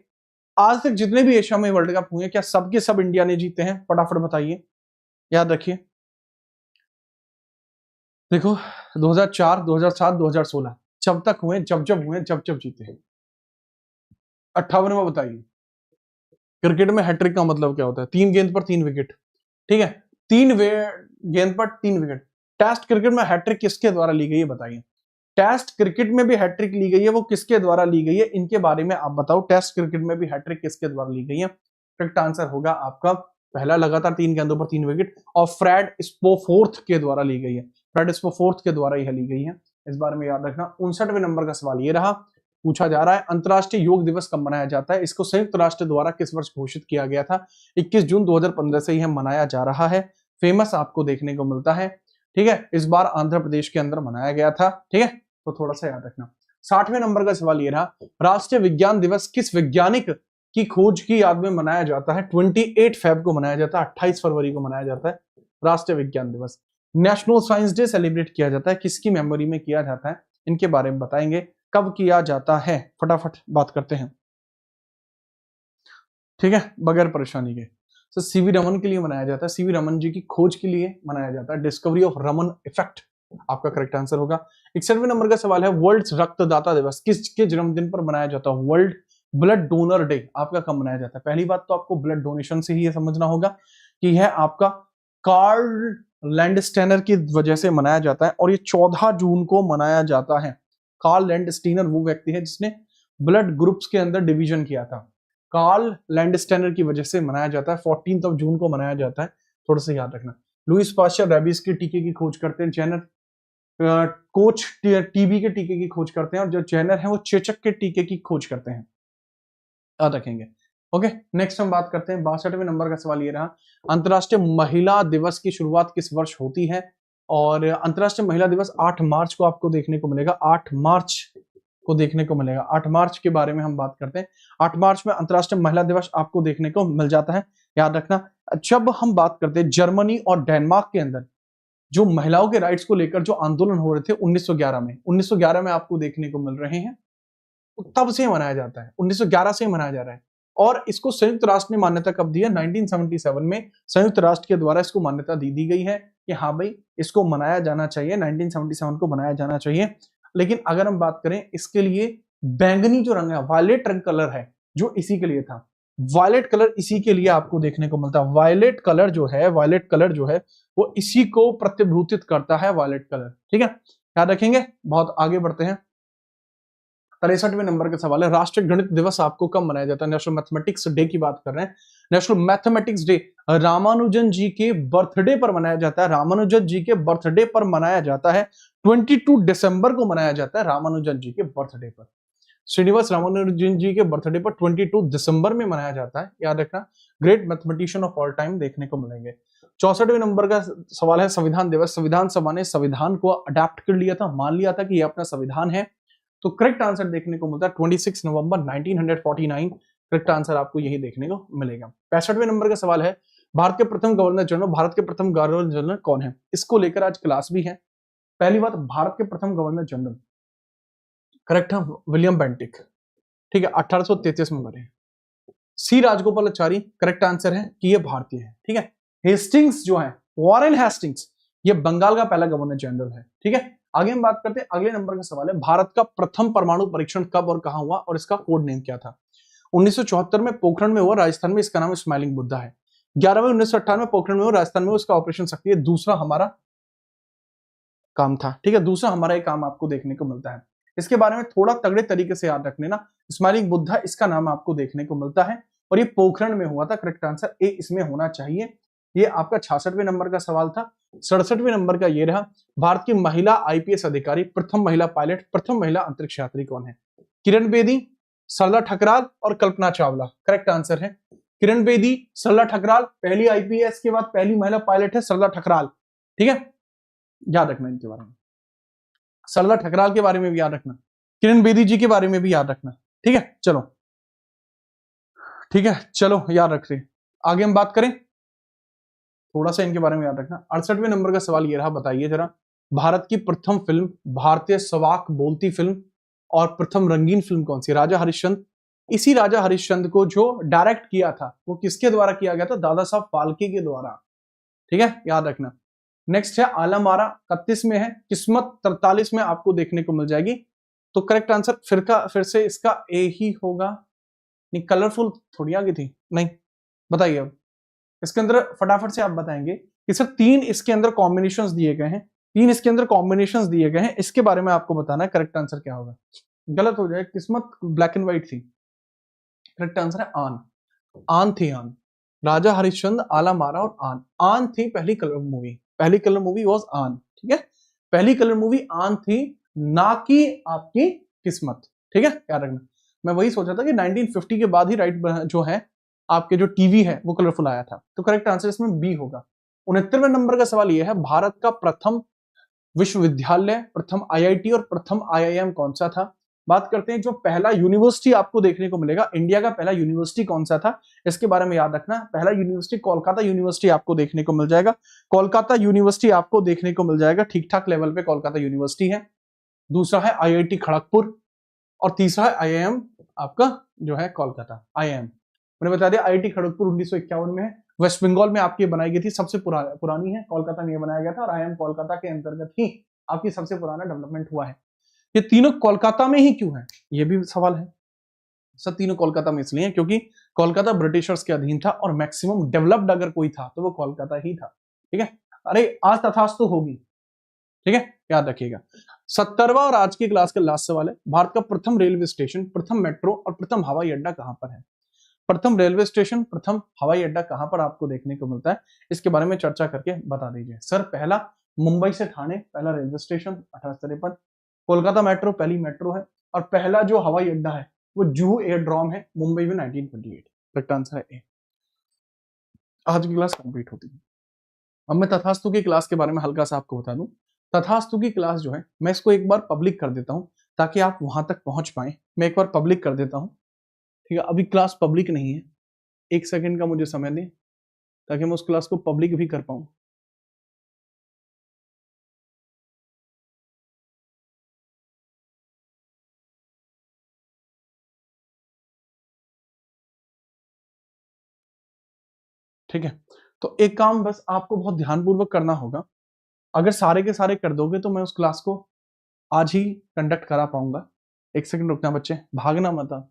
आज तक जितने भी एशिया में वर्ल्ड कप हुए क्या सबके सब इंडिया ने जीते हैं? फटाफट बताइए, याद रखिए। देखो 2004, 2007, 2016 जब तक हुए, जब हुए, जब जीते हैं। 58 में बताइए क्रिकेट में हैट्रिक का मतलब क्या होता है? 3 गेंद पर 3 विकेट, ठीक है, 3 गेंद पर 3 विकेट। टेस्ट क्रिकेट में हैट्रिक किसके द्वारा ली गई है बताइए? टेस्ट क्रिकेट में भी हैट्रिक ली गई है, वो किसके द्वारा ली गई है? इनके बारे में आप बताओ। टेस्ट क्रिकेट में भी हैट्रिक किसके द्वारा ली गई है? करेक्ट आंसर होगा आपका पहला, लगातार 3 गेंदों पर 3 विकेट, और फ्रेड स्पोफोर्थ के द्वारा ली गई है। फ्रेड स्पोफोर्थ के द्वारा यह ली गई है, इस बारे में याद रखना। 59वें नंबर का सवाल ये रहा, पूछा जा रहा है अंतर्राष्ट्रीय योग दिवस कब मनाया जाता है? इसको संयुक्त राष्ट्र द्वारा किस वर्ष घोषित किया गया था? 21 जून 2015 से यह मनाया जा रहा है। फेमस आपको देखने को मिलता है, ठीक है, इस बार आंध्र प्रदेश के अंदर मनाया गया था, ठीक है, तो थोड़ा सा याद रखना। 60वें नंबर का सवाल ये रहा, राष्ट्रीय विज्ञान दिवस किस वैज्ञानिक की खोज की याद में मनाया जाता है? 28 फेब को मनाया जाता है, 28 फरवरी को मनाया जाता है राष्ट्रीय विज्ञान दिवस। नेशनल साइंस डे सेलिब्रेट किया जाता है, किसकी मेमोरी में किया जाता है? इनके बारे में बताएंगे, कब किया जाता है, फटाफट बात करते हैं, ठीक है, बगैर परेशानी के। तो सीवी रमन के लिए मनाया जाता है, सीवी रमन जी की खोज के लिए मनाया जाता है, डिस्कवरी ऑफ रमन इफेक्ट आपका करेक्ट आंसर होगा। 61वें नंबर का सवाल है, वर्ल्ड रक्तदाता दिवस किसके जन्मदिन पर मनाया जाता है? वर्ल्ड ब्लड डोनर डे आपका कब मनाया जाता है? पहली बात तो आपको ब्लड डोनेशन से ही ये समझना होगा कि यह आपका कार्ल लैंडस्टेनर की वजह से मनाया जाता है, और ये 14 जून को मनाया जाता है। कार्ल लैंडस्टीनर वो व्यक्ति है जिसने ब्लड ग्रुप्स के अंदर डिवीजन किया था, कार्ल लैंडस्टेनर की वजह से मनाया जाता है। 14 जून को मनाया जाता है, थोड़ा सा याद रखना। लुइस पास्चर रेबीज के टीके की खोज करते हैं, जेनर कोच टीबी के टीके की खोज करते हैं, और जो जेनर है वो चेचक के टीके की खोज करते हैं, याद रखेंगे। ओके, नेक्स्ट हम बात करते हैं 62वें नंबर का सवाल ये रहा, अंतर्राष्ट्रीय महिला दिवस की शुरुआत किस वर्ष होती है? और अंतर्राष्ट्रीय महिला दिवस 8 मार्च को आपको देखने को मिलेगा, 8 मार्च को देखने को मिलेगा। 8 मार्च के बारे में हम बात करते हैं, 8 मार्च में अंतर्राष्ट्रीय महिला दिवस आपको देखने को मिल जाता है, याद रखना। जब हम बात करते हैं जर्मनी और डेनमार्क के अंदर जो महिलाओं के राइट्स को लेकर जो आंदोलन हो रहे थे 1911 में, 1911 में आपको देखने को मिल रहे हैं, तब से मनाया जाता है, 1911 से मनाया जा रहा है। और इसको संयुक्त राष्ट्र ने मान्यता कब दी है? 1977 में संयुक्त राष्ट्र के द्वारा इसको मान्यता दी गई है कि हाँ भाई इसको मनाया जाना चाहिए, 1977 को मनाया जाना चाहिए। लेकिन अगर हम बात करें इसके लिए, बैंगनी जो रंग है, वायलेट रंग कलर है, जो इसी के लिए था, वायलेट कलर इसी के लिए आपको देखने को मिलता है। वायलेट कलर जो है, वायलेट कलर जो है वो इसी को प्रतिभूतित करता है, वायलेट कलर, ठीक है, याद रखेंगे। बहुत आगे बढ़ते हैं, 63वें नंबर का सवाल है, राष्ट्रीय गणित दिवस आपको कब मनाया जाता है? नेशनल मैथमेटिक्स डे की बात कर रहे हैं। नेशनल मैथमेटिक्स डे रामानुजन जी के बर्थडे पर मनाया जाता है, रामानुजन जी के बर्थडे पर मनाया जाता है, 22 दिसंबर को मनाया जाता है रामानुजन जी के बर्थडे पर। श्रीनिवास रामानुजन जी के बर्थडे पर 22 दिसंबर में मनाया जाता है, याद रखना। Great mathematician of all time देखने को मिलेंगे। 64वें नंबर का सवाल है, संविधान दिवस, संविधान सभा ने संविधान को अडेप्ट कर लिया था, मान लिया था कि यह अपना संविधान है, तो करेक्ट आंसर देखने को मिलता है 26 नवंबर 1949, करेक्ट आंसर आपको यही देखने को मिलेगा। 65वें नंबर का सवाल है, भारत के प्रथम गवर्नर जनरल, भारत के प्रथम गवर्नर जनरल कौन है? इसको लेकर आज क्लास भी है। पहली बात, भारत के प्रथम गवर्नर जनरल करेक्ट है विलियम बेंटिक, ठीक है, 1833 में मरे। सी राजगोपालाचारी करेक्ट आंसर है कि ये भारतीय है, ठीक है। हेस्टिंग्स जो है, वॉरेन हेस्टिंग्स, ये बंगाल का पहला गवर्नर जनरल है, ठीक है। आगे हम बात करते हैं, अगले नंबर का सवाल है, भारत का प्रथम परमाणु परीक्षण कब और कहां हुआ और इसका कोड नेम क्या था? 1974 में पोखरण में हुआ, राजस्थान में, इसका नाम स्माइलिंग बुद्धा है। 11 में 1998 में पोखरण में हुआ, राजस्थान में, उसका ऑपरेशन शक्ति है, दूसरा हमारा काम था, ठीक है, दूसरा हमारा एक काम आपको देखने को मिलता है। इसके बारे में थोड़ा तगड़े तरीके से याद रख लेना, स्माइलिंग बुद्धा इसका नाम आपको देखने को मिलता है, और ये पोखरण में हुआ था, करेक्ट आंसर ए इसमें होना चाहिए। ये आपका 66वें नंबर का सवाल था। 67वें नंबर का ये रहा, भारत की महिला आईपीएस अधिकारी, प्रथम महिला पायलट, प्रथम महिला अंतरिक्ष यात्री कौन है? किरण बेदी, सरला ठकराल और कल्पना चावला, करेक्ट आंसर है किरण बेदी, सरला ठकराल, पहली आईपीएस के बाद पहली महिला पायलट है सरला ठकराल, ठीक है, याद रखना इनके बारे में। सरला ठकराल के बारे में भी याद रखना, किरण बेदी जी के बारे में भी याद रखना, ठीक है, चलो ठीक है, चलो याद रख रहे। आगे हम बात करें, थोड़ा सा इनके बारे में याद रखना। 68वें नंबर का सवाल ये रहा, बताइए जरा, भारत की प्रथम फिल्म, भारतीय सवाक बोलती फिल्म और प्रथम रंगीन फिल्म कौन सी? राजा हरिश्चंद्र। इसी राजा हरिश्चंद्र को जो डायरेक्ट किया था वो किसके द्वारा किया गया था? दादा साहब फाल्के के द्वारा, ठीक है, याद रखना। नेक्स्ट है आलमारा 31 में है, किस्मत 43 में आपको देखने को मिल जाएगी। तो करेक्ट आंसर फिर से इसका ए ही होगा। नहीं, कलरफुल थोड़ी आगे थी, नहीं बताइए अब इसके अंदर फटाफट से आप बताएंगे कि सर 3 इसके अंदर कॉम्बिनेशंस दिए गए हैं, 3 इसके अंदर कॉम्बिनेशंस दिए गए हैं, इसके बारे में आपको बताना है करेक्ट आंसर क्या होगा। गलत हो जाए, किस्मत ब्लैक एंड व्हाइट थी, करेक्ट आंसर है आन। आन थी आन, राजा हरिश्चंद्र, आला मारा और आन। आन थी पहली कलर मूवी, पहली कलर मूवी वाज आन, ठीक है, पहली कलर मूवी आन थी, ना कि आपकी किस्मत, ठीक है, याद रखना। मैं वही सोचा था कि 1950 के बाद ही राइट जो है आपके जो टीवी है वो कलरफुल आया था, तो करेक्ट आंसर इसमें बी होगा। 69वें नंबर का सवाल यह है, भारत का प्रथम विश्वविद्यालय, प्रथम आईआईटी और प्रथम आईआईएम कौन सा था। बात करते हैं जो पहला यूनिवर्सिटी आपको देखने को मिलेगा, इंडिया का पहला यूनिवर्सिटी कौन सा था, इसके बारे में याद रखना। पहला यूनिवर्सिटी कोलकाता यूनिवर्सिटी आपको देखने को मिल जाएगा, कोलकाता यूनिवर्सिटी आपको देखने को मिल जाएगा, ठीक ठाक लेवल पे कोलकाता यूनिवर्सिटी है। दूसरा है आईआईटी खड़गपुर और तीसरा है आईआईएम आपका जो है कोलकाता आईआईएम। मैंने बता दिया आईआईटी खड़गपुर 1951 में है, वेस्ट बंगाल में आपकी बनाई गई थी, सबसे पुरानी है, कोलकाता में बनाया गया था, और आईआईएम कोलकाता के अंतर्गत ही आपकी सबसे पुराना डेवलपमेंट हुआ है। ये तीनों कोलकाता में ही क्यों है, ये भी सवाल है। सब तीनों कोलकाता में इसलिए क्योंकि कोलकाता ब्रिटिशर्स के अधीन था और मैक्सिमम डेवलप्ड अगर कोई था तो वो कोलकाता ही था, ठीक है। अरे आज तथास्तु होगी, ठीक है, याद रखिएगा। 70वां और आज की क्लास का लास्ट सवाल है, भारत का प्रथम रेलवे स्टेशन, प्रथम मेट्रो और प्रथम हवाई अड्डा कहां पर है। प्रथम रेलवे स्टेशन, प्रथम हवाई अड्डा कहां पर आपको देखने को मिलता है, इसके बारे में चर्चा करके बता दीजिए। सर पहला मुंबई से ठाणे पहला रेलवे स्टेशन 1853, कोलकाता मेट्रो पहली मेट्रो है, और पहला जो हवाई अड्डा है वो जुहू एयरड्रॉम है मुंबई में 1928। करेक्ट आंसर है ए। आज की क्लास कंप्लीट होती है। अब मैं तथास्तु की क्लास के बारे में हल्का सा आपको बता दूं। तथास्तु की क्लास जो है मैं इसको एक बार पब्लिक कर देता हूं ताकि आप वहां तक पहुंच पाए। मैं एक बार पब्लिक कर देता हूं, ठीक है। अभी क्लास पब्लिक नहीं है, एक सेकंड का मुझे समय दें ताकि मैं उस क्लास को पब्लिक भी कर पाऊं। ठीक है, तो एक काम बस आपको बहुत ध्यानपूर्वक करना होगा। अगर सारे के सारे कर दोगे तो मैं उस क्लास को आज ही कंडक्ट करा पाऊंगा। एक सेकंड रुकना बच्चे, भागना मत आप।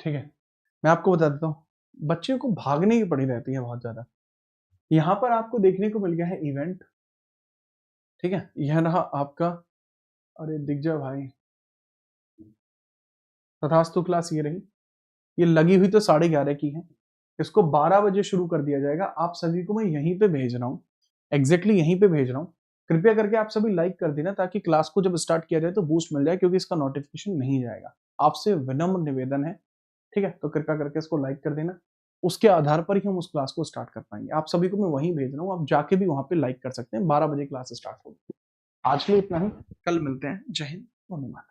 ठीक है, मैं आपको बता देता हूँ, बच्चे को भागने की पड़ी रहती है बहुत ज्यादा। यहां पर आपको देखने को मिल गया है इवेंट, ठीक है, यह रहा आपका, अरे दिख जा भाई, तथास्तु क्लास ये रही। ये लगी हुई तो 11:30 की है, इसको 12 बजे शुरू कर दिया जाएगा। आप सभी को मैं यहीं पे भेज रहा हूँ, एग्जैक्टली यहीं पे भेज रहा हूँ। कृपया करके आप सभी लाइक कर देना ताकि क्लास को जब स्टार्ट किया जाए तो बूस्ट मिल जाए, क्योंकि इसका नोटिफिकेशन नहीं जाएगा। आपसे विनम्र निवेदन है, ठीक है, तो कृपया करके इसको लाइक कर देना। उसके आधार पर ही हम उस क्लास को स्टार्ट कर पाएंगे। आप सभी को मैं वहीं भेज रहा हूँ, आप जाके भी वहां पे लाइक कर सकते हैं। 12 बजे क्लास स्टार्ट होगी। आज के लिए इतना ही, कल मिलते हैं। जय हिंद, धन्यवाद।